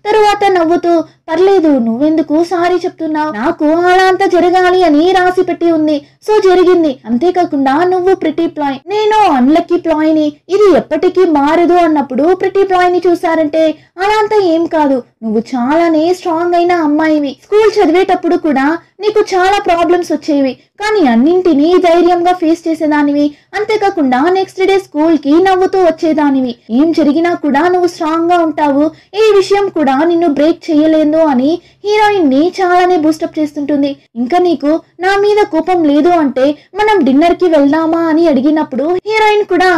తరువాత నవ్వుతూ పర్లేదు నువ్వెందుకు సారీ చెప్తున్నావు, నాకు అలా అంతా జరగాలి అని రాసి పెట్టి ఉంది, సో జరిగింది, అంతేకాకుండా నువ్వు ప్రిటీ ప్లాయ్, నేను అన్లక్కీ ప్లాయ్ ని, ఇది ఎప్పటికీ మారదు అన్నప్పుడు ప్రిటీ ప్లాయ్ ని చూసారంటే అలా అంతా ఏం కాదు, నువ్వు చాలానే స్ట్రాంగ్ అయిన అమ్మాయివి, స్కూల్ చదివేటప్పుడు కూడా నీకు చాలా ప్రాబ్లమ్స్ వచ్చేవి, కానీ అన్నింటినీ ధైర్యంగా ఫేస్ చేసేదానివి, అంతేకాకుండా నెక్స్ట్ డే స్కూల్ కి నవ్వుతూ వచ్చేదానివి, ఏం జరిగినా కూడా నువ్వు స్ట్రాంగ్ గా ఉంటావు, ఈ విషయం కూడా నిన్ను బ్రేక్ చేయలేదు అని హీరోయిన్ ని చాలానే బూస్టప్ చేస్తుంటుంది. ఇంకా నీకు నా మీద కోపం లేదు అంటే మనం డిన్నర్ కి వెళ్దామా అని అడిగినప్పుడు హీరోయిన్ కూడా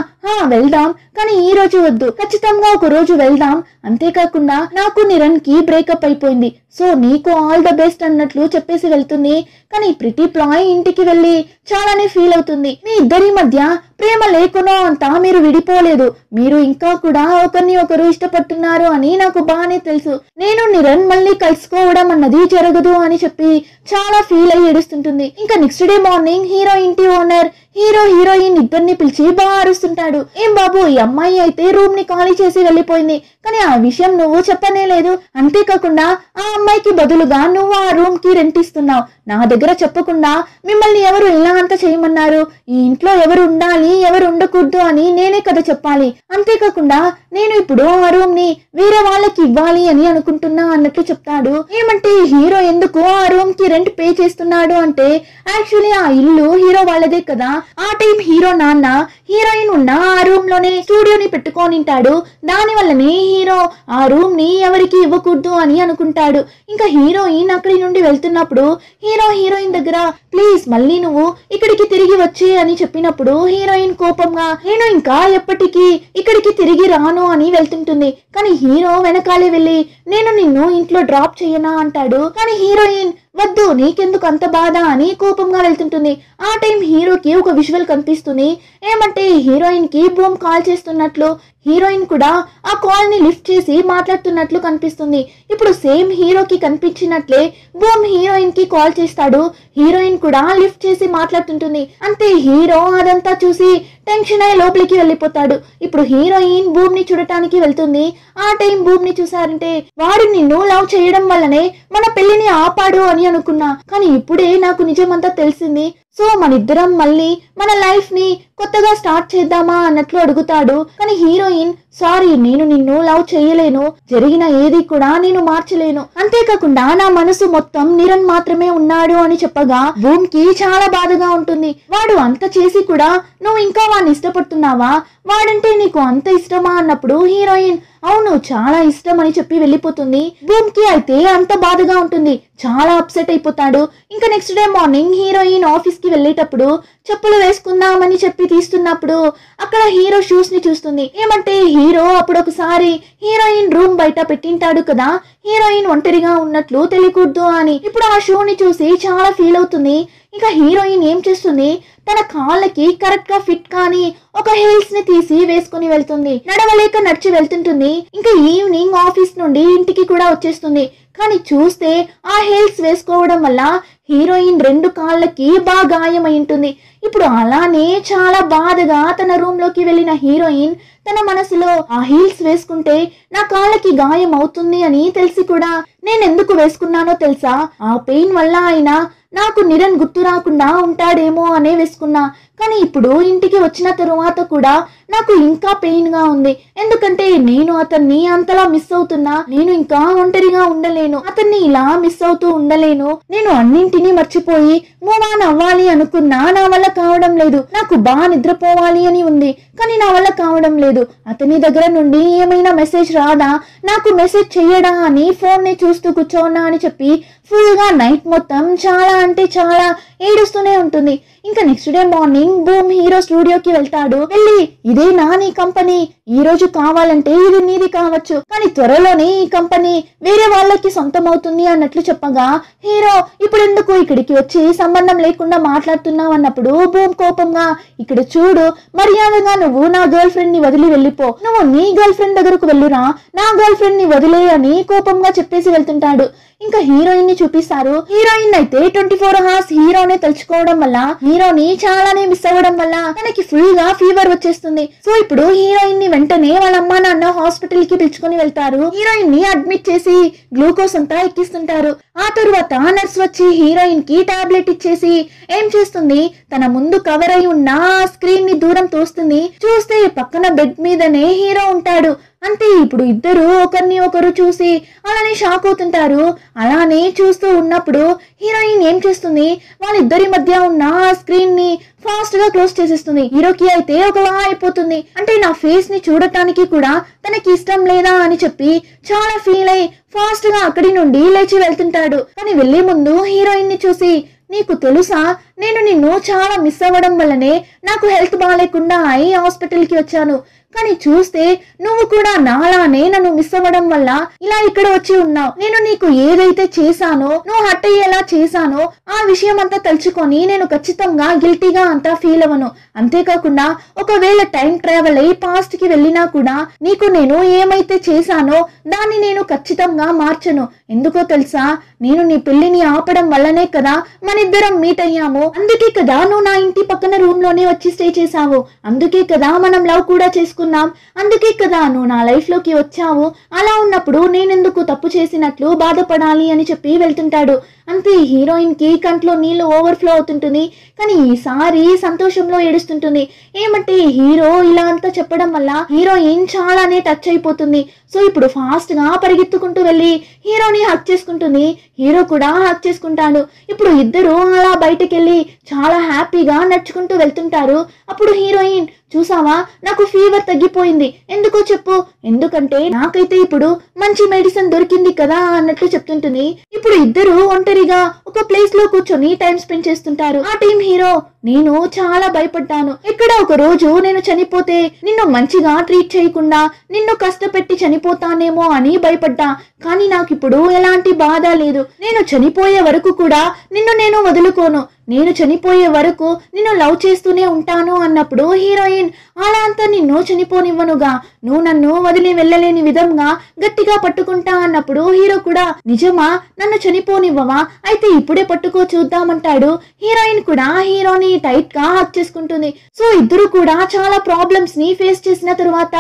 వెళ్దాం, కానీ ఈ రోజు వద్దు, ఖచ్చితంగా ఒక రోజు వెళ్దాం, అంతేకాకుండా నాకు నిరణ్ కి బ్రేకప్ అయిపోయింది, సో నీకు ఆల్ ద బెస్ట్ అన్నట్లు చెప్పేసి వెళ్తుంది. కానీ ప్రిటీ ప్లాయ్ ఇంటికి వెళ్ళి చాలానే ఫీల్ అవుతుంది. మీ ఇద్దరి మధ్య ప్రేమ లేకునో అంతా మీరు విడిపోలేదు, మీరు ఇంకా కూడా ఒకరిని ఒకరు ఇష్టపడుతున్నారు అని నాకు బాగానే తెలుసు, నేను నిరణ్ మళ్ళీ కలుసుకోవడం అన్నది జరగదు అని చెప్పి చాలా ఫీల్ అయ్యి ఏడుస్తుంటుంది. ఇంకా నెక్స్ట్ డే మార్నింగ్ హీరో ఇంటి ఓనర్ హీరోయిన్ ఇద్దరిని పిలిచి బాగా అరుస్తుంటాడు. ఏం బాబు ఈ అమ్మాయి అయితే రూమ్ ని ఖాళీ చేసి వెళ్ళిపోయింది, కానీ ఆ విషయం నువ్వు చెప్పనే లేదు, అంతేకాకుండా ఆ అమ్మాయికి బదులుగా నువ్వు ఆ రూమ్ కి రెంట్ ఇస్తున్నావు, నా దగ్గర చెప్పకుండా మిమ్మల్ని ఎవరు ఇలా అంతా చేయమన్నారు, ఈ ఇంట్లో ఎవరు ఉండాలి ఎవరు ఉండకూడదు అని నేనే కదా చెప్పాలి, అంతేకాకుండా నేను ఇప్పుడు ఆ రూమ్ ని వేరే వాళ్ళకి ఇవ్వాలి అని అనుకుంటున్నా అన్నట్లు చెప్తాడు. ఏమంటే హీరో ఎందుకు ఆ రూమ్ కి రెంట్ పే చేస్తున్నాడు అంటే యాక్చువల్లీ ఆ ఇల్లు హీరో వాళ్ళదే కదా, ఆ టైం హీరో నాన్న హీరోయిన్ ఉన్న ఆ రూమ్ లోనే స్టూడియోని పెట్టుకోనింటాడు, దాని వల్లనే హీరో ఆ రూమ్ ని ఎవరికి ఇవ్వకూడదు అని అనుకుంటాడు. ఇంకా హీరోయిన్ అక్కడి నుండి వెళ్తున్నప్పుడు హీరోయిన్ దగ్గర ప్లీజ్ మళ్ళీ నువ్వు ఇక్కడికి తిరిగి వచ్చే అని చెప్పినప్పుడు హీరోయిన్ కోపంగా నేను ఇంకా ఎప్పటికీ ఇక్కడికి తిరిగి రాను అని వెళ్తుంటుంది. కానీ హీరో వెనకాలే వెళ్ళి నేను నిన్ను ఇంట్లో డ్రాప్ చేయనా అంటాడు. కానీ హీరోయిన్ వద్దు నీకెందుకు అంత బాధ అని కోపంగా వెళ్తుంటుంది. ఆ టైం హీరోకి ఒక విజువల్ కనిపిస్తుంది. ఏమంటే హీరోయిన్ కి బూమ్ కాల్ చేస్తున్నట్లు హీరోయిన్ కూడా ఆ కాల్ ని లిఫ్ట్ చేసి మాట్లాడుతున్నట్లు కనిపిస్తుంది. ఇప్పుడు సేమ్ హీరోకి కనిపించినట్లే బూమ్ హీరోయిన్ కి కాల్ చేస్తాడు. హీరోయిన్ కూడా లిఫ్ట్ చేసి మాట్లాడుతుంటుంది. అంతే హీరో అదంతా చూసి టెన్షన్ అయ్యి లోపలికి వెళ్ళిపోతాడు. ఇప్పుడు హీరోయిన్ బూమ్ ని చూడటానికి వెళ్తుంది. ఆ టైం బూమ్ ని చూసారంటే వాడు నిన్ను లవ్ చేయడం వల్లనే మన పెళ్లిని ఆపాడు అని అనుకున్నా, కానీ ఇప్పుడే నాకు నిజమంతా తెలిసింది. సో మనిద్దరం మళ్ళీ మన లైఫ్ ని కొత్తగా స్టార్ట్ చేద్దామా అన్నట్లు అడుగుతాడు. కానీ హీరోయిన్ సారీ, నేను నిన్ను లవ్ చేయలేను, జరిగిన ఏది కూడా నేను మార్చలేను, అంతేకాకుండా నా మనసు మొత్తం నిరణ్ మాత్రమే ఉన్నాడు అని చెప్పగా బూమ్ కి చాలా బాధగా ఉంటుంది. వాడు అంత చేసి కూడా నువ్వు ఇంకా వాడిని ఇష్టపడుతున్నావా, వాడంటే నీకు అంత ఇష్టమా అన్నప్పుడు హీరోయిన్ అవును చాలా ఇష్టం అని చెప్పి వెళ్ళిపోతుంది. బూమ్ కి అయితే అంత బాధగా ఉంటుంది, చాలా అప్సెట్ అయిపోతాడు. ఇంకా next day morning heroine office కి వెళ్ళేటప్పుడు చెప్పులు వేసుకుందామని చెప్పి తీస్తున్నప్పుడు అక్కడ హీరో షూస్ ని చూస్తుంది. ఏమంటే హీరో అప్పుడు ఒకసారి హీరోయిన్ రూమ్ బయట పెట్టింటాడు కదా, హీరోయిన్ ఒంటరిగా ఉన్నట్లు తెలియకూడదు అని. ఇప్పుడు ఆ షూ ని చూసి చాలా ఫీల్ అవుతుంది. ఇంకా హీరోయిన్ ఏం చేస్తుంది, తన కాళ్ళకి కరెక్ట్ గా ఫిట్ కానీ ఒక హీల్స్ ని తీసి వేసుకుని వెళ్తుంది. నడవలేక నడిచి వెళ్తుంటుంది. ఇంకా ఈవినింగ్ ఆఫీస్ నుండి ఇంటికి కూడా వచ్చేస్తుంది. కానీ చూస్తే ఆ హీల్స్ వేసుకోవడం వల్ల హీరోయిన్ 2 కాళ్ళకి బాగా గాయం అయి ఉంటుంది. ఇప్పుడు అలానే చాలా బాధగా తన రూమ్ లోకి వెళ్ళిన హీరోయిన్ తన మనసులో ఆ హీల్స్ వేసుకుంటే నా కాళ్ళకి గాయం అవుతుంది అని తెలిసి కూడా నేనెందుకు వేసుకున్నానో తెలుసా, ఆ పెయిన్ వల్ల అయినా నాకు నిరణ్ గుర్తు రాకుండా ఉంటాడేమో అనే వేసుకున్నా. కానీ ఇప్పుడు ఇంటికి వచ్చిన తరువాత కూడా నాకు ఇంకా పెయిన్ గా ఉంది. ఎందుకంటే నేను అతన్ని అంతలా మిస్ అవుతున్నా. నేను ఇంకా ఒంటరిగా ఉండలేను, అతన్ని ఇలా మిస్ అవుతూ ఉండలేను. నేను అన్నింటినీ మర్చిపోయి మూవ్ ఆన్ అవ్వాలి అనుకున్నా నా వల్ల కావడం లేదు. నాకు బాగా నిద్రపోవాలి అని ఉంది, కానీ నా వల్ల కావడం లేదు. అతని దగ్గర నుండి ఏమైనా మెసేజ్ రాదా, నాకు మెసేజ్ చెయ్యడా అని ఫోన్ ని చూస్తూ కూర్చోన్నా అని చెప్పి ఫుల్ గా నైట్ మొత్తం చాలా అంటే చాలా ఏడుస్తూనే ఉంటుంది. ఇంకా next day morning boom hero స్టూడియోకి వెళ్తాడు. వెళ్ళి ఇదేనా నీ కంపెనీ, ఈ రోజు కావాలంటే ఇది నీది కావచ్చు, కానీ త్వరలోనే ఈ కంపెనీ వేరే వాళ్ళకి సొంతం అవుతుంది అన్నట్లు చెప్పగా హీరో ఇప్పుడు ఎందుకు ఇక్కడికి వచ్చి సంబంధం లేకుండా మాట్లాడుతున్నావు అన్నప్పుడు బూమ్ కోపంగా ఇక్కడ చూడు, మర్యాదగా నువ్వు నా గర్ల్ ఫ్రెండ్ ని వదిలి వెళ్ళిపో, నువ్వు నీ గర్ల్ ఫ్రెండ్ దగ్గరకు వెళ్ళురా, నా గర్ల్ ఫ్రెండ్ ని వదిలే అని కోపంగా చెప్పేసి వెళ్తుంటాడు. ఇంకా హీరోయిన్ ని చూపిస్తారు. హీరోయిన్ అయితే 24 hours హీరోనే తలుచుకోవడం వల్ల హీరోని చాలానే మిస్ అవ్వడం వల్ల తనకి ఫుల్ గా ఫీవర్ వచ్చేస్తుంది. సో ఇప్పుడు హీరోయిన్ ని వెంటనే వాళ్ళ అమ్మా నాన్న హాస్పిటల్ కి పిలుచుకొని వెళ్తారు. హీరోయిన్ ని అడ్మిట్ చేసి గ్లూకోజ్ అంతా ఎక్కిస్తుంటారు. ఆ తరువాత నర్స్ వచ్చి హీరోయిన్ కి టాబ్లెట్ ఇచ్చేసి ఏం చేస్తుంది, తన ముందు కవర్ అయి ఉన్న స్క్రీన్ ని దూరం తోస్తుంది. చూస్తే పక్కన బెడ్ మీదనే హీరో ఉంటాడు. అంతే ఇప్పుడు ఇద్దరు ఒకరిని ఒకరు చూసి అలానే షాక్ అవుతుంటారు. అలానే చూస్తూ ఉన్నప్పుడు హీరోయిన్ ఏం చేస్తుంది, వాళ్ళిద్దరి మధ్య ఉన్న ఆ స్క్రీన్ ని ఫాస్ట్ గా క్లోజ్ చేసేస్తుంది. హీరోకి అయితే ఒకలా అయిపోతుంది. అంటే నా ఫేస్ ని చూడటానికి కూడా తనకి ఇష్టం లేదా అని చెప్పి చాలా ఫీల్ అయి ఫాస్ట్ గా అక్కడి నుండి లేచి వెళ్తుంటాడు. కానీ వెళ్లే ముందు హీరోయిన్ ని చూసి నీకు తెలుసా, నేను నిన్ను చాలా మిస్ అవ్వడం వల్లనే నాకు హెల్త్ బాగాలేకుండా అయి హాస్పిటల్ కి వచ్చాను, కానీ చూస్తే నువ్వు కూడా నాలానే నన్ను మిస్ అవ్వడం వల్ల ఇలా ఇక్కడ వచ్చి ఉన్నావు. నేను నీకు ఏదైతే చేశానో, నువ్వు హట్ అయ్యేలా చేశానో ఆ విషయం అంతా తలుచుకొని నేను ఖచ్చితంగా గిల్టీగా అంతా ఫీల్ అవ్వను. అంతేకాకుండా ఒకవేళ టైం ట్రావెల్ అయ్యి పాస్ట్ కి వెళ్ళినా కూడా నీకు నేను ఏమైతే చేశానో దాన్ని నేను ఖచ్చితంగా మార్చను. ఎందుకో తెలుసా, నేను నీ పెళ్లిని ఆపడం వల్లనే కదా మనిద్దరం మీట్ అయ్యాము. అందుకే కదా నువ్వు నా ఇంటి పక్కన రూమ్ లోనే వచ్చి స్టే చేసావు. అందుకే కదా మనం లవ్ కూడా చేసుకున్నాం. అందుకే కదా నువ్వు నా లైఫ్ లోకి వచ్చావు. అలా ఉన్నప్పుడు నేనెందుకు తప్పు చేసినట్లు బాధపడాలి అని చెప్పి వెళ్తుంటాడు. అంతే హీరోయిన్ కి కంట్లో నీళ్లు ఓవర్ఫ్లో అవుతుంటుంది. కానీ ఈసారి సంతోషంలో ఏడుస్తుంటుంది. ఏమంటే హీరో ఇలా అంతా చెప్పడం వల్ల హీరోయిన్ చాలానే టచ్ అయిపోతుంది. సో ఇప్పుడు ఫాస్ట్ గా పరిగెత్తుకుంటూ వెళ్ళి హీరోని హక్ చేసుకుంటుంది. హీరో కూడా హక్ చేసుకుంటాడు. ఇప్పుడు ఇద్దరు అలా బయటకెళ్ళి చాలా హ్యాపీగా నడుచుకుంటూ వెళ్తుంటారు. అప్పుడు హీరోయిన్ చూసావా, నాకు ఫీవర్ తగ్గిపోయింది. ఎందుకో చెప్పు. ఎందుకంటే నాకైతే ఇప్పుడు మంచి మెడిసిన్ దొరికింది కదా అన్నట్లు చెప్తుంటుంది. ఇప్పుడు ఇద్దరు ఒంటరిగా ఒక ప్లేస్ లో కూర్చొని టైం స్పెండ్ చేస్తుంటారు. ఆ టైం హీరో నేను చాలా భయపడ్డాను. ఎక్కడ ఒక రోజు నేను చనిపోతే నిన్ను మంచిగా ట్రీట్ చేయకుండా నిన్ను కష్టపెట్టి చనిపోతానేమో అని భయపడ్డా. కానీ నాకు ఇప్పుడు ఎలాంటి బాధ లేదు. నేను చనిపోయే వరకు కూడా నిన్ను నేను వదులుకోను. నేను చనిపో చనిపోయే వరకు నిన్ను లవ్ చేస్తూనే ఉంటాను అన్నప్పుడు హీరోయిన్ అలా అంతా నిన్ను చనిపోనివ్వనుగా, నువ్వు నన్ను వదిలి వెళ్ళలేని విధంగా గట్టిగా పట్టుకుంటా అన్నప్పుడు హీరో కూడా నిజమా, నన్ను చనిపోనివ్వవా, అయితే ఇప్పుడే పట్టుకో చూద్దామంటాడు. హీరోయిన్ కూడా హీరోని టైట్ గా హక్ చేసుకుంటుంది. సో ఇద్దరు కూడా చాలా ప్రాబ్లమ్స్ ని ఫేస్ చేసిన తరువాత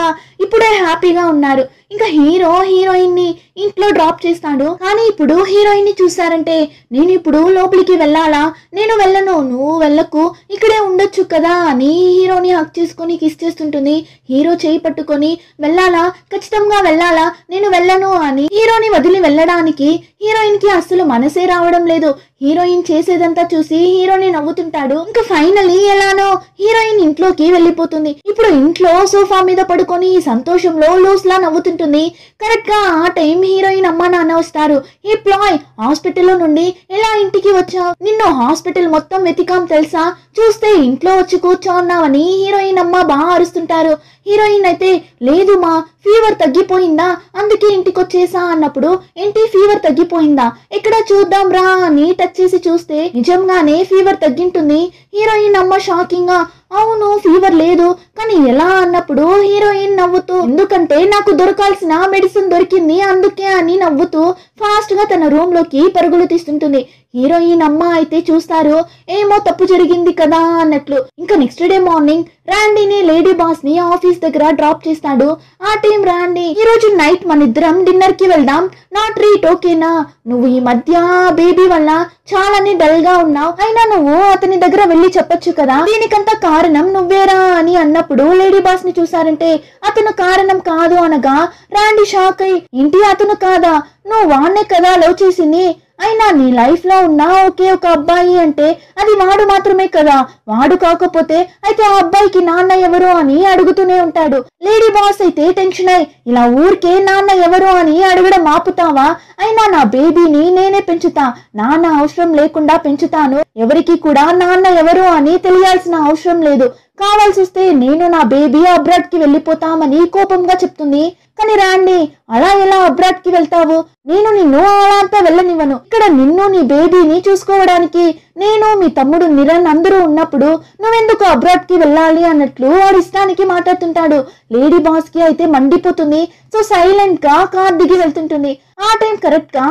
ఇప్పుడే హ్యాపీగా ఉన్నారు. ఇంకా హీరో హీరోయిన్ ని ఇంట్లో డ్రాప్ చేస్తాడు. కానీ ఇప్పుడు హీరోయిన్ ని చూసారంటే నేను ఇప్పుడు లోపలికి వెళ్ళాలా, నేను వెళ్ళను, నువ్వు వెళ్ళకు, ఇక్కడే ఉండొచ్చు కదా అని హీరోని హక్ చేసుకొని కిస్ చేస్తుంటుంది. హీరో చేయి పట్టుకొని వెళ్ళాలా, ఖచ్చితంగా వెళ్ళాలా, నేను వెళ్ళను అని హీరోని వదిలి వెళ్ళడానికి హీరోయిన్ కి అస్సలు మనసే రావడం లేదు. హీరోయిన్ చేసేదంతా చూసి హీరోని నవ్వుతుంటాడు. ఇంకా ఫైనలీ ఎలానో హీరోయిన్ ఇంట్లోకి వెళ్ళిపోతుంది. ఇప్పుడు ఇంట్లో సోఫా మీద పడుకొని ఈ సంతోషంలో లూస్ లా నవ్వుతుంటుంది. కరెక్ట్ గా ఆ టైం హీరోయిన్ అమ్మ నాన్న వస్తారు. ఏ ప్లాయ్, హాస్పిటల్లో నుండి ఎలా ఇంటికి వచ్చావు, నిన్ను హాస్పిటల్ మొత్తం వెతికాం తెలుసా, చూస్తే ఇంట్లో వచ్చి కూర్చోన్నావని హీరోయిన్ అమ్మ బాగా అరుస్తుంటారు. హీరోయిన్ అయితే లేదు మా, ఫీవర్ తగ్గిపోయిందా అందుకే ఇంటికి వచ్చేసా అన్నప్పుడు ఏంటి ఫీవర్ తగ్గిపోయిందా, ఎక్కడ చూద్దాం రా అని టచ్ చేసి చూస్తే నిజంగానే ఫీవర్ తగ్గింటుంది. హీరోయిన్ అమ్మ షాకింగ్ గా అవును ఫీవర్ లేదు కానీ ఎలా అన్నప్పుడు హీరోయిన్ నవ్వుతూ ఎందుకంటే నాకు దొరకాల్సిన మెడిసిన్ దొరికింది అందుకే అని నవ్వుతూ ఫాస్ట్ గా తన రూమ్ లోకి పరుగులు తీస్తుంటుంది. హీరోయిన్ అమ్మ అయితే చూస్తారు ఏమో తప్పు జరిగింది కదా అన్నట్లు. ఇంకా నెక్స్ట్ డే మార్నింగ్ రాండీని లేడీ బాస్ ని ఆఫీస్ దగ్గర డ్రాప్ చేస్తాడు. ఆ టైం రాండీ ఈ రోజు నైట్ మన ఇద్దరం డిన్నర్ కి వెళ్దాం, నా ట్రీట్ ఓకేనా, నువ్వు ఈ మధ్య బేబీ వల్ల చాలానే డల్ గా ఉన్నావు, అయినా నువ్వు అతని దగ్గర వెళ్ళి చెప్పొచ్చు కదా, దీనికంతా కారణం నువ్వేరా అని అన్నప్పుడు లేడీ బాస్ ని చూసారంటే అతను కారణం కాదు అనగా రాండీ షాక్ అయి ఏంటి అతను కాదా, నువ్వు వాన్నే కదా లవ్ చేసింది, అయినా నీ లైఫ్ లో ఉన్న ఒకే ఒక అబ్బాయి అంటే అది వాడు మాత్రమే కదా, వాడు కాకపోతే అయితే ఆ అబ్బాయికి నాన్న ఎవరు అని అడుగుతూనే ఉంటాడు. లేడీ బాస్ అయితే టెన్షన్ అయి ఇలా ఊరికే నాన్న ఎవరు అని అడగడం ఆపుతావా, అయినా నా బేబీని నేనే పెంచుతా, నాన్న అవసరం లేకుండా పెంచుతాను, ఎవరికి కూడా నాన్న ఎవరు అని తెలియాల్సిన అవసరం లేదు, కావాల్సి వస్తే నేను నా బేబీ అబ్రాడ్ కి వెళ్ళిపోతామని కోపంగా చెప్తుంది. కానీ రాండి అలా ఎలా అబ్రాడ్ కి వెళ్తావు, నేను నిన్ను అలా అంతా వెళ్ళనివ్వను, ఇక్కడ నిన్ను నీ బేబీని చూసుకోవడానికి నేను మీ తమ్ముడు నిరణ్ అందరూ ఉన్నప్పుడు నువ్వెందుకు అబ్రాడ్ కి వెళ్ళాలి అన్నట్లు వాడి ఇష్టానికి మాట్లాడుతుంటాడు. లేడీ బాస్ కి అయితే మండిపోతుంది. సో సైలెంట్ గా కార్ దిగి వెళ్తుంటుంది. ఆ టైం కరెక్ట్ గా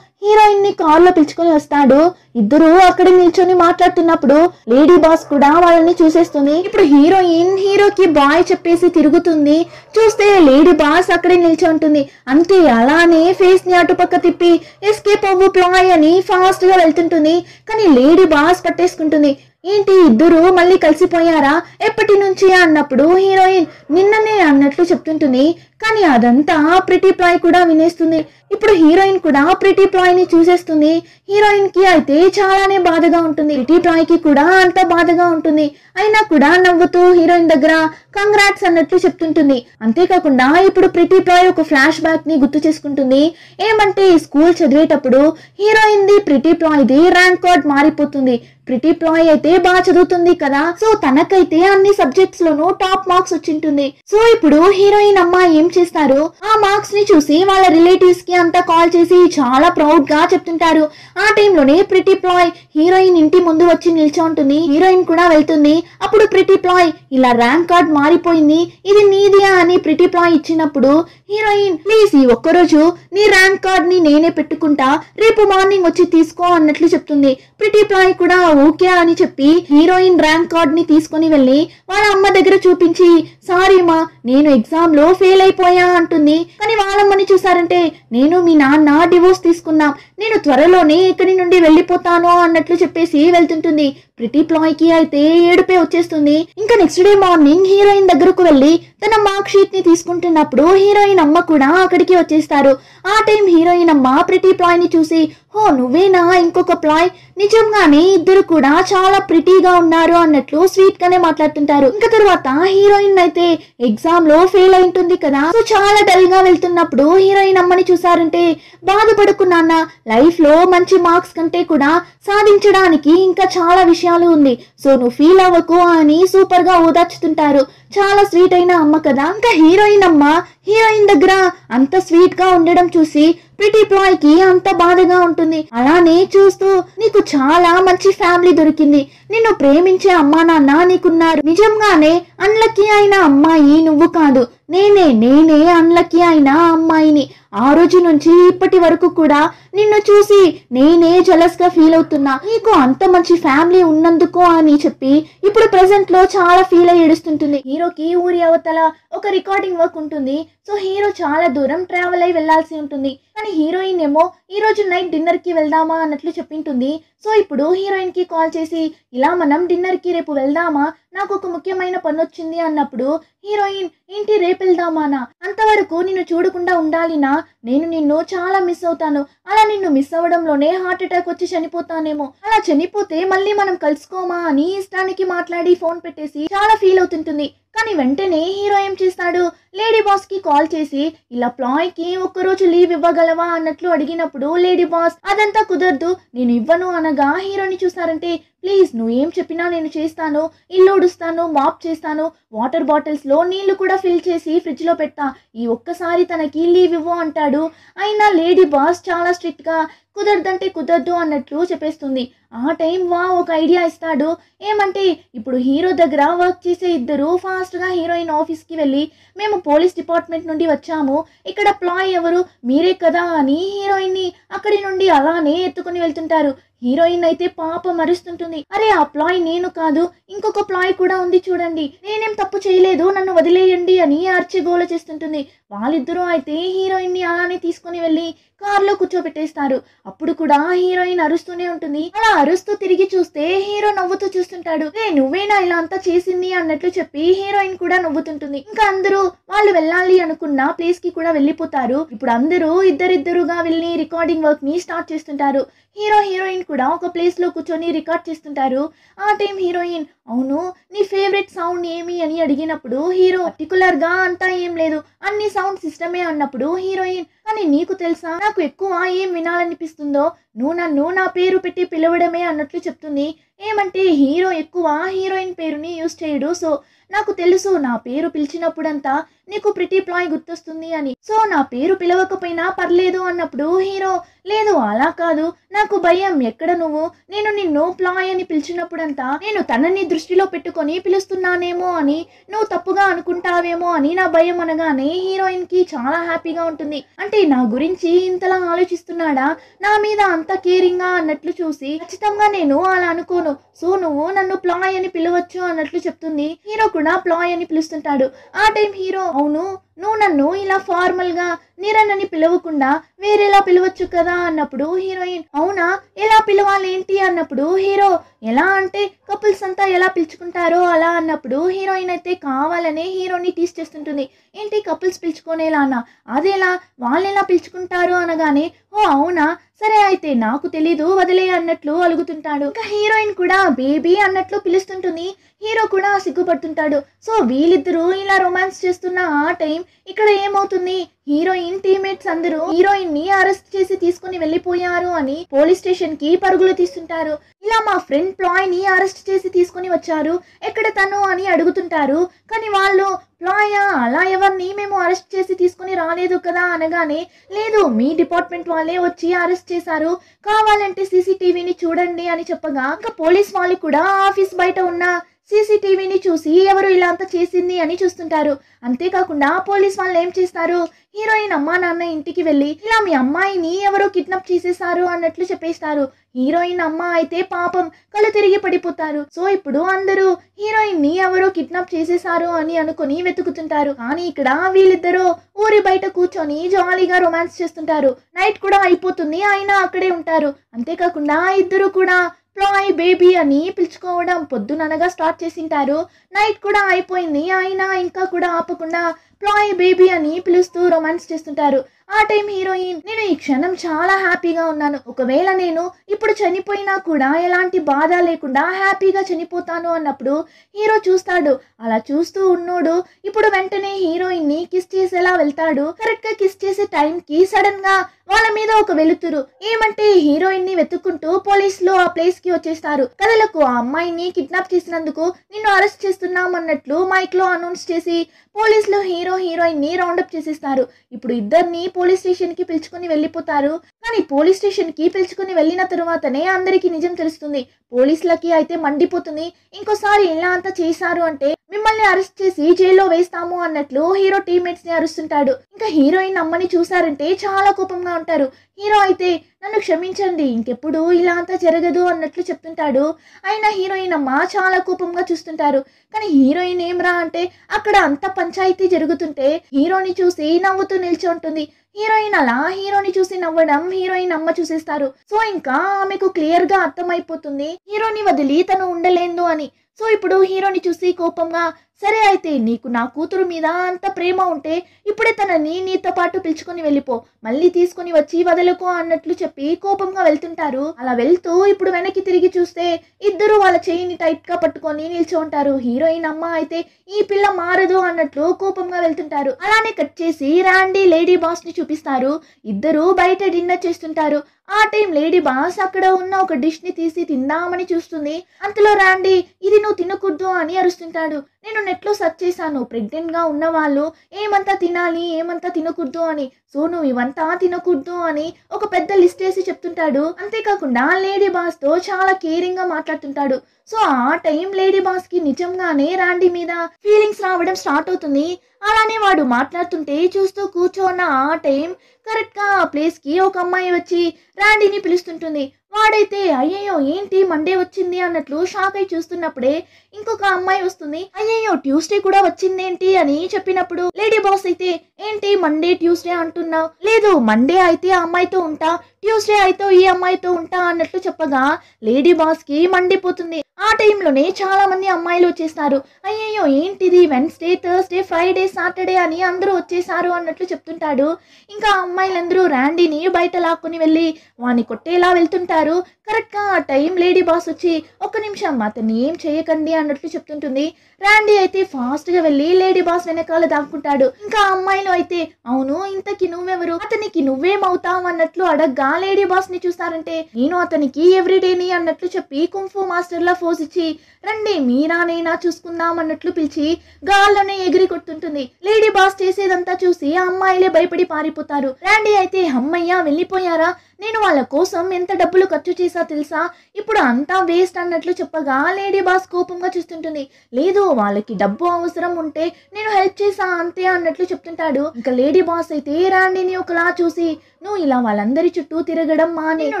హీరోయిన్ ని కార్ లో పిలుచుకొని వస్తాడు. ఇద్దరు అక్కడే నిల్చొని మాట్లాడుతున్నప్పుడు లేడీ బాస్ కూడా వాళ్ళని చూసేస్తుంది. ఇప్పుడు హీరోయిన్ హీరోకి బాయ్ చెప్పేసి తిరుగుతుంది. చూస్తే లేడీ బాస్ అక్కడే నిల్చొని ఉంటుంది. అంతే అలానే ఫేస్ ని అటుపక్క తిప్పి ఎస్కేప్ అవ్వు ప్లాయ్ అని ఫాస్ట్ గా వెళ్తుంటుంది. కానీ లేడీ బాస్ పట్టేసుకుంటుంది. ఏంటి ఇద్దరు మళ్ళీ కలిసిపోయారా, ఎప్పటి నుంచి అన్నప్పుడు హీరోయిన్ నిన్ననే అన్నట్లు చెప్తుంటుంది. కానీ అదంతా ప్రిటీ ప్లాయ్ కూడా వినేస్తుంది. ఇప్పుడు హీరోయిన్ కూడా ప్రిటీ ప్లాయ్ ని చూసేస్తుంది. హీరోయిన్ కి అయితే చాలానే బాధగా ఉంటుంది, ప్రిటీ ప్లాయ్ కి కూడా అంత బాధగా ఉంటుంది. అయినా కూడా నవ్వుతూ హీరోయిన్ దగ్గర కంగ్రాట్స్ అన్నట్లు చెప్తుంటుంది. అంతేకాకుండా ఇప్పుడు ప్రిటీ ప్లాయ్ ఒక ఫ్లాష్ బ్యాక్ ని గుర్తు చేసుకుంటుంది. ఏమంటే స్కూల్ చదివేటప్పుడు heroine the pretty ploy the rank card మారిపోతుంది. ప్రిటీ ప్లాయ్ అయితే బాగా చదువుతుంది కదా, సో తనకైతే అన్ని సబ్జెక్ట్స్ లోనూ టాప్ మార్క్స్ వచ్చింటుంది. సో ఇప్పుడు హీరోయిన్ అమ్మ ఏం చేస్తారు, ఆ మార్క్స్ ని చూసి వాళ్ళ రిలేటివ్స్ కి అంతా కాల్ చేసి చాలా ప్రౌడ్ గా చెప్తుంటారు. ఆ టైంలోనే ప్రిటీ ప్లాయ్ హీరోయిన్ ఇంటి ముందు వచ్చి నిల్చో ఉంటుంది. హీరోయిన్ కూడా వెళ్తుంది. అప్పుడు ప్రిటీ ప్లాయ్ ఇలా ర్యాంక్ కార్డ్ మారిపోయింది, ఇది నీదియా అని ప్రిటీ ప్లాయ్ ఇచ్చినప్పుడు హీరోయిన్ ప్లీజ్ ఈ ఒక్కరోజు నీ ర్యాంక్ కార్డ్ ని నేనే పెట్టుకుంటా, రేపు మార్నింగ్ వచ్చి తీసుకో అన్నట్లు చెప్తుంది. ప్రిటీ ప్లాయ్ కూడా ఓకే అని చెప్పి హీరోయిన్ ర్యాంక్ కార్డ్ ని తీసుకుని వెళ్ళి వాళ్ళ అమ్మ దగ్గర చూపించి సారీ మా నేను ఎగ్జామ్ లో ఫెయిల్ అయిపోయా అంటుంది. కానీ వాళ్ళమ్మని చూసారంటే నేను మీ నాన్న డివోర్స్ తీసుకున్నాం, నేను త్వరలోనే ఇక్కడి నుండి వెళ్ళిపోతాను అన్నట్లు చెప్పేసి వెళ్తుంటుంది. ప్రిటీ ప్లాయ్ కి అయితే ఏడుపే వచ్చేస్తుంది. ఇంకా నెక్స్ట్ డే మార్నింగ్ హీరోయిన్ దగ్గరకు వెళ్ళి తన మార్క్ షీట్ ని తీసుకుంటున్నప్పుడు హీరోయిన్ అమ్మ కూడా అక్కడికి వచ్చేస్తారు. ఆ టైం హీరోయిన్ అమ్మ ప్రిటీ ప్లాయ్ ని చూసి హో నువ్వేనా ఇంకొక ప్లాయ్, నిజంగానే ఇద్దరు కూడా చాలా ప్రిటీగా ఉన్నారు అన్నట్లు స్వీట్ గానే మాట్లాడుతుంటారు. ఇంకా తర్వాత హీరోయిన్ అయితే ఎగ్జామ్ లో ఫెయిల్ అయింటుంది కదా, సో చాలా డల్ గా వెళ్తున్నప్పుడు హీరోయిన్ అమ్మని చూసారు చూసారంటే బాధపడకు నాన్న, లైఫ్లో మంచి మార్క్స్ కంటే కూడా సాధించడానికి ఇంకా చాలా విషయాలు ఉంది, సో నువ్వు ఫీల్ అవ్వకు అని సూపర్ గా ఓదార్చుతుంటారు. చాలా స్వీట్ అయిన అమ్మ కదా. ఇంకా హీరోయిన్ అమ్మ హీరోయిన్ దగ్గర అంత స్వీట్ గా ఉండడం చూసి ప్రిటీ ప్లాయ్ కి అంత బాధగా ఉంటుంది. అలానే చూస్తూ నీకు చాలా మంచి ఫ్యామిలీ దొరికింది, నిన్ను ప్రేమించే అమ్మా నాన్న నీకున్నారు, నిజంగానే అన్లక్కీ అయిన అమ్మాయి నువ్వు కాదు, నేనే అన్లక్కీ అయిన అమ్మాయిని. ఆ రోజు నుంచి ఇప్పటి వరకు కూడా నిన్ను చూసి నేనే జలస్ గా ఫీల్ అవుతున్నా, నీకు అంత మంచి ఫ్యామిలీ ఉన్నందుకు అని చెప్పి ఇప్పుడు ప్రెసెంట్ లో చాలా ఫీల్ అయ్యి ఏడుస్తుంటుంది. హీరోకి ఊరి అవతల ఒక రికార్డింగ్ వర్క్ ఉంటుంది. సో హీరో చాలా దూరం ట్రావెల్ అయి వెళ్లాల్సి ఉంటుంది. కానీ హీరోయిన్ ఏమో ఈ రోజు నైట్ డిన్నర్ కి వెళ్దామా అన్నట్లు చెప్పింటుంది. సో ఇప్పుడు హీరోయిన్ కి కాల్ చేసి ఇలా మనం డిన్నర్ కి రేపు వెళ్దామా, నాకు ఒక ముఖ్యమైన పని వచ్చింది అన్నప్పుడు హీరోయిన్ ఏంటి రేపు వెళ్దామానా, అంతవరకు నిన్ను చూడకుండా ఉండాలినా, నేను నిన్ను చాలా మిస్ అవుతాను, అలా నిన్ను మిస్ అవ్వడంలోనే హార్ట్ అటాక్ వచ్చి చనిపోతానేమో, అలా చనిపోతే మళ్ళీ మనం కలుసుకోమా అని ఇష్టానికి మాట్లాడి ఫోన్ పెట్టేసి చాలా ఫీల్ అవుతుంటుంది. కానీ వెంటనే హీరో ఏం చేస్తాడు, లేడీ బాస్ కి కాల్ చేసి ఇలా ప్లాయ్ కి ఒక్కరోజు లీవ్ ఇవ్వగలవా అన్నట్లు అడిగినప్పుడు లేడీ బాస్ అదంతా కుదరదు నేను ఇవ్వను అనగా హీరోని చూసారంటే ప్లీజ్ నువ్వేం చెప్పినా నేను చేస్తాను, ఇల్లు ఉడుస్తాను, మాప్ చేస్తాను, వాటర్ బాటిల్స్ లో నీళ్లు కూడా ఫిల్ చేసి ఫ్రిడ్జ్ లో పెడతా, ఈ ఒక్కసారి తనకి లీవ్ ఇవ్వు అంటాడు. అయినా లేడీ బాస్ చాలా స్ట్రిక్ట్ గా కుదరదంటే కుదరదు అన్నట్లు చెప్పేస్తుంది. ఆ టైం ఒక ఐడియా ఇస్తాడు. ఏమంటే ఇప్పుడు హీరో దగ్గర వర్క్ చేసే ఇద్దరు ఫాస్ట్ గా హీరోయిన్ ఆఫీస్ కి వెళ్ళి మేము పోలీస్ డిపార్ట్మెంట్ నుండి వచ్చాము, ఇక్కడ ప్లాయ్ ఎవరు మీరే కదా అని హీరోయిన్ ని అక్కడి నుండి అలానే ఎత్తుకుని వెళ్తుంటారు. హీరోయిన్ అయితే పాప మరుస్తుంటుంది. అరే ఆ ప్లాయ్ నేను కాదు, ఇంకొక ప్లాయ్ కూడా ఉంది చూడండి, నేనేం తప్పు చేయలేదు, నన్ను వదిలేయండి అని అర్చి గోల చేస్తుంటుంది. వాళ్ళిద్దరూ అయితే హీరోయిన్ ని అలానే తీసుకుని వెళ్ళి కార్లో కూర్చోబెట్టేస్తారు. అప్పుడు కూడా హీరోయిన్ అరుస్తూనే ఉంటుంది. అలా అరుస్తూ తిరిగి చూస్తే హీరో నవ్వుతూ చూస్తుంటాడు. రే నువ్వేనా ఇలా అంతా చేసింది అన్నట్లు చెప్పి హీరోయిన్ కూడా నవ్వుతుంటుంది. ఇంకా అందరూ వాళ్ళు వెళ్ళాలి అనుకున్న ప్లేస్ కి కూడా వెళ్ళిపోతారు. ఇప్పుడు అందరూ ఇద్దరిద్దరుగా వెళ్ళి రికార్డింగ్ వర్క్ ని స్టార్ట్ చేస్తుంటారు. హీరోయిన్ కూడా ఒక ప్లేస్ లో కూర్చొని రికార్డ్ చేస్తుంటారు. ఆ టైం హీరోయిన్ అవును నీ ఫేవరెట్ సౌండ్ ఏమి అని అడిగినప్పుడు హీరో పర్టికులర్ గా అంతా ఏం లేదు, అన్ని సౌండ్ సిస్టమే అన్నప్పుడు హీరోయిన్ కానీ నీకు తెలుసా నాకు ఎక్కువ ఏం వినాలనిపిస్తుందో, నువ్వు నన్ను నా పేరు పెట్టి పిలవడమే అన్నట్లు చెప్తుంది. ఏమంటే హీరో ఎక్కువ హీరోయిన్ పేరుని యూజ్ చేయడు. సో నాకు తెలుసు నా పేరు పిలిచినప్పుడంతా నీకు ప్రిటీ ప్లాయ్ గుర్తొస్తుంది అని, సో నా పేరు పిలవకపోయినా పర్లేదు అన్నప్పుడు హీరో లేదు అలా కాదు నాకు భయం, ఎక్కడ నువ్వు నేను నిన్ను ప్లాయ్ అని పిలిచినప్పుడంతా నేను తనని దృష్టిలో పెట్టుకొని పిలుస్తున్నానేమో అని నువ్వు తప్పుగా అనుకుంటావేమో అని నా భయం అనగానే హీరోయిన్ కి చాలా హ్యాపీగా ఉంటుంది. అంటే నా గురించి ఇంతలా ఆలోచిస్తున్నాడా, నా మీద అంత కేరింగ్ గా అన్నట్లు చూసి ఖచ్చితంగా నేను అలా అనుకోను, సో నువ్వు నన్ను ప్లాయ్ అని పిలవచ్చు అన్నట్లు చెప్తుంది. హీరో కూడా ప్లాయ్ అని పిలుస్తుంటాడు. ఆ టైం హీరో అవును నువ్వు నన్ను ఇలా ఫార్మల్ గా నిరణ్ అని పిలవకుండా వేరేలా పిలవచ్చు కదా అన్నప్పుడు హీరోయిన్ అవునా ఎలా పిలవాలేంటి అన్నప్పుడు హీరో ఎలా అంటే కపుల్స్ అంతా ఎలా పిలుచుకుంటారో అలా అన్నప్పుడు హీరోయిన్ అయితే కావాలనే హీరోని టీస్ చేస్తుంటుంది. ఏంటి కపుల్స్ పిలుచుకునేలానా, అదేలా వాళ్ళు ఎలా పిలుచుకుంటారు అనగానే ఓ అవునా సరే అయితే నాకు తెలీదు వదిలే అన్నట్లు అలుగుతుంటాడు. ఇంకా హీరోయిన్ కూడా బేబీ అన్నట్లు పిలుస్తుంటుంది. హీరో కూడా సిగ్గుపడుతుంటాడు. సో వీళ్ళిద్దరూ ఇలా రొమాన్స్ చేస్తున్న ఆ టైం ఇక్కడ ఏమవుతుంది, హీరోయిన్ టీమ్మేట్స్ అందరూ హీరోయిన్ ని అరెస్ట్ చేసి తీసుకుని వెళ్ళిపోయారు అని పోలీస్ స్టేషన్ కి పరుగులు తీస్తుంటారు. ఇలా మా ఫ్రెండ్ ప్లాయ్ ని అరెస్ట్ చేసి తీసుకుని వచ్చారు, ఎక్కడ తను అని అడుగుతుంటారు. కానీ వాళ్ళు ప్లాయా అలా ఎవరిని మేము అరెస్ట్ చేసి తీసుకుని రాలేదు కదా అనగానే లేదు మీ డిపార్ట్మెంట్ వాళ్ళే వచ్చి అరెస్ట్ చేశారు, కావాలంటే సీసీటీవీని చూడండి అని చెప్పగా ఇంకా పోలీస్ వాళ్ళు కూడా ఆఫీస్ బయట ఉన్న సీసీటీవీని చూసి ఎవరు ఇలా అంతా చేసింది అని చూస్తుంటారు. అంతేకాకుండా పోలీస్ వాళ్ళు ఏం చేస్తారు, హీరోయిన్ అమ్మా నాన్న ఇంటికి వెళ్ళి ఇలా మీ అమ్మాయిని ఎవరో కిడ్నాప్ చేసేసారు అన్నట్లు చెప్పేస్తారు. హీరోయిన్ అమ్మ అయితే పాపం కళ్ళు తిరిగి పడిపోతారు. సో ఇప్పుడు అందరూ హీరోయిన్ ని ఎవరో కిడ్నాప్ చేసేసారు అని అనుకుని వెతుకుతుంటారు. కానీ ఇక్కడ వీళ్ళిద్దరూ ఊరి బయట కూర్చొని జాలీగా రొమాన్స్ చేస్తుంటారు. నైట్ కూడా అయిపోతుంది అయినా అక్కడే ఉంటారు. అంతేకాకుండా ఇద్దరు కూడా ప్లాయ్ బేబీ అని పిలుచుకోవడం పొద్దుననగా స్టార్ట్ చేసింటారు. నైట్ కూడా అయిపోయింది అయినా ఇంకా కూడా ఆపకుండా ప్లాయ్ బేబీ అని పిలుస్తూ రొమాన్స్ చేస్తుంటారు. ఆ టైం హీరోయిన్, నేను ఈ క్షణం చాలా హ్యాపీగా ఉన్నాను, ఒకవేళ నేను ఇప్పుడు చనిపోయినా కూడా ఎలాంటి బాధ లేకుండా హ్యాపీగా చనిపోతాను అన్నప్పుడు హీరో చూస్తాడు. అలా చూస్తూ ఉన్నోడు ఇప్పుడు వెంటనే హీరోయిన్ ని కిస్ చేసేలా వెళ్తాడు. కరెక్ట్ గా కిస్ చేసే టైం కి సడన్ గా వాళ్ళ మీద ఒక వెలుతురు. ఏమంటే హీరోయిన్ ని వెతుక్కుంటూ పోలీసులు ఆ ప్లేస్ కి వచ్చేస్తారు. కథలకు ఆ అమ్మాయిని కిడ్నాప్ చేసినందుకు నిన్ను అరెస్ట్ చేస్తున్నాం అన్నట్లు మైక్ లో అనౌన్స్ చేసి పోలీసులు హీరోయిన్ ని రౌండప్ చేసేస్తారు. ఇప్పుడు ఇద్దరిని పోలీస్ స్టేషన్ కి పిలుచుకుని వెళ్ళిపోతారు. కానీ పోలీస్ స్టేషన్ కి పిలుచుకుని వెళ్ళిన తరువాతనే అందరికి నిజం తెలుస్తుంది. పోలీసులకి అయితే మండిపోతుంది. ఇంకోసారి ఇలా అంతా చేశారు అంటే మిమ్మల్ని అరెస్ట్ చేసి జైల్లో వేస్తాము అన్నట్లు హీరో టీమ్మేట్స్ ని అరుస్తుంటాడు. ఇంకా హీరోయిన్ అమ్మని చూసారంటే చాలా కోపంగా ఉంటారు. హీరో అయితే నన్ను క్షమించండి, ఇంకెప్పుడు ఇలా అంతా జరగదు అన్నట్లు చెప్తుంటాడు. అయినా హీరోయిన్ అమ్మ చాలా కోపంగా చూస్తుంటారు. కానీ హీరోయిన్ ఏమ్రా అంటే అక్కడ అంత పంచాయతీ జరుగుతుంటే హీరోని చూసి నవ్వుతూ నిల్చో ఉంటుంది. హీరోయిన్ అలా హీరోని చూసి నవ్వడం హీరోయిన్ అమ్మ చూసేస్తారు. సో ఇంకా ఆమెకు క్లియర్ గా అర్థమైపోతుంది హీరోని వదిలి తను ఉండలేదు అని. సో ఇప్పుడు హీరోని చూసి కోపంగా, సరే అయితే నీకు నా కూతురు మీద అంత ప్రేమ ఉంటే ఇప్పుడే తనని నీతో పాటు పిలుచుకొని వెళ్ళిపో, మళ్ళీ తీసుకుని వచ్చి వదలకు అన్నట్లు చెప్పి కోపంగా వెళ్తుంటారు. అలా వెళ్తూ ఇప్పుడు వెనక్కి తిరిగి చూస్తే ఇద్దరు వాళ్ళ చెయ్యిని టైట్ గా పట్టుకొని నిల్చో ఉంటారు. హీరోయిన్ అమ్మ అయితే ఈ పిల్ల మారదు అన్నట్లు కోపంగా వెళ్తుంటారు. అలానే కట్ చేసి రాండీ లేడీ బాస్ ని చూపిస్తారు. ఇద్దరు బయట డిన్నర్ చేస్తుంటారు. ఆ టైం లేడీ బాస్ అక్కడ ఉన్న ఒక డిష్ ని తీసి తిందామని చూస్తుంది. అంతలో రాండీ, ఇది నువ్వు తినకూడదు అని అరుస్తుంటాడు. నేను నెట్ లో సెర్చ్ చేశాను, ప్రెగ్నెంట్ గా ఉన్న వాళ్ళు ఏమంతా తినాలి ఏమంతా తినకూడదు అని. సో నువ్వు ఇవంతా తినకూడదు అని ఒక పెద్ద లిస్ట్ వేసి చెప్తుంటాడు. అంతేకాకుండా లేడీ బాస్ తో చాలా కేరింగ్ గా మాట్లాడుతుంటాడు. సో ఆ టైం లేడీ బాస్ కి నిజంగానే రాండీ మీద ఫీలింగ్స్ రావడం స్టార్ట్ అవుతుంది. అలానే వాడు మాట్లాడుతుంటే చూస్తూ కూర్చోన్న ఆ టైం కరెక్ట్ గా ఆ ప్లేస్ కి ఒక అమ్మాయి వచ్చి రాండీని పిలుస్తుంటుంది. వాడైతే అయ్యయ్యో ఏంటి మండే వచ్చింది అన్నట్లు షాక్ అయి చూస్తున్నప్పుడే ఇంకొక అమ్మాయి వస్తుంది. అయ్యయ్యో ట్యూస్డే కూడా వచ్చిందేంటి అని చెప్పినప్పుడు లేడీ బాస్ అయితే ఏంటి మండే ట్యూస్డే అంటున్నావు, లేదు మండే అయితే ఆ అమ్మాయితో ఉంటా, ట్యూస్డే అయితే ఈ అమ్మాయితో ఉంటా అన్నట్లు చెప్పగా లేడీ బాస్ కి మండిపోతుంది. ఆ టైంలోనే చాలా మంది అమ్మాయిలు వచ్చేస్తారు. అయ్యయ్యో ఏంటిది వెన్స్డే థర్స్డే ఫ్రైడే సాటర్డే అని అందరూ వచ్చేసారు అన్నట్లు చెప్తుంటాడు. ఇంకా అమ్మాయిలందరూ రాండీని బయట లాక్కుని వెళ్ళి వాణ్ణి కొట్టేలా వెళ్తుంటారు. కరెక్ట్ గా ఆ టైం లేడీ బాస్ వచ్చి ఒక్క నిమిషం అతన్ని ఏం చేయకండి అన్నట్లు చెప్తుంటుంది. రాండీ అయితే ఫాస్ట్ గా వెళ్ళి లేడీ బాస్ వెనకాల దాక్కుంటాడు. ఇంకా అమ్మాయిలు అయితే అవును ఇంతకి నువ్వెవరు, అతనికి నువ్వేమవుతావు అన్నట్లు అడగ్గా లేడీ బాస్ ని చూస్తారంటే నేను అతనికి ఎవ్రీడేని అన్నట్లు చెప్పి కుంఫు మాస్టర్ లా ఫోజ్ ఇచ్చి రండి మీరానైనా చూసుకుందాం అన్నట్లు పిలిచి గాల్లోనే ఎగిరి కొడుతుంటుంది. లేడీ బాస్ చేసేదంతా చూసి ఆ అమ్మాయిలే భయపడి పారిపోతారు. రాండీ అయితే అమ్మయ్య వెళ్ళిపోయారా, నేను వాళ్ళ కోసం ఎంత డబ్బులు ఖర్చు చేసా తెలుసా, ఇప్పుడు అంతా వేస్ట్ అన్నట్లు చెప్పగా లేడీ బాస్ కోపంగా చూస్తుంటుంది. లేదు వాళ్ళకి డబ్బు అవసరం ఉంటే నేను హెల్ప్ చేసా అంతే అన్నట్లు చెప్తుంటాడు. ఇంకా లేడీ బాస్ అయితే రాండీని ఒకలా చూసి నువ్వు ఇలా వాళ్ళందరి చుట్టూ తిరగడం మాని నేను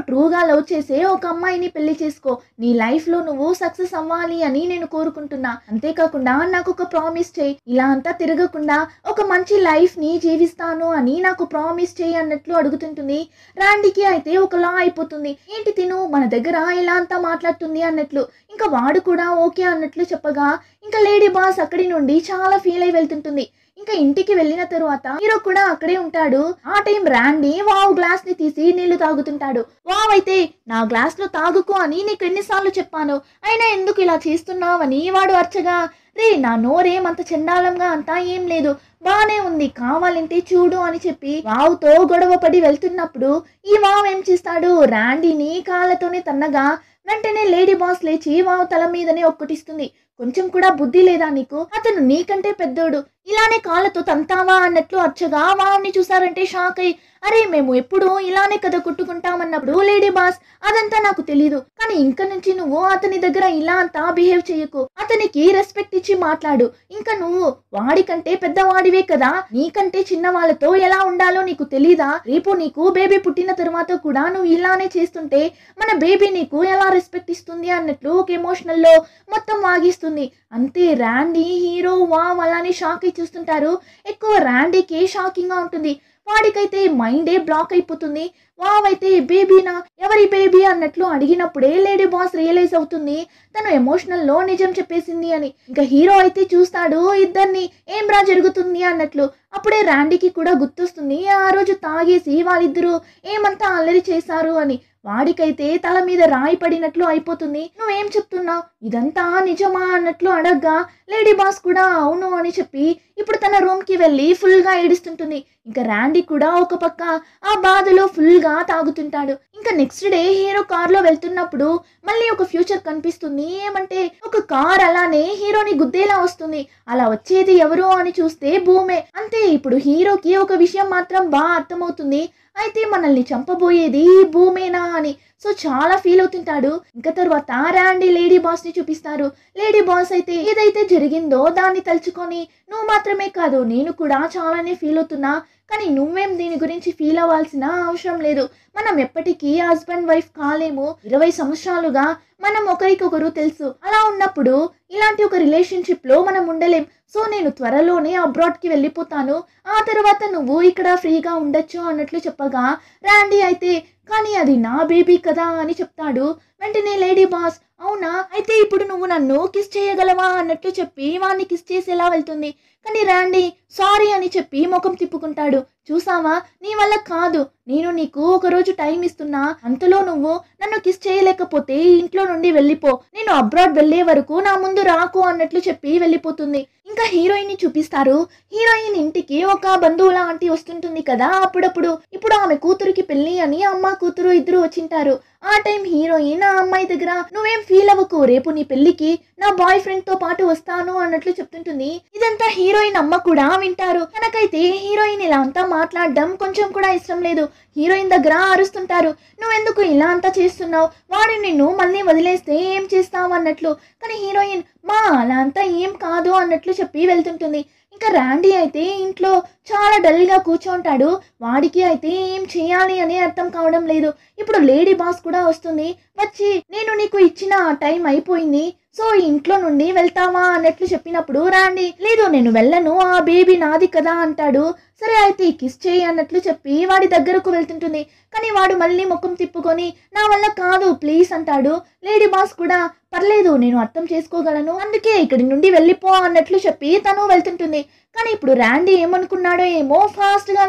ట్రూగా లవ్ చేసే ఒక అమ్మాయిని పెళ్లి చేసుకో, నీ లైఫ్ లో నువ్వు సక్సెస్ అవ్వాలి అని నేను కోరుకుంటున్నా, అంతేకాకుండా నాకు ఒక ప్రామిస్ చేయి, ఇలా అంతా తిరగకుండా ఒక మంచి లైఫ్ ని జీవిస్తాను అని నాకు ప్రామిస్ చేయి అన్నట్లు అడుగుతుంటుంది. రాండీకి అయితే ఒకలా అయిపోతుంది. ఏంటి తిను మన దగ్గర ఇలా అంతా మాట్లాడుతుంది అన్నట్లు. ఇంకా వాడు కూడా ఓకే అన్నట్లు చెప్పగా ఇంకా లేడీ బాస్ అక్కడి నుండి చాలా ఫీల్ అయి వెళ్తుంటుంది. ఇంకా ఇంటికి వెళ్ళిన తరువాత హీరో కూడా అక్కడే ఉంటాడు. ఆ టైం రాండీ వావ్ గ్లాస్ ని తీసి నీళ్లు తాగుతుంటాడు. వావ్ అయితే నా గ్లాస్ లో తాగుకో అని నీకు ఎన్నిసార్లు చెప్పాను, అయినా ఎందుకు ఇలా చేస్తున్నావని వాడు అర్చగా రే నా నోరేమంత చండాలంగా అంతా ఏం లేదు, బానే ఉంది కావాలంటే చూడు అని చెప్పి వావుతో గొడవ పడి వెళ్తున్నప్పుడు ఈ వావ్ ఏం చేస్తాడు రాండీని కాళ్ళతోనే తన్నగా వెంటనే లేడీ బాస్ లేచి వావ్ తల మీదనే ఒక్కటిస్తుంది. కొంచెం కూడా బుద్ధి లేదా నీకు, అతను నీకంటే పెద్దోడు, ఇలానే కాళ్ళతో తంతావా అన్నట్లు అర్చగా వావ్ని చూసారంటే షాక్ అయ్యి అరే మేము ఎప్పుడు ఇలానే కదా కొట్టుకుంటామన్నప్పుడు లేడీ బాస్ అదంతా నాకు తెలీదు, కానీ ఇంక నుంచి నువ్వు అతని దగ్గర ఇలా అంతా బిహేవ్ చేయకు, అతనికి రెస్పెక్ట్ ఇచ్చి మాట్లాడు, ఇంకా నువ్వు వాడికంటే పెద్దవాడివే కదా, నీకంటే చిన్న వాళ్ళతో ఎలా ఉండాలో నీకు తెలీదా, రేపు నీకు బేబీ పుట్టిన తర్వాత కూడా నువ్వు ఇలానే చేస్తుంటే మన బేబీ నీకు ఎలా రెస్పెక్ట్ ఇస్తుంది అన్నట్లు ఒక ఎమోషనల్ లో మొత్తం వాగిస్తుంది. అంతే రాండీ హీరో వావ్ అలానే షాక్ అయి చూస్తుంటారు. ఎక్కువ రాండీకి షాకింగ్ గా ఉంటుంది. వాడికైతే మైండే బ్లాక్ అయిపోతుంది. వావ్ అయితే బేబీనా, ఎవరి బేబీ అన్నట్లు అడిగినప్పుడే లేడీ బాస్ రియలైజ్ అవుతుంది తను ఎమోషనల్ లో నిజం చెప్పేసింది అని. ఇంకా హీరో అయితే చూస్తాడు ఇద్దరిని, ఏం రా జరుగుతుంది అన్నట్లు. అప్పుడే ర్యాండీకి కూడా గుర్తొస్తుంది ఆ రోజు తాగేసి వాళ్ళిద్దరూ ఏమంతా అల్లరి చేశారు అని. వాడికైతే తల మీద రాయి పడినట్లు అయిపోతుంది. నువ్వేం చెప్తున్నావు, ఇదంతా నిజమా అన్నట్లు అడగ్గా లేడీ బాస్ కూడా అవును అని చెప్పి ఇప్పుడు తన రూమ్ కి వెళ్ళి ఫుల్ గా ఏడుస్తుంటుంది. ఇంకా ర్యాండీ కూడా ఒక పక్క ఆ బాధలో ఫుల్ గా తాగుతుంటాడు. ఇంకా నెక్స్ట్ డే హీరో కార్ లో వెళ్తున్నప్పుడు మళ్ళీ ఒక ఫ్యూచర్ కనిపిస్తుంది. ఏమంటే ఒక కార్ అలానే హీరోని గుద్దేలా వస్తుంది. అలా వచ్చేది ఎవరు అని చూస్తే భూమే. అంతే, ఇప్పుడు హీరోకి ఒక విషయం మాత్రం బాగా అర్థమవుతుంది, అయితే మనల్ని చంపబోయేది భూమేనా అని. సో చాలా ఫీల్ అవుతుంటాడు. ఇంకా తర్వాత ర్యాండీ లేడీ బాస్ ని చూపిస్తారు. లేడీ బాస్ అయితే ఏదైతే జరిగిందో దాన్ని తలుచుకొని నువ్వు మాత్రమే కాదు నేను కూడా చాలానే ఫీల్ అవుతున్నా, కానీ నువ్వేం దీని గురించి ఫీల్ అవ్వాల్సిన అవసరం లేదు. మనం ఎప్పటికీ హస్బెండ్ వైఫ్ కాలేము. 20 సంవత్సరాలుగా మనం ఒకరికొకరు తెలుసు. అలా ఉన్నప్పుడు ఇలాంటి ఒక రిలేషన్షిప్ లో మనం ఉండలేం. సో నేను త్వరలోనే అబ్రాడ్ కి వెళ్ళిపోతాను, ఆ తర్వాత నువ్వు ఇక్కడ ఫ్రీగా ఉండొచ్చు అన్నట్లు చెప్పగా ర్యాండీ అయితే కానీ అది నా బేబీ కదా అని చెప్తాడు. వెంటనే లేడీ బాస్ అవునా, అయితే ఇప్పుడు నువ్వు నన్ను కిస్ చేయగలవా అన్నట్లు చెప్పి వాడిని కిస్ చేసేలా వెళ్తుంది. కానీ ర్యాండీ సారీ అని చెప్పి ముఖం తిప్పుకుంటాడు. చూసావా, నీ వల్ల కాదు, నేను నీకు ఒకరోజు టైం ఇస్తున్నా, అంతలో నువ్వు నన్ను కిస్ చేయలేకపోతే ఇంట్లో నుండి వెళ్ళిపో, నేను అబ్రాడ్ వెళ్లే వరకు నా ముందు రాకు అన్నట్లు చెప్పి వెళ్ళిపోతుంది. ఇంకా హీరోయిన్ ని చూపిస్తారు. హీరోయిన్ ఇంటికి ఒక బంధువుల ఆంటీ వస్తుంటుంది కదా అప్పుడప్పుడు. ఇప్పుడు ఆమె కూతురికి పెళ్లి అని అమ్మ కూతురు ఇద్దరు వచ్చింటారు. ఆ టైం హీరోయిన్ ఆ అమ్మాయి దగ్గర నువ్వేం ఫీల్ అవ్వకు, రేపు నీ పెళ్లికి నా బాయ్ ఫ్రెండ్ తో పాటు వస్తాను అన్నట్లు చెప్తుంటుంది. ఇదంతా హీరోయిన్ అమ్మ కూడా వింటారు. తనకైతే హీరోయిన్ ఇలా అంతా మాట్లాడడం కొంచెం కూడా ఇష్టం లేదు. హీరోయిన్ దగ్గర అరుస్తుంటారు, నువ్వెందుకు ఇలా అంతా చేస్తున్నావు, వాడు నిన్ను మళ్ళీ వదిలేస్తే ఏం చేస్తావు అన్నట్లు. కానీ హీరోయిన్ మా అలా అంతా ఏం కాదు అన్నట్లు చెప్పి వెళ్తుంటుంది. ఇంకా ర్యాండీ అయితే ఇంట్లో చాలా డల్ గా కూర్చోంటాడు. వాడికి అయితే ఏం చేయాలి అని అర్థం కావడం లేదు. ఇప్పుడు లేడీ బాస్ కూడా వస్తుంది. వచ్చి నేను నీకు ఇచ్చిన టైం అయిపోయింది, సో ఇంట్లో నుండి వెళ్తావా అన్నట్లు చెప్పినప్పుడు ర్యాండీ లేదు నేను వెళ్ళను, ఆ బేబీ నాది కదా అంటాడు. సరే అయితే కిస్ చేయి అన్నట్లు చెప్పి వాడి దగ్గరకు వెళ్తుంటుంది. కానీ వాడు మళ్ళీ ముఖం తిప్పుకొని నా వల్ల కాదు ప్లీజ్ అంటాడు. లేడీ బాస్ కూడా పర్లేదు నేను అర్థం చేసుకోగలను, అందుకే ఇక్కడి నుండి వెళ్ళిపో అన్నట్లు చెప్పి తను వెళ్తుంటుంది. కానీ ఇప్పుడు ర్యాండీ ఏమనుకున్నాడో ఏమో, ఫాస్ట్ గా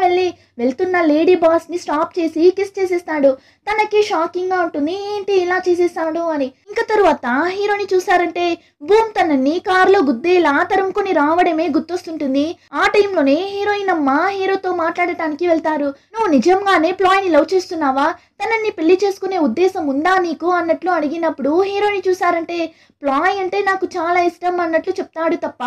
వెళ్తున్న లేడీ బాస్ ని స్టాప్ చేసి కిస్ చేసేస్తాడు. తనకి షాకింగ్ గా ఉంటుంది, ఏంటి ఇలా చేసేస్తాడు అని. ఇంకా తరువాత హీరోని చూసారంటే బూమ్ తనని కారులో గుద్దేలా తరుముకొని రావడమే గుర్తొస్తుంటుంది. ఆ టైంలోనే హీరోయిన్ అమ్మ హీరోతో మాట్లాడటానికి వెళ్తారు. నువ్వు నిజంగానే ప్లాయ్ ని లవ్ చేస్తున్నావా, తనని పెళ్లి చేసుకునే ఉద్దేశం ఉందా నీకు అన్నట్లు అడిగినప్పుడు హీరోని చూసారంటే ప్లాయ్ అంటే నాకు చాలా ఇష్టం అన్నట్లు చెప్తాడు తప్ప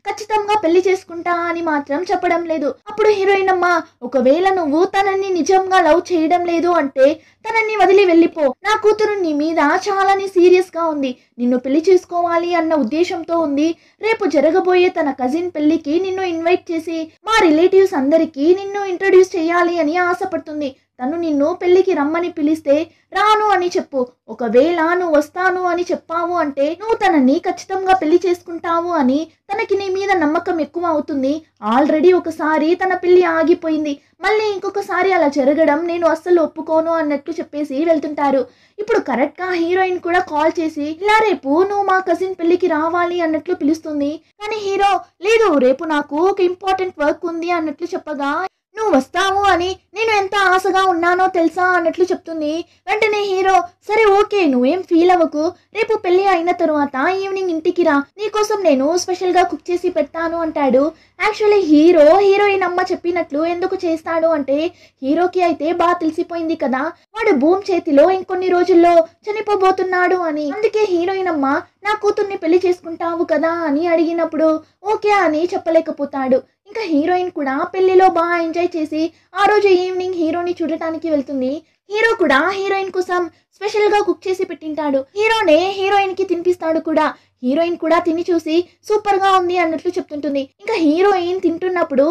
ఖచ్చితంగా పెళ్లి చేసుకుంటా అని మాత్రం చెప్పడం లేదు. అప్పుడు హీరోయిన్ అమ్మ ఒకవేళ నువ్వు తనని నిజంగా లవ్ చేయడం లేదు అంటే తనని వదిలి వెళ్ళిపో, నా కూతురు నీ మీద చాలానే సీరియస్ గా ఉంది, నిన్ను పెళ్లి చేసుకోవాలి అన్న ఉద్దేశంతో ఉంది. రేపు జరగబోయే తన కజిన్ పెళ్లికి నిన్ను ఇన్వైట్ చేసి మా రిలేటివ్స్ అందరికీ నిన్ను ఇంట్రడ్యూస్ చేయాలి అని ఆశపడుతుంది. తను నిన్ను పెళ్లికి రమ్మని పిలిస్తే రాను అని చెప్పు. ఒకవేళ నువ్వు వస్తాను అని చెప్పావు అంటే నువ్వు తనని ఖచ్చితంగా పెళ్లి చేసుకుంటావు అని తనకి నీ మీద నమ్మకం ఎక్కువ అవుతుంది. ఆల్రెడీ ఒకసారి తన పెళ్లి ఆగిపోయింది, మళ్ళీ ఇంకొకసారి అలా జరగడం నేను అస్సలు ఒప్పుకోను అన్నట్లు చెప్పేసి వెళ్తుంటారు. ఇప్పుడు కరెక్ట్ గా హీరోయిన్ కూడా కాల్ చేసి ఇలా రేపు నువ్వు మా కజిన్ పెళ్లికి రావాలి అన్నట్లు పిలుస్తుంది. కానీ హీరో లేదు రేపు నాకు ఒక ఇంపార్టెంట్ వర్క్ ఉంది అన్నట్లు చెప్పగా నువ్వు వస్తావు అని నేను ఎంత ఆశగా ఉన్నానో తెలుసా అన్నట్లు చెప్తుంది. వెంటనే హీరో సరే ఓకే నువ్వేం ఫీల్ అవ్వకు, రేపు పెళ్లి అయిన తరువాత ఈవినింగ్ ఇంటికి రా, నీకోసం నేను స్పెషల్ గా కుక్ చేసి పెడతాను అంటాడు. యాక్చువల్లీ హీరోయిన్ అమ్మ చెప్పినట్లు ఎందుకు చేస్తాడు అంటే హీరోకి అయితే బాగా తెలిసిపోయింది కదా వాడు భూమి చేతిలో ఇంకొన్ని రోజుల్లో చనిపోబోతున్నాడు అని. అందుకే హీరోయిన్ అమ్మ నా కూతుర్ని పెళ్లి చేసుకుంటావు కదా అని అడిగినప్పుడు ఓకే అని చెప్పలేకపోతాడు. ఇంకా హీరోయిన్ కూడా పెళ్లిలో బాగా ఎంజాయ్ చేసి ఆ రోజు ఈవినింగ్ హీరోని చూడటానికి వెళ్తుంది. హీరో కూడా హీరోయిన్ కోసం స్పెషల్ గా కుక్ చేసి పెట్టింటాడు. హీరోనే హీరోయిన్ కి తినిపిస్తాడు కూడా. హీరోయిన్ కూడా తిని చూసి సూపర్గా ఉంది అన్నట్లు చెప్తుంటుంది. ఇంకా హీరోయిన్ తింటున్నప్పుడు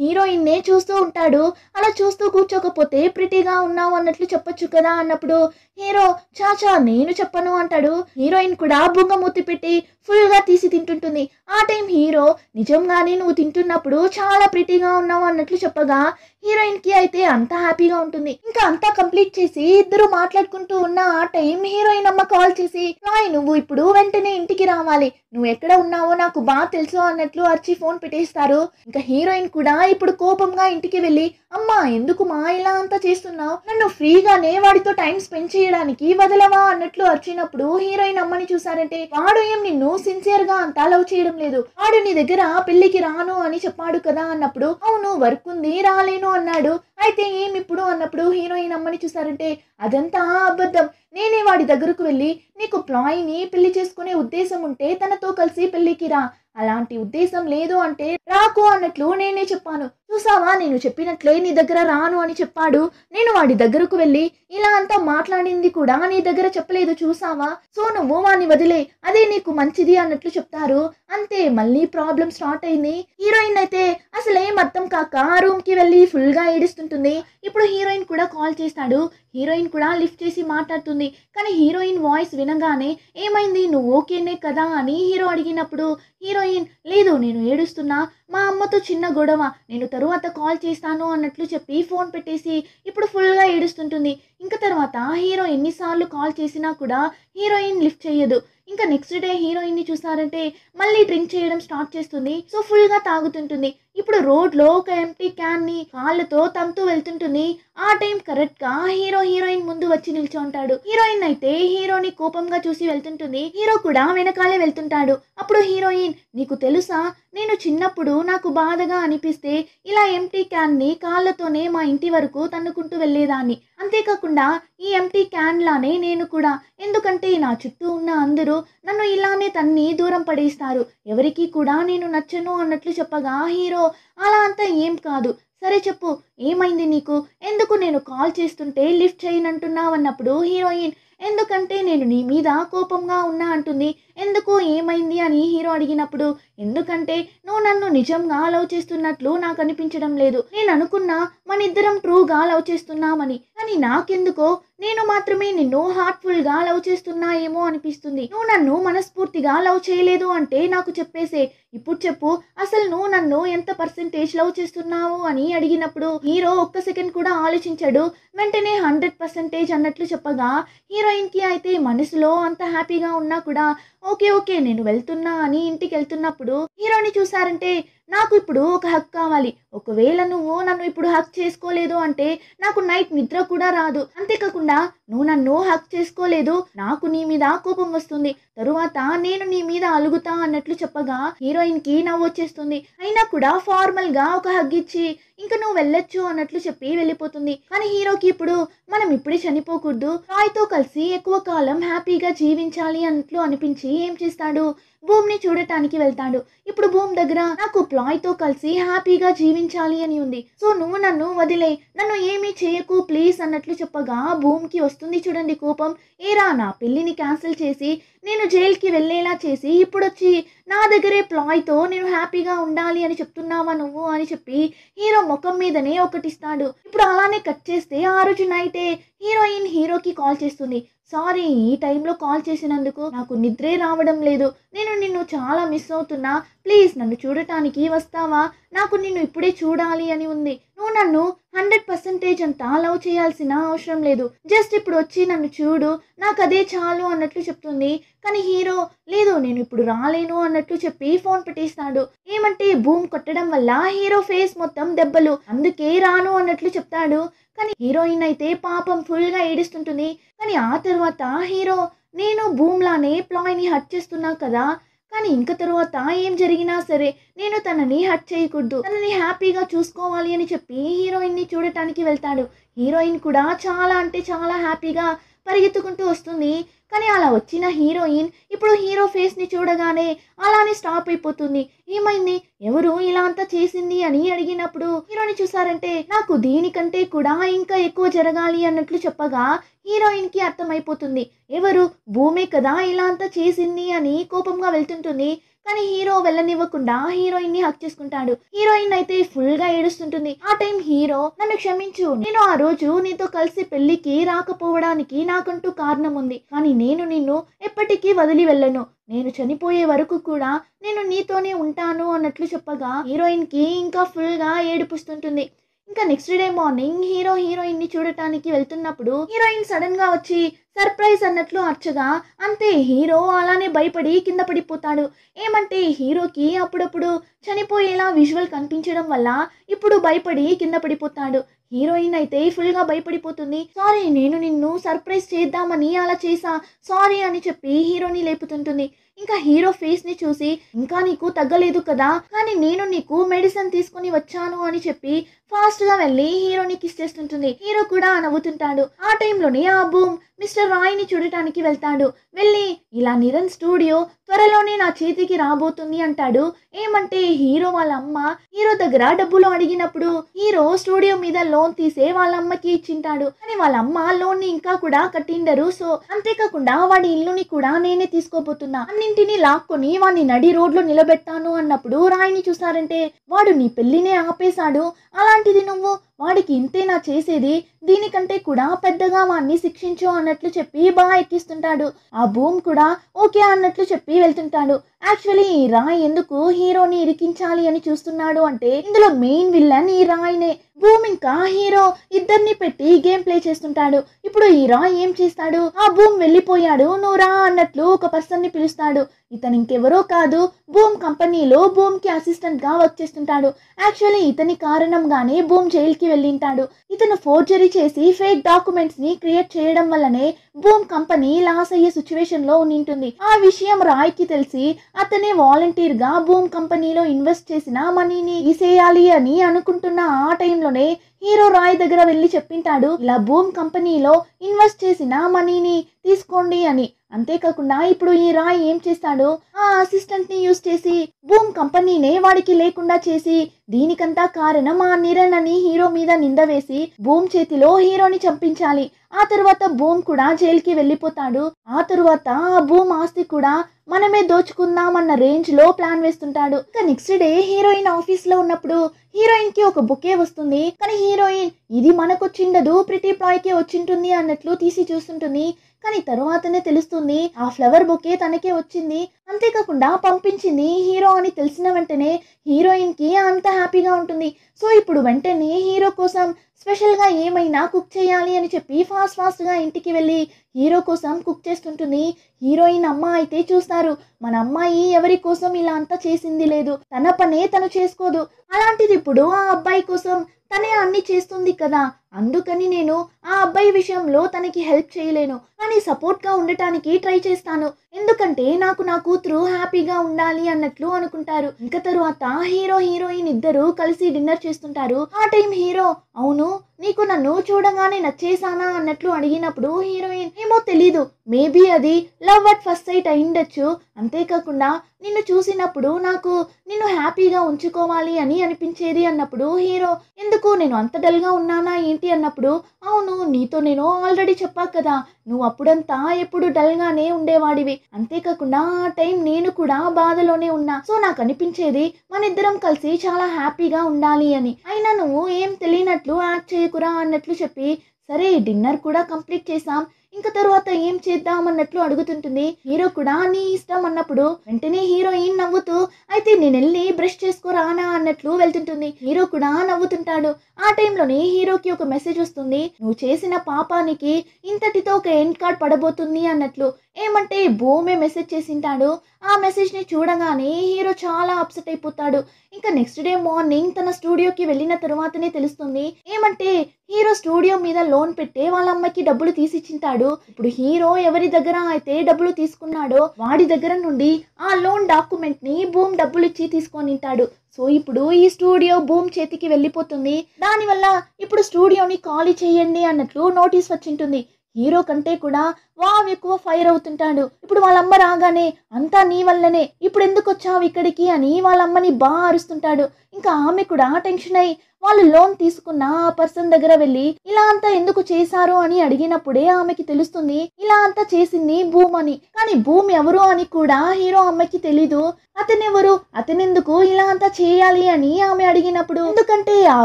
హీరోయిన్నే చూస్తూ ఉంటాడు. అలా చూస్తూ కూర్చోకపోతే ప్రిటీగా ఉన్నావు అన్నట్లు చెప్పొచ్చు కదా అన్నప్పుడు హీరో చాచా నేను చెప్పను అంటాడు. హీరోయిన్ కూడా బుంగమూతి పెట్టి ఫుల్గా తీసి తింటుంటుంది. ఆ టైం హీరో నిజంగానే నువ్వు తింటున్నప్పుడు చాలా ప్రిటీగా ఉన్నావు అన్నట్లు చెప్పగా హీరోయిన్ కి అయితే అంతా హ్యాపీగా ఉంటుంది. ఇంకా అంతా కంప్లీట్ చేసి ఇద్దరు మాట్లాడుకుంటూ ఉన్న ఆ టైం హీరోయిన్ అమ్మ కాల్ చేసి రాయ్ నువ్వు ఇప్పుడు వెంటనే ఇంటికి రావాలి, నువ్వు ఎక్కడ ఉన్నావో నాకు బాగా తెలుసు అన్నట్లు అరిచి ఫోన్ పెట్టేస్తారు. ఇంకా హీరోయిన్ కూడా ఇప్పుడు కోపంగా ఇంటికి వెళ్ళి అమ్మా ఎందుకు మా ఇలా అంతా చేస్తున్నావు, నన్ను ఫ్రీగానే వాడితో టైం స్పెండ్ చేయడానికి వదలవా అన్నట్లు అరిచినప్పుడు హీరోయిన్ అమ్మని చూసారంటే వాడు ఏం నిన్ను సిన్సియర్ గా అంతా లవ్ చేయడం లేదు, వాడు నీ దగ్గర పెళ్లికి రాను అని చెప్పాడు కదా అన్నప్పుడు అవును వర్క్ ఉంది రాలేను అన్నాడు, అయితే ఏం ఇప్పుడు అన్నప్పుడు హీరోయిన్ అమ్మని చూసారంటే అదంతా అబద్ధం, నేనే వాడి దగ్గరకు వెళ్ళి నీకు ప్లాయ్ని పెళ్లి చేసుకునే ఉద్దేశం ఉంటే తనతో కలిసి పెళ్లికి రా, అలాంటి ఉద్దేశం లేదు అంటే రాకు అన్నట్లు నేనే చెప్పాను, చూసావా నేను చెప్పినట్లే నీ దగ్గర రాను అని చెప్పాడు, నేను వాడి దగ్గరకు వెళ్ళి ఇలా అంతా మాట్లాడింది కూడా నీ దగ్గర చెప్పలేదు చూసావా, సో నువ్వు వాడిని వదిలే అదే నీకు మంచిది అన్నట్లు చెప్తారు. అంతే మళ్ళీ ప్రాబ్లం స్టార్ట్ అయింది. హీరోయిన్ అయితే అసలేం అర్థం కాక రూమ్ కి వెళ్ళి ఫుల్ గా ఏడుస్తుంటుంది. ఇప్పుడు హీరోయిన్ కూడా కాల్ చేస్తాడు. హీరోయిన్ కూడా లిఫ్ట్ చేసి మాట్లాడుతుంది. కానీ హీరోయిన్ వాయిస్ వినగానే ఏమైంది నువ్వు ఓకేనే కదా అని హీరో అడిగినప్పుడు హీరోయిన్ లేదు నేను ఏడుస్తున్నా, మా అమ్మతో చిన్న గొడవ, నేను తరువాత కాల్ చేస్తాను అన్నట్లు చెప్పి ఫోన్ పెట్టేసి ఇప్పుడు ఫుల్గా ఏడుస్తుంటుంది. ఇంకా తర్వాత హీరో ఎన్నిసార్లు కాల్ చేసినా కూడా హీరోయిన్ లిఫ్ట్ చేయదు. ఇంకా నెక్స్ట్ డే హీరోయిన్ని చూసారంటే మళ్ళీ డ్రింక్ చేయడం స్టార్ట్ చేస్తుంది. సో ఫుల్గా తాగుతుంటుంది. ఇప్పుడు రోడ్లో ఒక ఎంటీ క్యాన్ని కాళ్ళతో తంతూ వెళ్తుంటుంది. ఆ టైం కరెక్ట్గా హీరోయిన్ ముందు వచ్చి నిల్చుంటాడు. హీరోయిన్ అయితే హీరోని కోపంగా చూసి వెళ్తుంటుంది. హీరో కూడా వెనకాలే వెళ్తుంటాడు. అప్పుడు హీరోయిన్ నీకు తెలుసా నేను చిన్నప్పుడు నాకు బాధగా అనిపిస్తే ఇలా ఎంటీ క్యాన్ని కాళ్ళతోనే మా ఇంటి వరకు తన్నుకుంటూ వెళ్ళేదాన్ని, అంతేకాకుండా ఈ ఎంటీ క్యాన్ లానే నేను కూడా, ఎందుకంటే నా చుట్టూ ఉన్న అందరూ నన్ను ఇలానే తన్ని దూరం పడేస్తారు, ఎవరికి కూడా నేను నచ్చను అన్నట్లు చెప్పగా హీరో అలా అంతా ఏం కాదు, సరే చెప్పు ఏమైంది నీకు, ఎందుకు నేను కాల్ చేస్తుంటే లిఫ్ట్ చేయనంటున్నావు అన్నప్పుడు హీరోయిన్ ఎందుకంటే నేను నీ మీద కోపంగా ఉన్నా అంటుంది. ఎందుకు ఏమైంది అని హీరో అడిగినప్పుడు ఎందుకంటే నువ్వు నన్ను నిజంగా లవ్ చేస్తున్నట్లు నాకు అనిపించడం లేదు, నేను అనుకున్నా మన ఇద్దరం ట్రూగా లవ్ చేస్తున్నామని, కానీ నాకెందుకో నేను మాత్రమే నిన్ను హార్ట్ఫుల్గా లవ్ చేస్తున్నా ఏమో అనిపిస్తుంది, నువ్వు నన్ను మనస్ఫూర్తిగా లవ్ చేయలేదు అంటే నాకు చెప్పేసే, ఇప్పుడు చెప్పు అసలు నువ్వు నన్ను ఎంత పర్సెంటేజ్ లవ్ చేస్తున్నావు అని అడిగినప్పుడు హీరో ఒక్క సెకండ్ కూడా ఆలోచించాడు. వెంటనే 100% అన్నట్లు చెప్పగా హీరోయిన్కి అయితే మనసులో అంత హ్యాపీగా ఉన్నా కూడా ఓకే నేను వెళ్తున్నా అని ఇంటికి వెళ్తున్నప్పుడు హీరోని చూసారంటే నాకు ఇప్పుడు ఒక హక్ కావాలి, ఒకవేళ నువ్వు నన్ను ఇప్పుడు హక్ చేసుకోలేదు అంటే నాకు నైట్ నిద్ర కూడా రాదు, అంతేకాకుండా నువ్వు నన్ను హక్ చేసుకోలేదు నాకు నీ మీద కోపం వస్తుంది, తరువాత నేను నీ మీద అలుగుతా అన్నట్లు చెప్పగా హీరోయిన్ కి నవ్వు వచ్చేస్తుంది. అయినా కూడా ఫార్మల్ గా ఒక హగ్ ఇచ్చి ఇంకా నువ్వు వెళ్ళొచ్చు అన్నట్లు చెప్పి వెళ్ళిపోతుంది. కానీ హీరోకి ఇప్పుడు మనం ఇప్పుడే చనిపోకూడదు, రాయ్తో కలిసి ఎక్కువ కాలం హ్యాపీగా జీవించాలి అన్నట్లు అనిపించి ఏం చేస్తాడు భూమ్ ని చూడటానికి వెళ్తాడు. ఇప్పుడు భూమ్ దగ్గర నాకు ప్లాయ్తో కలిసి హ్యాపీగా జీవించాలి అని ఉంది, సో నువ్వు నన్ను వదిలే, నన్ను ఏమీ చేయకు ప్లీజ్ అన్నట్లు చెప్పగా భూమ్ కి వస్తుంది చూడండి కోపం, ఏరా నా పెళ్లిని క్యాన్సిల్ చేసి నేను జైలుకి వెళ్ళేలా చేసి ఇప్పుడు వచ్చి నా దగ్గరే ప్లాయ్తో నేను హ్యాపీగా ఉండాలి అని చెప్తున్నావా నువ్వు అని చెప్పి హీరో ముఖం మీదనే ఒకటిస్తాడు. ఇప్పుడు అలానే కట్ చేస్తే ఆ రోజు నైటే హీరోయిన్ హీరోకి కాల్ చేస్తుంది. సారీ ఈ టైంలో కాల్ చేసినందుకు నాకు నిద్రే రావడం లేదు, నేను నిన్ను చాలా మిస్ అవుతున్నా, ప్లీజ్ నన్ను చూడటానికి వస్తావా, నాకు నిన్ను ఇప్పుడే చూడాలి అని ఉంది, నువ్వు నన్ను 100% అంతా లవ్ చేయాల్సిన అవసరం లేదు, జస్ట్ ఇప్పుడు వచ్చి నన్ను చూడు నాకు అదే చాలు అన్నట్లు చెప్తుంది. కానీ హీరో లేదు నేను ఇప్పుడు రాలేను అన్నట్లు చెప్పి ఫోన్ పెట్టేస్తాడు. ఏమంటే భూమ్ కొట్టడం వల్ల హీరో ఫేస్ మొత్తం దెబ్బలు, అందుకే రాను అన్నట్లు చెప్తాడు. కానీ హీరోయిన్ అయితే పాపం ఫుల్గా ఏడుస్తుంటుంది. కానీ ఆ తర్వాత హీరో నేను భూమ్లానే ప్లాయ్ని హట్ చేస్తున్నా కదా, కానీ ఇంక తర్వాత ఏం జరిగినా సరే నేను తనని హట్ చేయకూడదు, తనని హ్యాపీగా చూసుకోవాలి అని చెప్పి హీరోయిన్ని చూడటానికి వెళ్తాడు. హీరోయిన్ కూడా చాలా అంటే చాలా హ్యాపీగా పరిగెత్తుకుంటూ వస్తుంది. కానీ అలా వచ్చిన హీరోయిన్ ఇప్పుడు హీరో ఫేస్ని చూడగానే అలానే స్టాప్ అయిపోతుంది. ఏమైంది, ఎవరు ఇలా అంతా చేసింది అని అడిగినప్పుడు హీరోని చూసారంటే నాకు దీనికంటే కూడా ఇంకా ఎక్కువ జరగాలి అన్నట్లు చెప్పగా హీరోయిన్కి అర్థమైపోతుంది ఎవరు భూమే కదా ఇలా అంతా చేసింది అని కోపంగా వెళ్తుంటుంది. కానీ హీరో వెళ్ళనివ్వకుండా హీరోయిన్ ని హక్ చేసుకుంటాడు. హీరోయిన్ అయితే ఫుల్ గా ఏడుస్తుంటుంది. ఆ టైం హీరో నన్ను క్షమించు, నేను ఆ రోజు నీతో కలిసి పెళ్లికి రాకపోవడానికి నాకంటూ కారణం ఉంది, కానీ నేను నిన్ను ఎప్పటికీ వదిలి వెళ్ళను, నేను చనిపోయే వరకు కూడా నేను నీతోనే ఉంటాను అన్నట్లు చెప్పగా హీరోయిన్ కి ఇంకా ఫుల్ గా ఏడుపుస్తుంటుంది. ఇంకా next day morning hero heroine ని చూడటానికి వెళ్తున్నప్పుడు హీరోయిన్ సడన్ గా వచ్చి సర్ప్రైజ్ అన్నట్లు అర్చగా అంతే హీరో అలానే భయపడి కింద పడిపోతాడు. ఏమంటే హీరోకి అప్పుడప్పుడు చనిపోయేలా విజువల్ కనిపించడం వల్ల ఇప్పుడు భయపడి కింద పడిపోతాడు. హీరోయిన్ అయితే ఫుల్ గా భయపడిపోతుంది. సారీ, నేను నిన్ను సర్ప్రైజ్ చేద్దామని అలా చేసా, సారీ అని చెప్పి హీరోని లేపుతుంటుంది. ఇంకా హీరో ఫేస్ ని చూసి ఇంకా నీకు తగ్గలేదు కదా, కానీ నేను నీకు మెడిసిన్ తీసుకుని వచ్చాను అని చెప్పి ఫాస్ట్ గా వెళ్ళి హీరోని కిస్ చేస్తుంటుంది. హీరో కూడా నవ్వుతుంటాడు. ఆ టైంలోనే ఆ బూమ్ మిస్టర్ రాయ్ ని చూడటానికి వెళ్తాడు. వెళ్ళి ఇలా నిరణ్ స్టూడియో త్వరలోనే నా చేతికి రాబోతుంది అంటాడు. ఏమంటే హీరో వాళ్ళ అమ్మ హీరో దగ్గర డబ్బులు అడిగినప్పుడు హీరో స్టూడియో మీద లోన్ తీసే వాళ్ళ అమ్మకి ఇచ్చింటాడు, కానీ వాళ్ళ అమ్మ లోన్ ని ఇంకా కూడా కట్టిండరు. సో అంతేకాకుండా వాడి ఇల్లుని కూడా నేనే తీసుకోబోతున్నా, అన్నింటినీ లాక్కొని వాడిని నడి రోడ్లో నిలబెట్టాను అన్నప్పుడు రాయిని చూసారంటే వాడు నీ పెళ్లినే ఆపేశాడు, అలాంటిది నువ్వు వాడికి ఇంతేనా చేసేది, దీనికంటే కూడా పెద్దగా వాడిని శిక్షించు అన్నట్లు చెప్పి బాగా ఎక్కిస్తుంటాడు. ఆ బూమ్ కూడా ఓకే అన్నట్లు చెప్పి వెళ్తుంటాడు. యాక్చువల్లీ ఈ రాయ్ ఎందుకు హీరోని ఇరికించాలి అని చూస్తున్నాడు అంటే ఇందులో మెయిన్ విల్లన్ ఈ రాయ్నే. బూమ్ ఇంకా హీరో ఇద్దరిని పెట్టి గేమ్ ప్లే చేస్తుంటాడు. ఇప్పుడు ఈ రాయ్ ఏం చేస్తాడు, ఆ బూమ్ వెళ్ళిపోయాడు నువ్వు రా అన్నట్లు ఒక పర్సన్ ని పిలుస్తాడు. ఇతను ఇంకెవరో కాదు, బూమ్ కంపెనీలో బూమ్ కి అసిస్టెంట్ గా వర్క్ చేస్తుంటాడు. యాక్చువల్లీ ఇతని కారణంగానే బూమ్ జైలుకి వెళ్ళింటాడు. ఇతను ఫోర్జరీ చేసి ఫేక్ డాక్యుమెంట్స్ ని క్రియేట్ చేయడం వల్లనే బూమ్ కంపెనీ లాస్ అయ్యే సిచ్యువేషన్ లో ఉంటుంది. ఆ విషయం రాయ్ కి తెలిసి అతనే వాలంటీర్ గా బూమ్ కంపెనీలో ఇన్వెస్ట్ చేసిన మనీని తీసేయాలి అని అనుకుంటున్న ఆ టైంలోనే హీరో రాయ్ దగ్గర వెళ్ళి చెప్పింటాడు ఇలా బూమ్ కంపెనీలో ఇన్వెస్ట్ చేసిన మనీని తీసుకోండి అని. అంతేకాకుండా ఇప్పుడు ఈ రాయ్ ఏం చేస్తాడు, ఆ అసిస్టెంట్ ని యూజ్ చేసి బూమ్ కంపెనీనే వాడికి లేకుండా చేసి దీనికంతా కారణం ఆ నిరణ్ అని హీరో మీద నింద వేసి బూమ్ చేతిలో హీరోని చంపించాలి. ఆ తర్వాత బూమ్ కూడా జైలుకి వెళ్ళిపోతాడు. ఆ తర్వాత ఆ బూమ్ ఆస్తి కూడా మనమే దోచుకుందామన్న రేంజ్ లో ప్లాన్ వేస్తుంటాడు. ఇంకా నెక్స్ట్ డే హీరోయిన్ ఆఫీస్ లో ఉన్నప్పుడు హీరోయిన్ కి ఒక బుకే వస్తుంది, కానీ హీరోయిన్ ఇది మనకొచ్చిండదు ప్రిటీ ప్లాయ్ కి వచ్చింటుంది అన్నట్లు తీసి చూస్తుంటుంది. కానీ తరువాతనే తెలుస్తుంది ఆ ఫ్లవర్ బొకే తనకే వచ్చింది, అంతేకాకుండా పంపించింది హీరో అని తెలిసిన వెంటనే హీరోయిన్ కి అంత హ్యాపీగా ఉంటుంది. సో ఇప్పుడు వెంటనే హీరో కోసం స్పెషల్ గా ఏమైనా కుక్ చేయాలి అని చెప్పి ఫాస్ట్ గా ఇంటికి వెళ్ళి హీరో కోసం కుక్ చేస్తుంటుంది. హీరోయిన్ అమ్మ అయితే చూస్తారు మన అమ్మాయి ఎవరి కోసం ఇలా అంతా చేసింది లేదు, తన పనే తను చేసుకోదు, అలాంటిది ఇప్పుడు ఆ అబ్బాయి కోసం తనే అన్ని చేస్తుంది కదా, అందుకని నేను ఆ అబ్బాయి విషయంలో తనకి హెల్ప్ చేయలేను, కానీ సపోర్ట్ గా ఉండటానికి ట్రై చేస్తాను, ఎందుకంటే నాకు నా కూతురు హ్యాపీగా ఉండాలి అన్నట్లు అనుకుంటారు. ఇంకా తరువాత హీరో హీరోయిన్ ఇద్దరు కలిసి డిన్నర్ చేస్తుంటారు. ఆ టైం హీరో అవును నీకు నన్ను చూడగానే నచ్చేసానా అన్నట్లు అడిగినప్పుడు హీరోయిన్ ఏమో తెలీదు, మేబీ అది లవ్ అట్ ఫస్ట్ సైట్ అయిండొచ్చు, అంతేకాకుండా నిన్ను చూసినప్పుడు నాకు నిన్ను హ్యాపీగా ఉంచుకోవాలి అని అనిపించేది అన్నప్పుడు హీరో ఎందుకు నేను అంత డల్ గా ఉన్నానా ఏంటి అన్నప్పుడు అవును నీతో నేను ఆల్రెడీ చెప్పా కదా, నువ్వు అప్పుడంతా ఎప్పుడు డల్ గానే ఉండేవాడివి, అంతేకాకుండా ఆ టైం నేను కూడా బాధలోనే ఉన్నా, సో నాకు అనిపించేది మన ఇద్దరం కలిసి చాలా హ్యాపీగా ఉండాలి అని, అయినా నువ్వు ఏం తెలియనట్లు యాక్ట్ చేయకురా అన్నట్లు చెప్పి సరే డిన్నర్ కూడా కంప్లీట్ చేసాం, ఇంకా తర్వాత ఏం చేద్దాం అన్నట్లు అడుగుతుంటుంది. హీరో కూడా నీ ఇష్టం అన్నప్పుడు వెంటనే హీరోయిన్ నవ్వుతూ అయితే నేను వెళ్ళి బ్రష్ చేసుకోరానా అన్నట్లు వెళ్తుంటుంది. హీరో కూడా నవ్వుతుంటాడు. ఆ టైంలోనే హీరోకి ఒక మెసేజ్ వస్తుంది, నువ్వు చేసిన పాపానికి ఇంతటితో ఒక ఎండ్ కార్డ్ పడబోతుంది అన్నట్లు. ఏమంటే బూమే మెసేజ్ చేసింటాడు. ఆ మెసేజ్ ని చూడగానే హీరో చాలా అప్సెట్ అయిపోతాడు. ఇంకా నెక్స్ట్ డే మార్నింగ్ తన స్టూడియోకి వెళ్ళిన తరువాతనే తెలుస్తుంది ఏమంటే హీరో స్టూడియో మీద లోన్ పెట్టే వాళ్ళ అమ్మకి డబ్బులు తీసిచ్చింటాడు. ఇప్పుడు హీరో ఎవరి దగ్గర అయితే డబ్బులు తీసుకున్నాడో వాడి దగ్గర నుండి ఆ లోన్ డాక్యుమెంట్ ని బూమ్ డబ్బులు ఇచ్చి తీసుకొనింటాడు. సో ఇప్పుడు ఈ స్టూడియో బూమ్ చేతికి వెళ్ళిపోతుంది. దానివల్ల ఇప్పుడు స్టూడియోని ఖాళీ చేయండి అన్నట్లు నోటీస్ వచ్చింటుంది. హీరో కంటే కూడా వావ్ ఎక్కువ ఫైర్ అవుతుంటాడు. ఇప్పుడు వాళ్ళమ్మ రాగానే అంతా నీ వల్లనే, ఇప్పుడు ఎందుకు వచ్చావు ఇక్కడికి అని వాళ్ళమ్మని బాగా అరుస్తుంటాడు. ఇంకా ఆమె కూడా టెన్షన్ అయ్యి వాళ్ళు లోన్ తీసుకున్న ఆ పర్సన్ దగ్గర వెళ్ళి ఇలా అంతా ఎందుకు చేశారు అని అడిగినప్పుడే ఆమెకి తెలుస్తుంది ఇలా అంతా చేసింది భూమ్ అని. కానీ భూమ్ ఎవరు అని కూడా హీరో అమ్మకి తెలీదు. అతనెవరు, అతనెందుకు ఇలా అంతా చేయాలి అని ఆమె అడిగినప్పుడు, ఎందుకంటే ఆ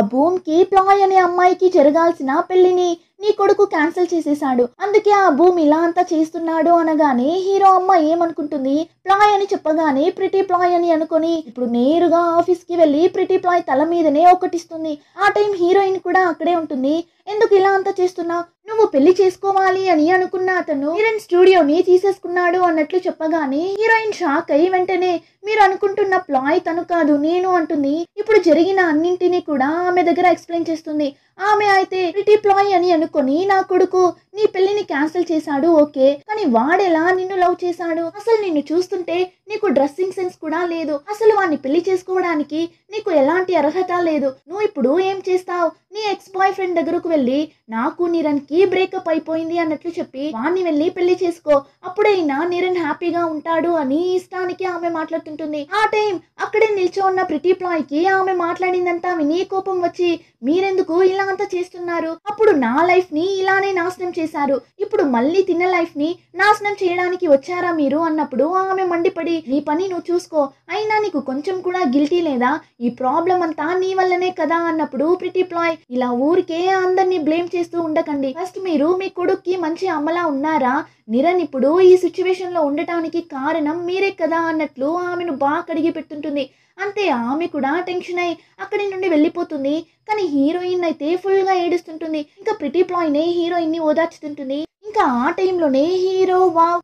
భూమ్ కి ప్లాయ్ అనే అమ్మాయికి జరగాల్సిన పెళ్లిని నీ కొడుకు క్యాన్సిల్ చేసేశాడు, అందుకే ఆ భూమ్ ఇలా అంతా చేస్తున్నాడు అనగానే హీరో అమ్మ ఏమనుకుంటుంది, ప్లాయ్ అని చెప్పగానే ప్రిటీ ప్లాయ్ అని అనుకొని ఇప్పుడు నేరుగా ఆఫీస్ కి వెళ్ళి ప్రిటీ ప్లాయ్ తల మీదనే ఒకటిస్తుంది. ఆ టైం హీరోయిన్ కూడా అక్కడే ఉంటుంది. ఎందుకు ఇలా అంతా చేస్తున్నావు, నువ్వు పెళ్లి చేసుకోవాలి అని అనుకున్న అతను హీరోయిన్ స్టూడియోని తీసేసుకున్నాడు అన్నట్లు చెప్పగానే హీరోయిన్ షాక్ అయి వెంటనే మీరు అనుకుంటున్న ప్లాయ్ తను కాదు నేను అంటుంది. ఇప్పుడు జరిగిన అన్నింటినీ కూడా ఆమె దగ్గర ఎక్స్ప్లెయిన్ చేస్తుంది. ఆమె అయితే ప్రిటీ ప్లాయ్ అని అనుకొని నా కొడుకు నీ పెళ్లిని క్యాన్సిల్ చేశాడు ఓకే, కానీ వాడెలా నిన్ను లవ్ చేశాడు, అసలు నిన్ను చూస్తుంటే నీకు డ్రెస్సింగ్ సెన్స్ కూడా లేదు, అసలు వాడిని పెళ్లి చేసుకోవడానికి నీకు ఎలాంటి అర్హత లేదు, నువ్వు ఇప్పుడు ఏం చేస్తావు, నీ ఎక్స్ బాయ్ ఫ్రెండ్ దగ్గరకు వెళ్ళి నాకు నిరణ్ కి బ్రేకప్ అయిపోయింది అన్నట్లు చెప్పి వాణ్ణి వెళ్ళి పెళ్లి చేసుకో, అప్పుడైనా నిరణ్ హ్యాపీగా ఉంటాడు అని ఇష్టానికి ఆమె మాట్లాడుతుంటుంది. ఆ టైం అక్కడే నిల్చో ఉన్న ప్రిటీ ప్లాయ్ కి ఆమె మాట్లాడిందంతా విని కోపం వచ్చి మీరెందుకు ఇలా అంతా చేస్తున్నారు, అప్పుడు నా లైఫ్ ని ఇలానే నాశనం చేశారు, ఇప్పుడు మళ్ళీ తిన్న లైఫ్ ని నాశనం చేయడానికి వచ్చారా మీరు అన్నప్పుడు ఆమె మండిపడి నీ పని నువ్వు చూసుకో, అయినా నీకు కొంచెం కూడా గిల్టీ లేదా, ఈ ప్రాబ్లం అంతా నీ వల్లనే కదా అన్నప్పుడు ప్రిటీ ప్లాయ్ ఇలా ఊరికే అందరినీ బ్లేమ్ చేస్తూ ఉండకండి, ఫస్ట్ మీరు మీ కొడుక్కి మంచి అమ్మలా ఉన్నారా, నిరణ్ ఇప్పుడు ఈ సిచ్యువేషన్ లో ఉండటానికి కారణం మీరే కదా అన్నట్లు ఆమెను బాగా కడిగి పెట్టుంటుంది. అంతే ఆమె కూడా టెన్షన్ అయి అక్కడి నుండి వెళ్ళిపోతుంది. కానీ హీరోయిన్ అయితే ఫుల్ గా ఏడుస్తుంటుంది. ఇంకా ప్రిటీ ప్లాయ్ నే హీరోయిన్ ని ఓదార్చుతుంటుంది. ఇంకా ఆ టైంలోనే హీరో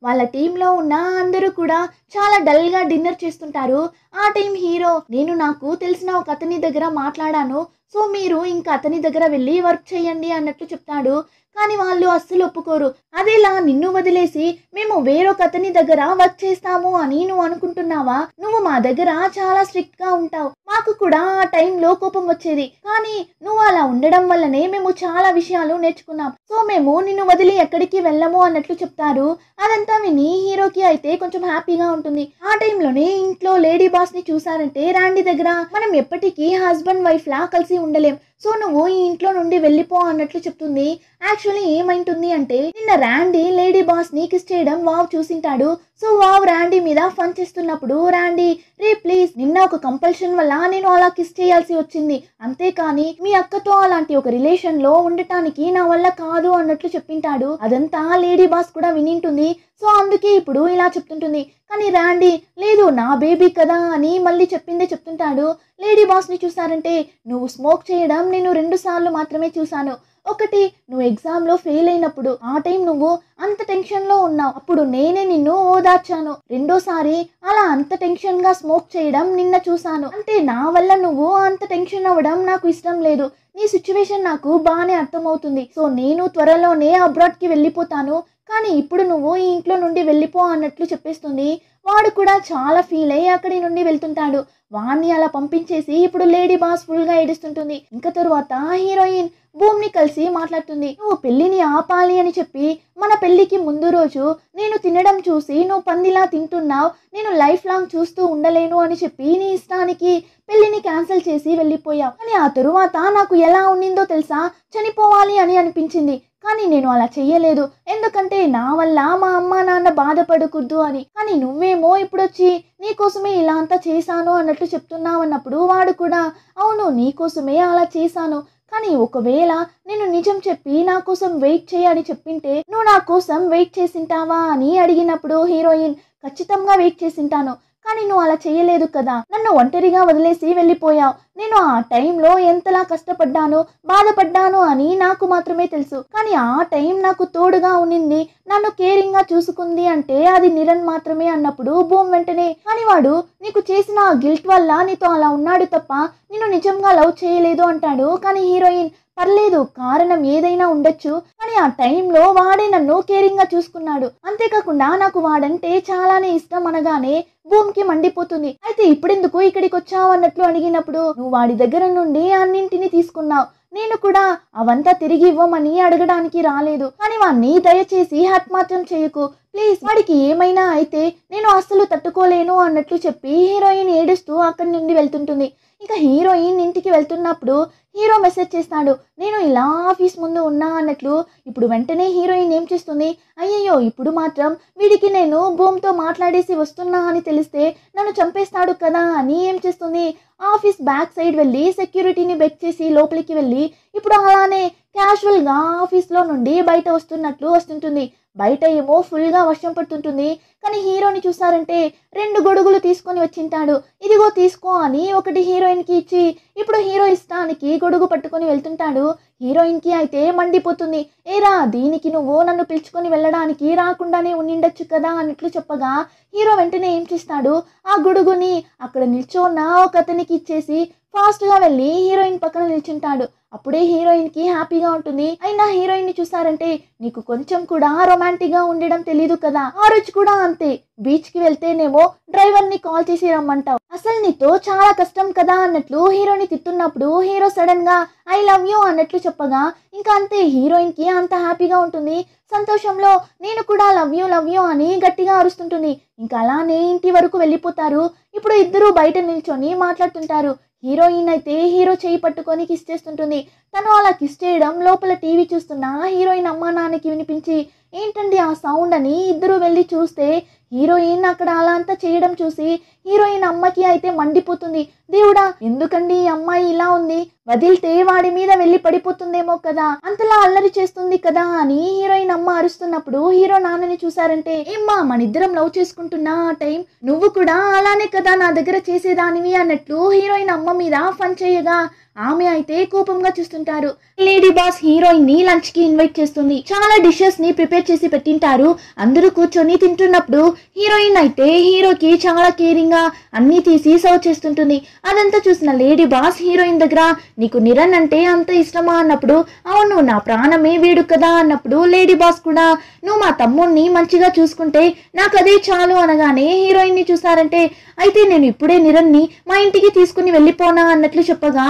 వాళ్ళ టీంలో ఉన్న అందరూ కూడా చాలా డల్ గా డిన్నర్ చేస్తుంటారు. ఆ టైం హీరో నేను నాకు తెలిసిన ఒక అతని దగ్గర మాట్లాడాను, సో మీరు ఇంకా అతని దగ్గర వెళ్ళి వర్క్ చేయండి అన్నట్లు చెప్తాడు. కానీ వాళ్ళు అస్సలు ఒప్పుకోరు. అదేలా నిన్ను వదిలేసి మేము వేరొక అతని దగ్గర వర్క్ చేస్తాము అని నువ్వు అనుకుంటున్నావా, నువ్వు మా దగ్గర చాలా స్ట్రిక్ట్ గా ఉంటావు, మాకు కూడా ఆ టైంలో కోపం వచ్చేది, కానీ నువ్వు అలా ఉండడం వల్లనే మేము చాలా విషయాలు నేర్చుకున్నాం, సో మేము నిన్ను వదిలి ఎక్కడికి వెళ్ళము అన్నట్లు చెప్తారు. అదంతా విని హీరోకి అయితే కొంచెం హ్యాపీగా ఉంటుంది. ఆ టైంలోనే ఇంట్లో లేడీ బాస్ ని చూసారంటే రాండీ దగ్గర మనం ఎప్పటికీ హస్బెండ్ వైఫ్ లా కలిసి ఉండలేం, సో నువ్వు ఈ ఇంట్లో నుండి వెళ్ళిపో అన్నట్లు చెప్తుంది. యాక్చువల్లీ ఏమైంటుంది అంటే నిన్న రాండీ లేడీ బాస్ ని కిస్ చేయడం వావ్ చూసింటాడు. సో వావ్ రాండీ మీద ఫన్ చేస్తున్నప్పుడు రాండీ రే ప్లీజ్ నిన్న ఒక కంపల్షన్ వల్ల నేను అలా కిస్ చేయాల్సి వచ్చింది, అంతేకాని మీ అక్కతో అలాంటి ఒక రిలేషన్ లో ఉండటానికి నా వల్ల కాదు అన్నట్లు చెప్పింటాడు. అదంతా లేడీ బాస్ కూడా వినింటుంది. సో అందుకే ఇప్పుడు ఇలా చెప్తుంటుంది. కానీ రాండీ లేదు నా బేబీ కదా అని మళ్ళీ చెప్పిందే చెప్తుంటాడు. లేడీ బాస్ ని చూసారంటే నువ్వు స్మోక్ చేయడం నేను 2 సార్లు మాత్రమే చూసాను, ఒకటి నువ్వు ఎగ్జామ్ లో ఫెయిల్ అయినప్పుడు ఆ టైం నువ్వు అంత టెన్షన్ లో ఉన్నావు, అప్పుడు నేనే నిన్ను ఓదార్చాను, రెండోసారి అలా అంత టెన్షన్ గా స్మోక్ చేయడం నిన్న చూసాను, అంటే నా వల్ల నువ్వు అంత టెన్షన్ అవ్వడం నాకు ఇష్టం లేదు, నీ సిచ్యువేషన్ నాకు బాగానే అర్థమవుతుంది, సో నేను త్వరలోనే అబ్రాడ్ కి వెళ్ళిపోతాను, కానీ ఇప్పుడు నువ్వు ఈ ఇంట్లో నుండి వెళ్ళిపో అన్నట్లు చెప్పేస్తుంది. వాడు కూడా చాలా ఫీల్ అయ్యి అక్కడి నుండి వెళ్తుంటాడు. వాణ్ణి అలా పంపించేసి ఇప్పుడు లేడీ బాస్ ఫుల్ గా ఏడుస్తుంటుంది. ఇంకా తరువాత హీరోయిన్ భూమ్ ని కలిసి మాట్లాడుతుంది. నువ్వు పెళ్లిని ఆపాలి అని చెప్పి మన పెళ్లికి ముందు రోజు నేను తినడం చూసి నువ్వు పందిలా తింటున్నావు, నేను లైఫ్ లాంగ్ చూస్తూ ఉండలేను అని చెప్పి నీ ఇష్టానికి పెళ్లిని క్యాన్సిల్ చేసి వెళ్ళిపోయావు, కానీ ఆ తరువాత నాకు ఎలా ఉండిందో తెలుసా, చనిపోవాలి అని అనిపించింది, కానీ నేను అలా చెయ్యలేదు, ఎందుకంటే నా వల్ల మా అమ్మ నాన్న బాధపడకూడదు అని, కానీ నువ్వేమో ఇప్పుడొచ్చి నీకోసమే ఇలా అంతా చేశాను అన్నట్లు చెప్తున్నావు అన్నప్పుడు వాడు కూడా అవును నీకోసమే అలా చేశాను, కానీ ఒకవేళ నేను నిజం చెప్పి నా కోసం వెయిట్ చేయని చెప్పింటే నువ్వు నా కోసం వెయిట్ చేసింటావా అని అడిగినప్పుడు హీరోయిన్ ఖచ్చితంగా వెయిట్ చేసింటాను, కానీ నువ్వు అలా చేయలేదు కదా, నన్ను ఒంటరిగా వదిలేసి వెళ్ళిపోయావు, నేను ఆ టైంలో ఎంతలా కష్టపడ్డాను బాధపడ్డాను అని నాకు మాత్రమే తెలుసు, కానీ ఆ టైం నాకు తోడుగా ఉన్నింది నన్ను కేరింగ్ గా చూసుకుంది అంటే అది నిరణ్ మాత్రమే అన్నప్పుడు భూమ్ వెంటనే కానీ వాడు నీకు చేసిన ఆ గిల్ట్ వల్ల నీతో అలా ఉన్నాడు తప్ప నిన్ను నిజంగా లవ్ చేయలేదు అంటాడు. కానీ హీరోయిన్ పర్లేదు కారణం ఏదైనా ఉండొచ్చు, కానీ ఆ టైంలో వాడే నన్ను కేరింగ్ గా చూసుకున్నాడు, అంతేకాకుండా నాకు వాడంటే చాలానే ఇష్టం అనగానే భూమ్ కి మండిపోతుంది. అయితే ఇప్పుడెందుకు ఇక్కడికి వచ్చావు అన్నట్లు అడిగినప్పుడు నువ్వు వాడి దగ్గర నుండి అన్నింటినీ తీసుకున్నావు, నేను కూడా అవంతా తిరిగి ఇవ్వమని అడగడానికి రాలేదు. కానీ వాణ్ణి దయచేసి హర్ట్ మాత్రం చేయకు ప్లీజ్, వాడికి ఏమైనా అయితే నేను అస్సలు తట్టుకోలేను అన్నట్లు చెప్పి హీరోయిన్ ఏడుస్తూ అక్కడి నుండి వెళ్తుంటుంది. ఇంకా హీరోయిన్ ఇంటికి వెళ్తున్నప్పుడు హీరో మెసేజ్ చేస్తాడు, నేను ఇలా ఆఫీస్ ముందు ఉన్నా అన్నట్లు. ఇప్పుడు వెంటనే హీరోయిన్ ఏం చేస్తుంది, అయ్యయ్యో ఇప్పుడు మాత్రం వీడికి నేను భూమితో మాట్లాడేసి వస్తున్నా అని తెలిస్తే నన్ను చంపేస్తాడు కదా అని ఏం చేస్తుంది, ఆఫీస్ బ్యాక్ సైడ్ వెళ్ళి సెక్యూరిటీని బెక్ చేసి లోపలికి వెళ్ళి ఇప్పుడు అలానే క్యాజువల్గా ఆఫీస్లో నుండి బయట వస్తున్నట్లు వస్తుంటుంది. బయట ఏమో ఫుల్గా వర్షం పడుతుంటుంది. కానీ హీరోని చూసారంటే 2 గొడుగులు తీసుకొని వచ్చింటాడు. ఇదిగో తీసుకో అని ఒకటి హీరోయిన్కి ఇచ్చి ఇప్పుడు హీరో ఇష్టానికి గొడుగు పట్టుకొని వెళ్తుంటాడు. హీరోయిన్కి అయితే మండిపోతుంది, ఏరా దీనికి నువ్వు నన్ను పిలుచుకొని వెళ్ళడానికి రాకుండానే ఉండిండొచ్చు కదా అన్నట్లు చెప్పగా హీరో వెంటనే ఏం చేస్తాడు, ఆ గొడుగుని అక్కడ నిల్చోన్న ఒక అతనికి ఇచ్చేసి ఫాస్ట్గా వెళ్ళి హీరోయిన్ పక్కన నిల్చుంటాడు. అప్పుడే హీరోయిన్కి హ్యాపీగా ఉంటుంది. అయినా హీరోయిన్ని చూసారంటే నీకు కొంచెం కూడా రొమాంటిక్గా ఉండడం తెలీదు కదా, ఆ రోజు కూడా అంతే బీచ్కి వెళ్తేనేమో డ్రైవర్ని కాల్ చేసి రమ్మంటావు, అసలు నీతో చాలా కష్టం కదా అన్నట్లు హీరోని తిట్టున్నప్పుడు హీరో సడన్ గా ఐ లవ్ యూ అన్నట్లు చెప్పగా ఇంకా అంతే హీరోయిన్కి అంత హ్యాపీగా ఉంటుంది. సంతోషంలో నేను కూడా లవ్ యూ అని గట్టిగా అరుస్తుంటుంది. ఇంకా అలానే ఇంటి వరకు వెళ్ళిపోతారు. ఇప్పుడు ఇద్దరు బయట నిల్చొని మాట్లాడుతుంటారు. హీరోయిన్ అయితే హీరో చేయి పట్టుకొని కిస్ చేస్తుంటుంది. తను అలా కిస్ చేయడం లోపల టీవీ చూస్తున్న హీరోయిన్ అమ్మా నాన్నకి వినిపించి ఏంటండి ఆ సౌండ్ అని ఇద్దరు వెళ్ళి చూస్తే హీరోయిన్ అక్కడ అలా అంతా చేయడం చూసి హీరోయిన్ అమ్మకి అయితే మండిపోతుంది. దేవుడా ఎందుకండి ఈ అమ్మాయి ఇలా ఉంది, వదిలితే వాడి మీద వెళ్ళి పడిపోతుందేమో కదా, అంతలా అల్లరి చేస్తుంది కదా అని హీరోయిన్ అమ్మ అరుస్తున్నప్పుడు హీరో నాన్నని చూసారంటే ఏమ్మా మనిద్దరం లవ్ చేసుకుంటున్నా ఆ టైం నువ్వు కూడా అలానే కదా నా దగ్గర చేసేదానివి అన్నట్లు హీరోయిన్ అమ్మ మీద ఫన్ చేయగా ఆమె అయితే కోపంగా చూస్తుంటారు. లేడీ బాస్ హీరోయిన్ ని లంచ్ కి ఇన్వైట్ చేస్తుంది. చాలా డిషెస్ ని ప్రిపేర్ చేసి పెట్టింటారు. అందరూ కూర్చొని తింటున్నప్పుడు హీరోయిన్ అయితే హీరోకి చాలా కేరింగ్ గా అన్ని తీసి సర్వ్ చేస్తుంటుంది. అదంతా చూసిన లేడీ బాస్ హీరోయిన్ దగ్గర నీకు నిరణ్ అంటే అంత ఇష్టమా అన్నప్పుడు అవును నా ప్రాణమే వీడు కదా అన్నప్పుడు లేడీ బాస్ కూడా నువ్వు మా తమ్ముడిని మంచిగా చూసుకుంటే నాకు అదే చాలు అనగానే హీరోయిన్ ని చూసారంటే అయితే నేను ఇప్పుడే నిరణ్ ని మా ఇంటికి తీసుకుని వెళ్ళిపోనా అన్నట్లు చెప్పగా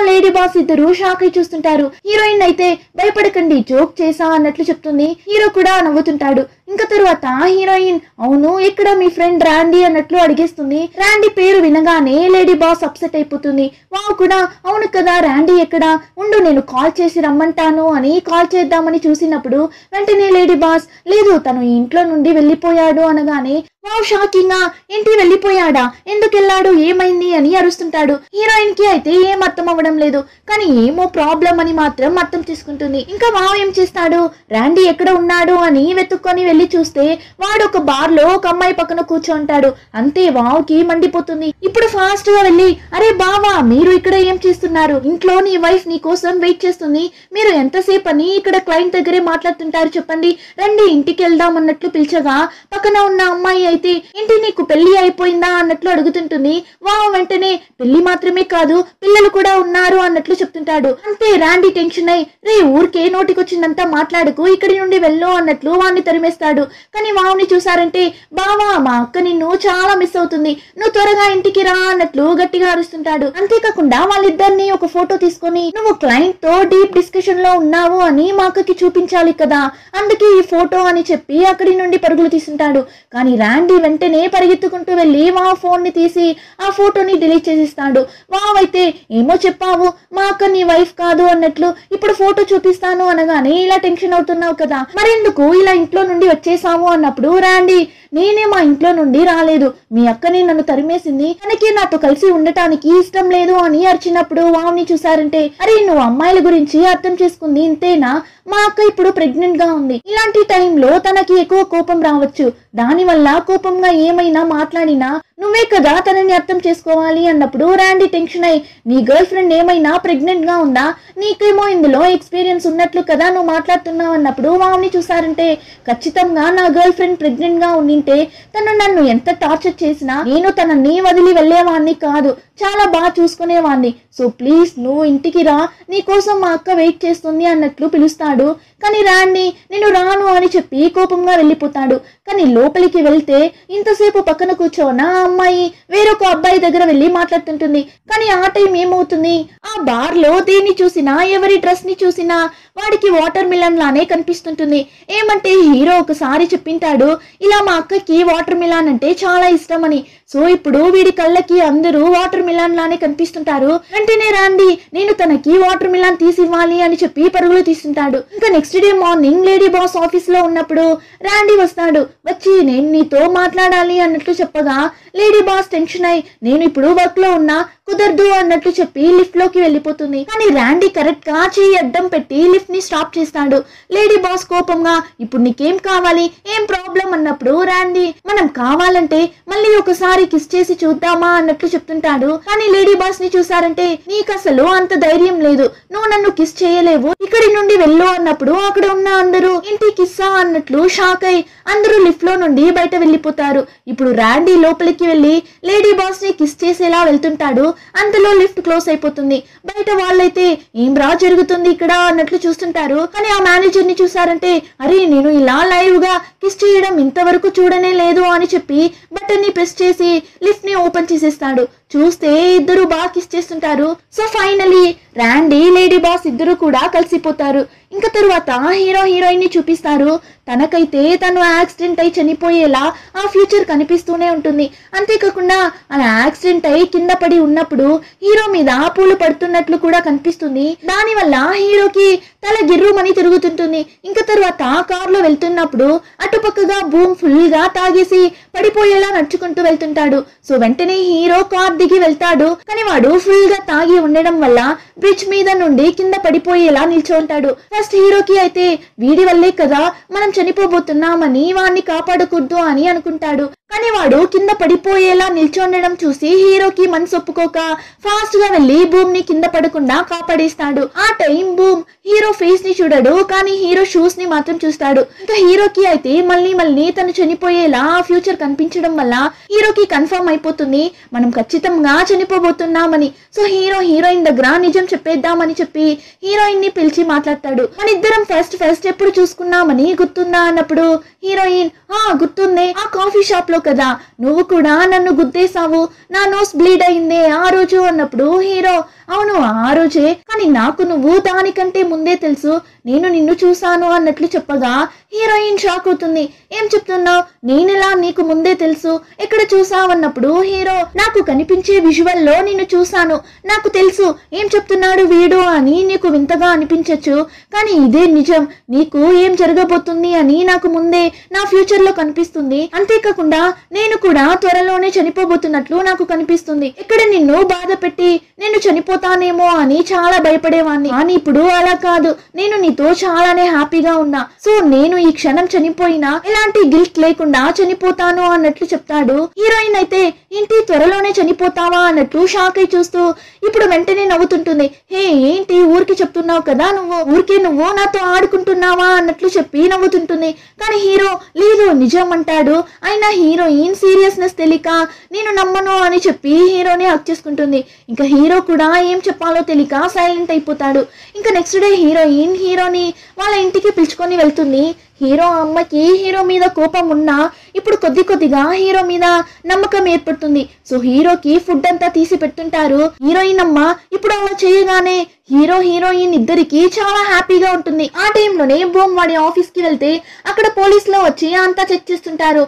లేడీ బాస్ ఇద్దరు షాక్ అయి చూస్తుంటారు. హీరోయిన్ అయితే భయపడకండి జోక్ చేసా అన్నట్లు చెప్తుంది. హీరో కూడా నవ్వుతుంటాడు. ఇంకా తరువాత హీరోయిన్ అవును ఎక్కడ మీ ఫ్రెండ్ రాండీ అన్నట్లు అడిగేస్తుంది. రాండీ పేరు వినగానే లేడీ బాస్ అప్సెట్ అయిపోతుంది. వావ్ కూడా అవును కదా రాండీ ఎక్కడ ఉండు నేను కాల్ చేసి రమ్మంటాను అని కాల్ చేద్దామని చూసినప్పుడు వెంటనే లేడీ బాస్ లేదు తను ఇంట్లో నుండి వెళ్ళిపోయాడు అనగానే వావ్ షాకింగ్ గా ఏంటి వెళ్ళిపోయాడా, ఎందుకు వెళ్ళాడు, ఏమైంది అని అరుస్తుంటాడు. హీరోయిన్ కి అయితే ఏం అర్థం అవ్వడం లేదు. కానీ ఏమో ప్రాబ్లం అని మాత్రం అర్థం చేసుకుంటుంది. ఇంకా వావ్ ఏం చేస్తాడు, రాండీ ఎక్కడ ఉన్నాడు అని వెతుక్కొని వెళ్ళి చూస్తే వాడు ఒక బార్ లో ఒక అమ్మాయి పక్కన కూర్చోంటాడు. అంతే వావ్ కి మండిపోతుంది. ఇప్పుడు ఫాస్ట్ గా వెళ్ళి అరే బావా మీరు ఇక్కడ ఏం చేస్తున్నారు, ఇంట్లో నీ వైఫ్ నీ కోసం వెయిట్ చేస్తుంది, మీరు ఎంతసేపు అని ఇక్కడ క్లయింట్ దగ్గరే మాట్లాడుతుంటారు చెప్పండి, రండి ఇంటికి వెళ్దాం అన్నట్లు పిలిచగా పక్కన ఉన్న అమ్మాయి అయితే ఏంటి నీకు పెళ్లి అయిపోయిందా అన్నట్లు అడుగుతుంటుంది. వావ్ వెంటనే పెళ్లి మాత్రమే కాదు పిల్లలు కూడా ఉన్నారు అన్నట్లు చెప్తుంటాడు. అంతే రాండీ టెన్షన్ అయి రే ఊరికే నోటికొచ్చిందంతా మాట్లాడుకు ఇక్కడి నుండి వెళ్ళు అన్నట్లు వాడిని తరిమేస్తాడు. కానీ వావ్ని చూసారంటే బావా మా అక్క నిన్ను చాలా మిస్ అవుతుంది, నువ్వు త్వరగా ఇంటికి రా అన్నట్లు గట్టిగా అరుస్తుంటాడు. అంతేకాకుండా వాళ్ళిద్దరిని ఒక ఫోటో తీసుకొని నువ్వు క్లయింట్ తో డీప్ డిస్కషన్ లో ఉన్నావు అని మా అక్కకి చూపించాలి కదా, అందుకే ఈ ఫోటో అని చెప్పి అక్కడి నుండి పరుగులు తీసుంటాడు. కానీ రాండీ వెంటనే పరిగెత్తుకుంటూ వెళ్ళి వావ్ ఫోన్ ని తీసి ఆ ఫోటోని డిలీట్ చేసిస్తాడు. వావ్ అయితే ఏమో చెప్పావు మా అక్క నీ వైఫ్ కాదు అన్నట్లు ఇప్పుడు ఫోటో చూపిస్తాను అనగానే ఇలా టెన్షన్ అవుతున్నావు కదా మరెందుకు ఇలా ఇంట్లో నుండి వచ్చేసాము అన్నప్పుడు రాండీ నేనే మా ఇంట్లో నుండి రాలేదు, మీ అక్కని నన్ను తరిమేసింది, తనకి నాతో కలిసి ఉండటానికి ఇష్టం లేదు అని అరిచినప్పుడు వావ్ని చూసారంటే అరే నువ్వు అమ్మాయిల గురించి అర్థం చేసుకుంది ఇంతేనా, మా అక్క ఇప్పుడు ప్రెగ్నెంట్ గా ఉంది, ఇలాంటి టైంలో తనకి ఎక్కువ కోపం రావచ్చు, దానివల్ల కోపంగా ఏమైనా మాట్లాడినా నువ్వే కదా తనని అర్థం చేసుకోవాలి అన్నప్పుడు రాండీ టెన్షన్ అయి నీ గర్ల్ ఫ్రెండ్ ఏమైనా ప్రెగ్నెంట్ గా ఉందా, నీకేమో ఇందులో ఎక్స్పీరియన్స్ ఉన్నట్లు కదా నువ్వు మాట్లాడుతున్నావు అన్నప్పుడు వావ్ని చూసారంటే ఖచ్చితంగా నా గర్ల్ ఫ్రెండ్ ప్రెగ్నెంట్ గా ఉండింటే తను నన్ను ఎంత టార్చర్ చేసినా నేను తనని వదిలి వెళ్లేవాడిని కాదు, చాలా బాగా చూసుకునేవాడిని, సో ప్లీజ్ నువ్వు ఇంటికి రా నీ కోసం మా అక్క వెయిట్ చేస్తుంది అన్నట్లు పిలుస్తాడు. కానీ రాండీ నేను రాను అని చెప్పి కోపంగా వెళ్ళిపోతాడు. కానీ లోపలికి వెళ్తే ఇంతసేపు పక్కన కూర్చోన అమ్మాయి వేరొక అబ్బాయి దగ్గర వెళ్ళి మాట్లాడుతుంటుంది. కానీ ఆ టైం ఏమవుతుంది, ఆ బార్ లో దేన్ని చూసినా ఎవరి డ్రెస్ ని చూసినా వాడికి వాటర్ మిలన్ లానే కనిపిస్తుంటుంది. ఏమంటే హీరో ఒకసారి చెప్పింటాడు ఇలా మా అక్కకి వాటర్ మిలన్ అంటే చాలా ఇష్టం అని. సో ఇప్పుడు వీడి కళ్ళకి అందరూ వాటర్ మిలన్ లానే కనిపిస్తుంటారు. వెంటనే రాండి నేను తనకి వాటర్ మిలన్ తీసివ్వాలి అని చెప్పి పరుగులు తీస్తుంటాడు. ఇంకా next day morning lady boss office లో ఉన్నప్పుడు రాండి వస్తాడు. వచ్చి నేను నీతో మాట్లాడాలి అన్నట్లు చెప్పగా లేడీ బాస్ టెన్షన్ అయి నేను ఇప్పుడు వర్క్ లో ఉన్నా కుదరదు అన్నట్లు చెప్పి లిఫ్ట్ లోకి వెళ్ళిపోతుంది. కానీ రాండి కరెక్ట్ గా చెయ్యి అడ్డం పెట్టి లిఫ్ట్ ని స్టాప్ చేస్తాడు. లేడీ బాస్ కోపంగా ఇప్పుడు నీకేం కావాలి, ఏం ప్రాబ్లం అన్నప్పుడు రాండి మనం కావాలంటే మళ్ళీ ఒకసారి కిస్ చేసి చూద్దామా అన్నట్లు చెప్తుంటాడు. కానీ లేడీ బాస్ ని చూసారంటే నీకు అసలు అంత ధైర్యం లేదు, నువ్వు నన్ను కిస్ చేయలేవు, ఇక్కడి నుండి వెళ్ళు అన్నప్పుడు అక్కడ ఉన్న అందరూ ఇంటి కిస్సా అన్నట్లు షాక్ అయి అందరూ లిఫ్ట్ లో నుండి బయట వెళ్ళిపోతారు. ఇప్పుడు రాండి లోపలికి వెళ్ళి లేడీ బాస్ ని కిస్ చేసేలా వెళ్తుంటాడు. అంతలో లిఫ్ట్ క్లోజ్ అయిపోతుంది. బయట వాళ్ళైతే ఏం రా జరుగుతుంది ఇక్కడ అన్నట్లు చూస్తుంటారు. కానీ ఆ మేనేజర్ ని చూసారంటే అరే నేను ఇలా లైవ్ గా కిస్ చేయడం ఇంతవరకు చూడనే లేదు అని చెప్పి బటన్ ని ప్రెస్ చేసి లిఫ్ట్ ని ఓపెన్ చేసేస్తాడు. చూస్తే ఇద్దరు బాగా కిస్ చేస్తుంటారు. సో ఫైనలీ రాండి లేడీ బాస్ ఇద్దరు కూడా కలిసిపోతారు. ఇంకా తరువాత హీరో హీరోయిన్ ని చూపిస్తారు. తనకైతే తను యాక్సిడెంట్ అయి చనిపోయేలా ఆ ఫ్యూచర్ కనిపిస్తూనే ఉంటుంది. అంతేకాకుండా అలా యాక్సిడెంట్ అయి కింద పడి ఉన్నప్పుడు హీరో మీద పూలు పడుతున్నట్లు కూడా కనిపిస్తుంది. దాని వల్ల హీరోకి తల గిర్రుమని తిరుగుతుంటుంది. ఇంకా తర్వాత కార్ లో వెళ్తున్నప్పుడు అటుపక్కగా బూమ్ ఫుల్ గా తాగేసి పడిపోయేలా నడుచుకుంటూ వెళ్తుంటాడు. సో వెంటనే హీరో కార్ దిగి వెళ్తాడు. కానీ వాడు ఫుల్ గా తాగి ఉండడం వల్ల బ్రిడ్జ్ మీద నుండి కింద పడిపోయేలా నిల్చోంటాడు. ఫస్ట్ హీరోకి అయితే వీడి వల్లే కదా మనం చనిపోబోతున్నామని వాడిని కాపాడకూడదు అని అనుకుంటాడు. కానీ వాడు కింద పడిపోయేలా నిల్చొండడం చూసి హీరోకి మనసు ఒప్పుకోక ఫాస్ట్ గా వెళ్లి బూమ్ ని కింద పడకుండా కాపాడేస్తాడు. ఆ టైం బూమ్ హీరో ఫేస్ ని చూడడు, కానీ హీరో షూస్ ని మాత్రం చూస్తాడు. ఇంకా హీరోకి అయితే మళ్ళీ తను చనిపోయేలా ఫ్యూచర్ కనిపించడం వల్ల హీరోకి కన్ఫర్మ్ అయిపోతుంది మనం ఖచ్చితంగా చనిపోబోతున్నామని. సో హీరో హీరోయిన్ దగ్గర నిజం చెప్పేద్దామని చెప్పి హీరోయిన్ ని పిలిచి మాట్లాడతాడు. మన ఇద్దరం ఫస్ట్ ఎప్పుడు చూసుకున్నామని గుర్తుందా అన్నప్పుడు హీరోయిన్ గుర్తుందే, ఆ కాఫీ షాప్ లో కదా నువ్వు కూడా నన్ను గుద్దేశావు, నా నోస్ బ్లీడ్ అయిందే ఆ రోజు అన్నప్పుడు హీరో అవును ఆ రోజే, కానీ నాకు నువ్వు దానికంటే ముందే తెలుసు, నేను నిన్ను చూసాను అన్నట్లు చెప్పగా హీరోయిన్ షాక్ అవుతుంది. ఏం చెప్తున్నావు, నేనెలా నీకు ముందే తెలుసు, ఎక్కడ చూసావన్నప్పుడు హీరో నాకు కనిపించే విజువల్ లో నిన్ను చూసాను, నాకు తెలుసు ఏం చెప్తున్నాడు వీడు అని నీకు వింతగా అనిపించచ్చు, కానీ ఇదే నిజం, నీకు ఏం జరగబోతుంది అని నాకు ముందే నా ఫ్యూచర్ లో కనిపిస్తుంది. అంతేకాకుండా నేను కూడా త్వరలోనే చనిపోబోతున్నట్లు నాకు కనిపిస్తుంది. ఇక్కడ నిన్ను బాధ పెట్టి నేను చనిపోతానేమో అని చాలా భయపడేవాణ్ణి, కానీ ఇప్పుడు అలా కాదు, నేను నీతో చాలానే హ్యాపీగా ఉన్నా. సో నేను ఈ క్షణం చనిపోయినా ఎలాంటి గిల్ట్ లేకుండా చనిపోతాను అన్నట్లు చెప్తాడు. హీరోయిన్ అయితే ఏంటి త్వరలోనే చనిపోతావా అన్నట్లు షాక్ అయి చూస్తూ ఇప్పుడు వెంటనే నవ్వుతుంటుంది. హే ఏంటి ఊరికి చెప్తున్నావు కదా, నువ్వు నాతో ఆడుకుంటున్నావా అన్నట్లు చెప్పి నవ్వుతుంటుంది. కానీ హీరో లేదు నిజం అంటాడు. అయినా హీరోయిన్ సీరియస్నెస్ తెలియక నేను నమ్మను అని చెప్పి హీరోని హక్ చేసుకుంటుంది. ఇంకా హీరో కూడా ఏం చెప్పాలో తెలియక సైలెంట్ అయిపోతాడు. ఇంకా నెక్స్ట్ డే హీరోయిన్ హీరోని వాళ్ళ ఇంటికి పిలుచుకొని వెళ్తుంది. హీరో అమ్మకి హీరో మీద కోపం ఉన్నా ఇప్పుడు కొద్దిగా హీరో మీద నమ్మకం ఏర్పడుతుంది. సో హీరోకి ఫుడ్ అంతా తీసి పెడుతుంటారు. హీరోయిన్ అమ్మ ఇప్పుడు అలా చేయగానే హీరో హీరోయిన్ ఇద్దరికి చాలా హ్యాపీగా ఉంటుంది. ఆ టైంలోనే బూమ్ వాడి ఆఫీస్ కి వెళ్తే అక్కడ పోలీసులో వచ్చి అంతా చెక్ చేస్తుంటారు.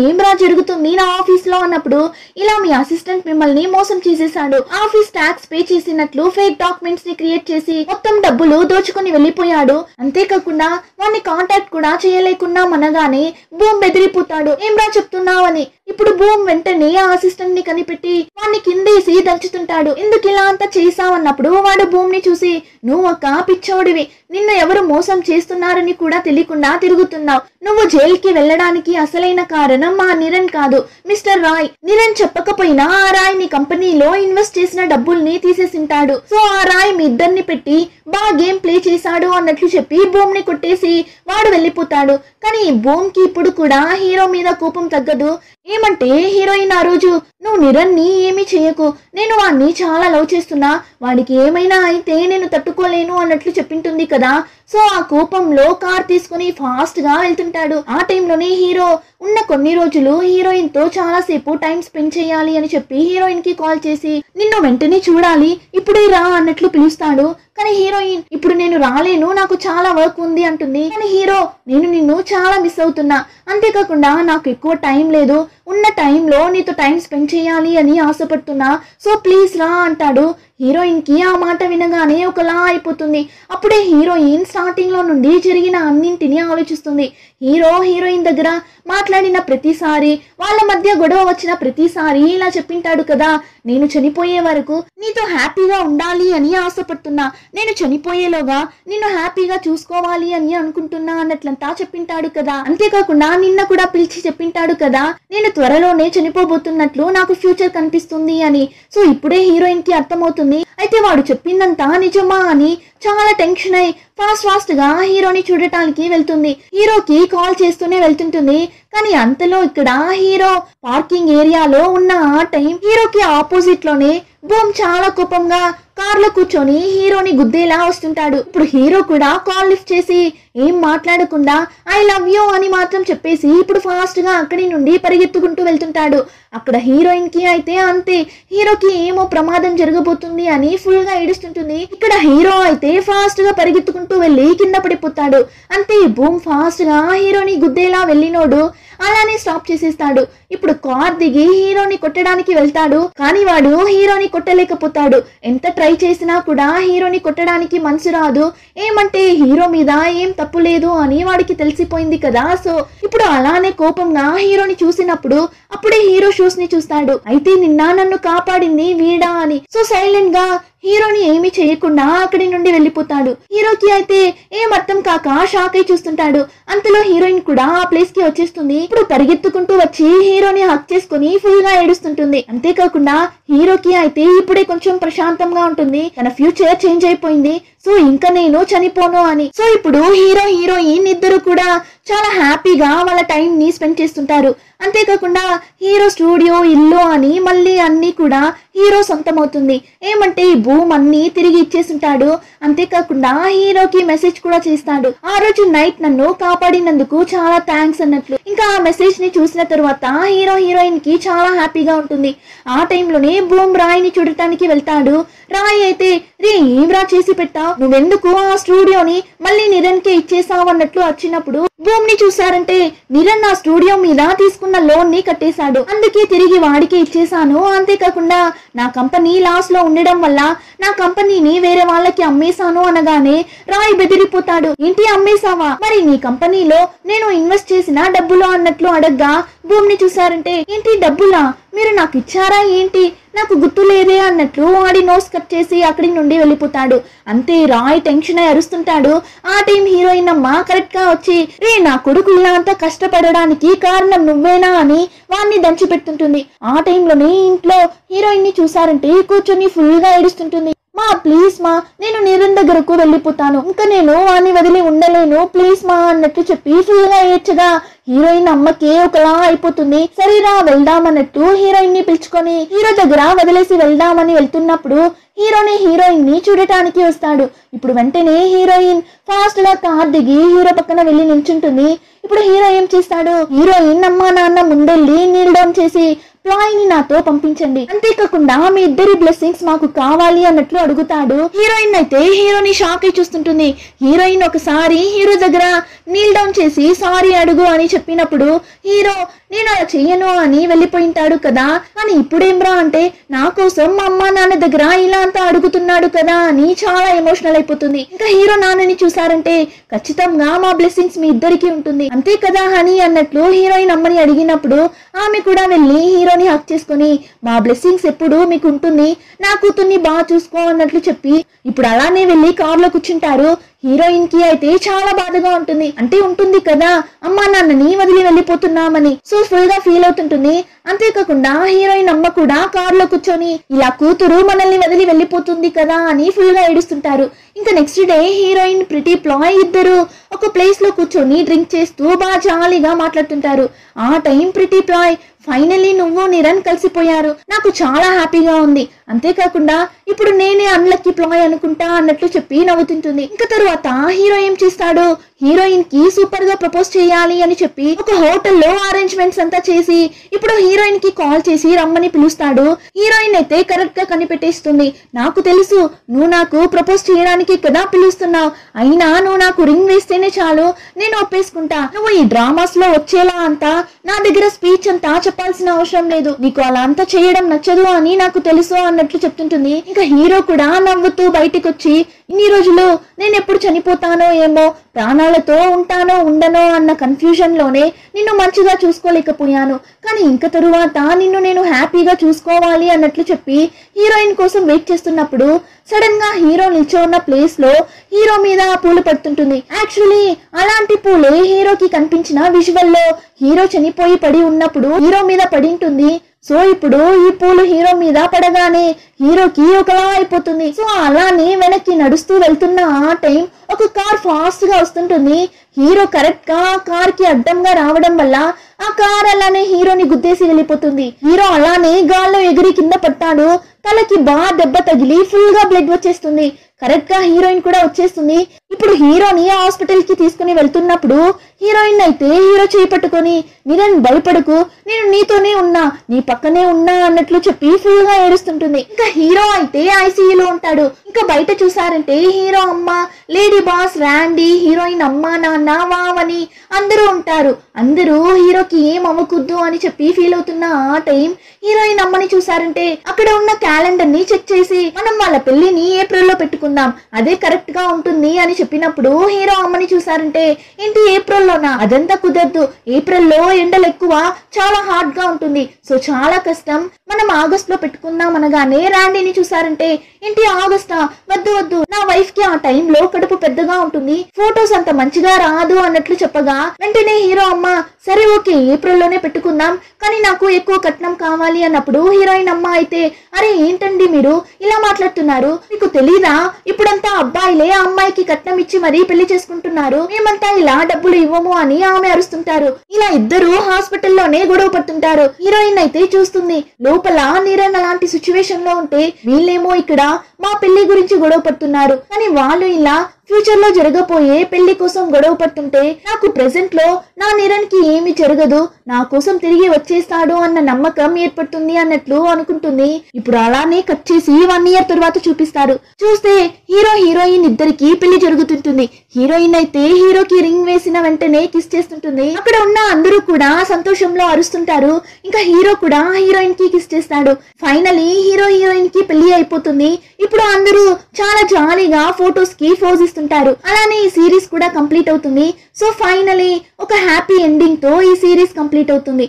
ఏం రా జరుగుతుంది నా ఆఫీస్ లో అన్నప్పుడు ఇలా మీ అసిస్టెంట్ మిమ్మల్ని మోసం చేసేసాడు, ఆఫీస్ ట్యాక్స్ పే చేసినట్లు ఫేక్ డాక్యుమెంట్స్ ని క్రియేట్ చేసి మొత్తం డబ్బులు దోచుకొని వెళ్ళిపోయాడు. అంతేకాకుండా వాడిని కాంటాక్ట్ కూడా చేయలేకున్నా మనగానే బూమ్ బెదిరిపోతాడు. ఏం రా చెప్తున్నావని. ఇప్పుడు బూమ్ వెంటనే ఆ అసిస్టెంట్ ని కనిపెట్టి వాడిని కిందేసి దంచుతుంటాడు. ఎందుకు ఇలా అంతా చేసావన్నప్పుడు వాడు బూమ్ ని చూసి నువ్వు ఒక పిచ్చోడివి, నిన్ను ఎవరు మోసం చేస్తున్నారని కూడా తెలియకుండా తిరుగుతున్నావు, నువ్వు జైలుకి వెళ్ళడానికి అసలైన కారణం మా నిరణ్ కాదు మిస్టర్ రాయ్, నిరణ్ చెప్పకపోయినా ఆ రాయ్ నీ కంపెనీలో ఇన్వెస్ట్ చేసిన డబ్బుల్ని తీసేసింటాడు. సో ఆ రాయ్ మీ ఇద్దరిని పెట్టి బాగా గేమ్ ప్లే చేశాడు అన్నట్లు చెప్పి బూమ్ ని కొట్టేసి వాడు వెళ్ళిపోతాడు. కానీ బూమ్ కి ఇప్పుడు కూడా హీరో మీద కోపం తగ్గదు. ఏమంటే హీరోయిన్ ఆ రోజు నువ్వు నిరన్ని ఏమీ చేయకు, నేను వాడిని చాలా లవ్ చేస్తున్నా, వాడికి ఏమైనా అయితే నేను తట్టుకోలేను అన్నట్లు చెప్పింటుంది కదా. సో ఆ కోపంలో కార్ తీసుకుని ఫాస్ట్ గా వెళ్తుంటాడు. ఆ టైంలోనే హీరో ఉన్న కొన్ని రోజులు హీరోయిన్ తో చాలా సేపు టైం స్పెండ్ చేయాలి అని చెప్పి హీరోయిన్ కి కాల్ చేసి నిన్ను వెంటనే చూడాలి, ఇప్పుడే రా అన్నట్లు పిలుస్తాడు. కానీ హీరోయిన్ ఇప్పుడు నేను రాలేను, నాకు చాలా వర్క్ ఉంది అంటుంది. కానీ హీరో నేను నిన్ను చాలా మిస్ అవుతున్నా, అంతేకాకుండా నాకు ఎక్కువ టైం లేదు, ఉన్న టైంలో నీతో టైం స్పెండ్ చేయాలి అని ఆశపడుతున్నా, సో ప్లీజ్ రా అంటాడు. హీరోయిన్ కి ఆ మాట వినగానే ఒకలా అయిపోతుంది. అప్పుడే హీరోయిన్ స్టార్టింగ్ లో నుండి జరిగిన అన్నింటినీ ఆలోచిస్తుంది. హీరోయిన్ దగ్గర మాట్లాడిన ప్రతిసారి, వాళ్ళ మధ్య గొడవ వచ్చిన ప్రతిసారి ఇలా చెప్పింటాడు కదా, నేను చనిపోయే వరకు నీతో హ్యాపీగా ఉండాలి అని ఆశపడుతున్నా, నేను చనిపోయేలోగా నిన్ను హ్యాపీగా చూసుకోవాలి అని అనుకుంటున్నా అన్నట్లంతా చెప్పింటాడు కదా. అంతేకాకుండా నిన్న కూడా పిలిచి చెప్పింటాడు కదా, నేను త్వరలోనే చనిపోబోతున్నట్లు నాకు ఫ్యూచర్ కనిపిస్తుంది అని. సో ఇప్పుడే హీరోయిన్ కి అర్థమవుతుంది అయితే వాడు చెప్పిందంతా నిజమా అని. చాలా టెన్షన్ అయి ఫాస్ట్ గా హీరోని చూడటానికి వెళ్తుంది. హీరోకి కాల్ చేస్తూనే వెళ్తుంటుంది. కానీ అంతలో ఇక్కడ హీరో పార్కింగ్ ఏరియాలో ఉన్న ఆ టైం హీరోకి ఆపోజిట్ లోనే బూమ్ చాలా కోపంగా కార్ లో కూర్చొని హీరోని గుద్దేలా వస్తుంటాడు. ఇప్పుడు హీరో కూడా కాల్ లిఫ్ట్ చేసి ఏం మాట్లాడకుండా ఐ లవ్ యూ అని మాత్రం చెప్పేసి ఇప్పుడు ఫాస్ట్ గా అక్కడి నుండి పరిగెత్తుకుంటూ వెళ్తుంటాడు. అక్కడ హీరోయిన్ కి అయితే అంతే, హీరోకి ఏమో ప్రమాదం జరగబోతుంది అని ఫుల్ గా ఏడుస్తుంటుంది. ఇక్కడ హీరో అయితే ఫాస్ట్ గా పరిగెత్తుకుంటూ వెళ్ళి కింద పడిపోతాడు. అంతే బూమ్ ఫాస్ట్ గా హీరోని గుద్దేలా వెళ్ళినోడు అలానే స్టాప్ చేసేస్తాడు. ఇప్పుడు కార్ దిగి హీరోని కొట్టడానికి వెళ్తాడు. కానీ వాడు హీరోని కొట్టలేకపోతాడు. ఎంత ట్రై చేసినా కూడా హీరోని కొట్టడానికి మనసు రాదు. ఏమంటే హీరో మీద ఏం తప్పు లేదు అని వాడికి తెలిసిపోయింది కదా. సో ఇప్పుడు అలానే కోపంగా హీరోని చూసినప్పుడు అప్పుడే హీరో షూస్ ని చూస్తాడు. అయితే నిన్న నన్ను కాపాడింది వీడా అని. సో సైలెంట్ గా హీరోని ఏమీ చేయకుండా అక్కడి నుండి వెళ్ళిపోతాడు. హీరోకి అయితే ఏం అర్థం కాక షాక్ అయి చూస్తుంటాడు. అంతలో హీరోయిన్ కూడా ఆ ప్లేస్ కి వచ్చేస్తుంది. ఇప్పుడు పరిగెత్తుకుంటూ వచ్చి హీరోని హక్ చేసుకుని ఫుల్ గా ఏడుస్తుంటుంది. అంతేకాకుండా హీరోకి అయితే ఇప్పుడే కొంచెం ప్రశాంతంగా ఉంటుంది, తన ఫ్యూచర్ చేంజ్ అయిపోయింది, సో ఇంకా నేను చనిపోను అని. సో ఇప్పుడు హీరోయిన్ ఇద్దరు కూడా చాలా హ్యాపీగా వాళ్ళ టైం ని స్పెండ్ చేస్తుంటారు. అంతేకాకుండా హీరో స్టూడియో, ఇల్లు అని మళ్ళీ అన్ని కూడా హీరో సొంతం అవుతుంది. ఏమంటే ఈ భూమ్ అన్ని తిరిగి ఇచ్చేస్తుంటాడు. అంతేకాకుండా హీరోకి మెసేజ్ కూడా చేస్తాడు, ఆ రోజు నైట్ నన్ను కాపాడినందుకు చాలా థ్యాంక్స్ అన్నట్లు. ఇంకా ఆ మెసేజ్ ని చూసిన తర్వాత హీరోయిన్ కి చాలా హ్యాపీగా ఉంటుంది. ఆ టైంలోనే భూమ్ రాయిని చూడటానికి వెళ్తాడు. రాయి అయితే రే ఏం రా చేసి పెట్టావు, నువ్వెందుకు ఆ స్టూడియోని మళ్ళీ నిరణ్ కి ఇచ్చేసావు అన్నట్లు వచ్చినప్పుడు భూమ్ ని చూసారంటే నిరణ్ నా స్టూడియో మీద తీసుకున్న లోన్ ని కట్టేశాడు, అందుకే తిరిగి వాడికి ఇచ్చేసాను. అంతేకాకుండా నా కంపెనీ లాస్ లో ఉండడం వల్ల నా కంపెనీని వేరే వాళ్ళకి అమ్మేశాను అనగానే రాయ్ బెదిరిపోతాడు. ఏంటి అమ్మేశావా, మరి నీ కంపెనీలో నేను ఇన్వెస్ట్ చేసిన డబ్బులు అన్నట్లు అడగ్గా భూమ్ ని చూసారంటే ఏంటి డబ్బులా, మీరు నాకు ఇచ్చారా ఏంటి, నాకు గుర్తు లేదే అన్నట్లు వాడి నోస్ కట్ చేసి అక్కడి నుండి వెళ్ళిపోతాడు. అంతే రాయ్ టెన్షన్ అయి అరుస్తుంటాడు. ఆ టైం హీరోయిన్ అమ్మ కరెక్ట్ గా వచ్చి రే నా కొడుకు ఇలా అంతా కష్టపడడానికి కారణం నువ్వేనా అని వాడిని దంచి పెడుతుంటుంది. ఆ టైంలోనే ఇంట్లో హీరోయిన్ ని చూసారంటే కూర్చొని ఫుల్ గా ఏడుస్తుంటుంది. మా ప్లీజ్ మా, నేను నిరణ్ దగ్గరకు వెళ్ళిపోతాను, ఇంకా నేను వాడిని వదిలి ఉండలేను, ప్లీజ్ మా అన్నట్టు చెప్పి ఫుల్ గా ఏడ్చగా హీరోయిన్ అమ్మకి ఒకలా అయిపోతుంది. సరేరా వెళ్దాం అన్నట్టు హీరోయిన్ ని పిలుచుకొని హీరో దగ్గర వదిలేసి వెళ్దామని వెళ్తున్నప్పుడు హీరోయిన్ ని చూడటానికి వస్తాడు. ఇప్పుడు వెంటనే హీరోయిన్ ఫాస్ట్ గా కార్ దిగి హీరో పక్కన వెళ్ళి నిల్చుంటుంది. ఇప్పుడు హీరో ఏం చేస్తాడు, హీరోయిన్ అమ్మా నాన్న ముందెళ్ళి నీల్ డౌన్ చేసి ప్లాయ్ని నాతో పంపించండి, అంతేకాకుండా మీ ఇద్దరి బ్లెస్సింగ్స్ మాకు కావాలి అన్నట్లు అడుగుతాడు. హీరోయిన్ అయితే హీరోని షాక్ అయి చూస్తుంటుంది. హీరోయిన్ ఒకసారి హీరో దగ్గర నీల్ డౌన్ చేసి సారీ అడుగు అని చెప్పినప్పుడు హీరో నేను అలా చెయ్యను అని వెళ్ళిపోయింటాడు కదా, కానీ ఇప్పుడేమ్రా అంటే నా కోసం మా అమ్మా నాన్న దగ్గర ఇలా అంతా అడుగుతున్నాడు కదా అని చాలా ఎమోషనల్ అయిపోతుంది. ఇంకా హీరో నాన్నని చూసారంటే ఖచ్చితంగా మా బ్లెస్సింగ్స్ మీ ఇద్దరికి ఉంటుంది అంతే కదా హనీ అన్నట్లు హీరోయిన్ అమ్మని అడిగినప్పుడు ఆమె కూడా వెళ్ళి హీరోని హక్ చేసుకుని మా బ్లెస్సింగ్స్ ఎప్పుడు మీకు ఉంటుంది, నా కూతుర్ని బాగా చూసుకో అన్నట్లు చెప్పి ఇప్పుడు అలానే వెళ్ళి కార్ లో కూర్చుంటారు. హీరోయిన్ కి అయితే చాలా బాధగా ఉంటుంది, అంటే ఉంటుంది కదా అమ్మా నాన్నని వదిలి వెళ్ళిపోతున్నామని, సో ఫుల్ గా ఫీల్ అవుతుంటుంది. అంతేకాకుండా హీరోయిన్ అమ్మ కూడా కార్ లో కూర్చొని ఇలా కూతురు మనల్ని వదిలి వెళ్ళిపోతుంది కదా అని ఫుల్ గా ఏడుస్తుంటారు. ఇంకా next day heroine pretty ploy ఇద్దరు ఒక ప్లేస్ లో కూర్చొని డ్రింక్ చేస్తూ బాగా జాలీగా మాట్లాడుతుంటారు. ఆ టైం ప్రిటీ ప్లాయ్ ఫైనల్లీ నువ్వు నిరణ్ కలిసిపోయారు, నాకు చాలా హ్యాపీగా ఉంది. అంతేకాకుండా ఇప్పుడు నేనే అన్లక్కీ ప్లాయ్ అనుకుంటా అన్నట్లు చెప్పి నవ్వుతుంటుంది. ఇంకా తరువాత హీరో ఏం చేస్తాడు, హీరోయిన్ కి సూపర్ గా ప్రపోజ్ చేయాలి అని చెప్పి ఒక హోటల్లో అరేంజ్మెంట్స్ అంతా చేసి ఇప్పుడు హీరోయిన్ కి కాల్ చేసి రమ్మని పిలుస్తాడు. హీరోయిన్ అయితే కరెక్ట్ గా కనిపెట్టేస్తుంది. నాకు తెలుసు నువ్వు నాకు ప్రపోజ్ చేయడానికి కదా పిలుస్తున్నావు, అయినా నువ్వు నాకు రింగ్ వేస్తేనే చాలు, నేను ఒప్పేసుకుంటా. నువ్వు ఈ డ్రామాస్ లో వచ్చేలా అంతా నా దగ్గర స్పీచ్ అంతా చెప్పాల్సిన అవసరం లేదు, నీకు అలా అంతా చేయడం నచ్చదు అని నాకు తెలుసు అన్నట్లు చెప్తుంటుంది. ఇంకా హీరో కూడా నవ్వుతూ బయటికి వచ్చి ఇన్ని రోజులు నేను ఎప్పుడు చనిపోతానో ఏమో, ప్రాణాలతో ఉంటానో ఉండనో అన్న కన్ఫ్యూజన్ లోనే నిన్ను మంచిగా చూసుకోలేకపోయాను, కానీ ఇంకా తరువాత నిన్ను నేను హ్యాపీగా చూసుకోవాలి అన్నట్లు చెప్పి హీరోయిన్ కోసం వెయిట్ చేస్తున్నప్పుడు సడన్ గా హీరో నిల్చో ఉన్న ప్లేస్ లో హీరో మీద పూలు పడుతుంటుంది. యాక్చువల్లీ అలాంటి పూలే హీరోకి కనిపించిన విజువల్ లో హీరో చనిపోయి పడి ఉన్నప్పుడు హీరో మీద పడి ఉంటుంది. సో ఇప్పుడు ఈ పూలు హీరో మీద పడగానే హీరోకి ఒకలా అయిపోతుంది. సో అలానే వెనక్కి నడుస్తూ వెళ్తున్న ఆ టైం ఒక కార్ ఫాస్ట్ గా వస్తుంటుంది. హీరో కరెక్ట్ గా కార్ కి అడ్డంగా రావడం వల్ల ఆ కార్ అలానే హీరోని గుద్దేసి వెళ్ళిపోతుంది. హీరో అలానే గాల్లో ఎగిరి కింద పడతాడు. తలకి బాగా దెబ్బ తగిలి ఫుల్ గా బ్లడ్ వచ్చేస్తుంది. కరెక్ట్ గా హీరోయిన్ కూడా వచ్చేస్తుంది. ఇప్పుడు హీరోని హాస్పిటల్ కి తీసుకుని వెళ్తున్నప్పుడు హీరోయిన్ అయితే హీరో చేయి పట్టుకొని నిరణ్ భయపడకు, నేను నీతోనే ఉన్నా, నీ పక్కనే ఉన్నా అన్నట్లు చెప్పి ఫుల్ గా ఏడుస్తుంటుంది. ఇంకా హీరో అయితే ఐసీయూలో ఉంటాడు. ఇంకా బయట చూసారంటే హీరో అమ్మ, లేడీ బాస్, ర్యాండీ, హీరోయిన్ అమ్మ, నాన్న, వావని అందరూ ఉంటారు. అందరూ హీరోకి ఏం అవ్వకూడదు అని చెప్పి ఫీల్ అవుతున్న ఆ టైం హీరోయిన్ అమ్మని చూసారంటే అక్కడ ఉన్న క్యాలెండర్ ని చెక్ చేసి మనం వాళ్ళ పెళ్లిని ఏప్రిల్ లో పెట్టుకుందాం, అదే కరెక్ట్ గా ఉంటుంది అని చెప్పినప్పుడు హీరో అమ్మని చూసారంటే ఏంటి ఏప్రిల్ లోనా, అదంతా కుదరదు, ఏప్రిల్ లో ఎండలు ఎక్కువ, చాలా హాట్ గా ఉంటుంది, సో చాలా కష్టం, మనం ఆగస్ట్ లో పెట్టుకుందాం అనగానే ర్యాండీని చూసారంటే ఏంటి ఆగస్టా, వద్దు వద్దు, నా వైఫ్ కి ఆ టైంలో కడుపు పెద్దగా ఉంటుంది, ఫొటోస్ అంత మంచిగా రాదు అన్నట్లు చెప్పగా వెంటనే హీరో అమ్మ సరే ఓకే ఏప్రిల్ లోనే పెట్టుకుందాం, కానీ నాకు ఎక్కువ కట్నం కావాలి అన్నప్పుడు హీరోయిన్ అమ్మ అయితే అరే ఏంటండి మీరు ఇలా మాట్లాడుతున్నారు, మీకు తెలీదా ఇప్పుడంతా అబ్బాయిలే అమ్మాయికి కట్నం ఇచ్చి మరీ పెళ్లి చేసుకుంటున్నారు, మేమంతా ఇలా డబ్బులు ఇవ్వము అని ఆమె అరుస్తుంటారు. ఇలా ఇద్దరు హాస్పిటల్లోనే గొడవ పడుతుంటారు. హీరోయిన్ అయితే చూస్తుంది లోపల నిరణ్ అలాంటి సిచ్యువేషన్ లో ఉంటే వీళ్ళేమో ఇక్కడ మా పెళ్లి గురించి గొడవ పడుతున్నారు, కానీ వాళ్ళు ఇలా ఫ్యూచర్ లో జరగబోయే పెళ్లి కోసం గొడవ పడుతుంటే నాకు ప్రెసెంట్ లో నా నిరణ్ కి ఏమి జరగదు, నా కోసం తిరిగి వచ్చేస్తాడు అన్న నమ్మకం ఏర్పడుతుంది అన్నట్లు అనుకుంటుంది. ఇప్పుడు అలానే కట్ చేసి 1 year తర్వాత చూపిస్తారు. చూస్తే హీరో హీరోయిన్ ఇద్దరికి పెళ్లి జరుగుతుంటుంది. హీరోయిన్ అయితే హీరోకి రింగ్ వేసిన వెంటనే కిస్ చేస్తుంటుంది. అక్కడ ఉన్న అందరూ కూడా సంతోషంలో అరుస్తుంటారు. ఇంకా హీరో కూడా హీరోయిన్ కి కిస్ చేస్తాడు. ఫైనలీ హీరో హీరోయిన్ కి పెళ్లి అయిపోతుంది. ఇప్పుడు అందరూ చాలా జాలీగా ఫొటోస్ కి పోజ్ ఇస్తుంటారు. అలానే ఈ సిరీస్ కూడా కంప్లీట్ అవుతుంది. సో ఫైనలీ ఒక హ్యాపీ ఎండింగ్ తో ఈ సిరీస్ కంప్లీట్ అవుతుంది.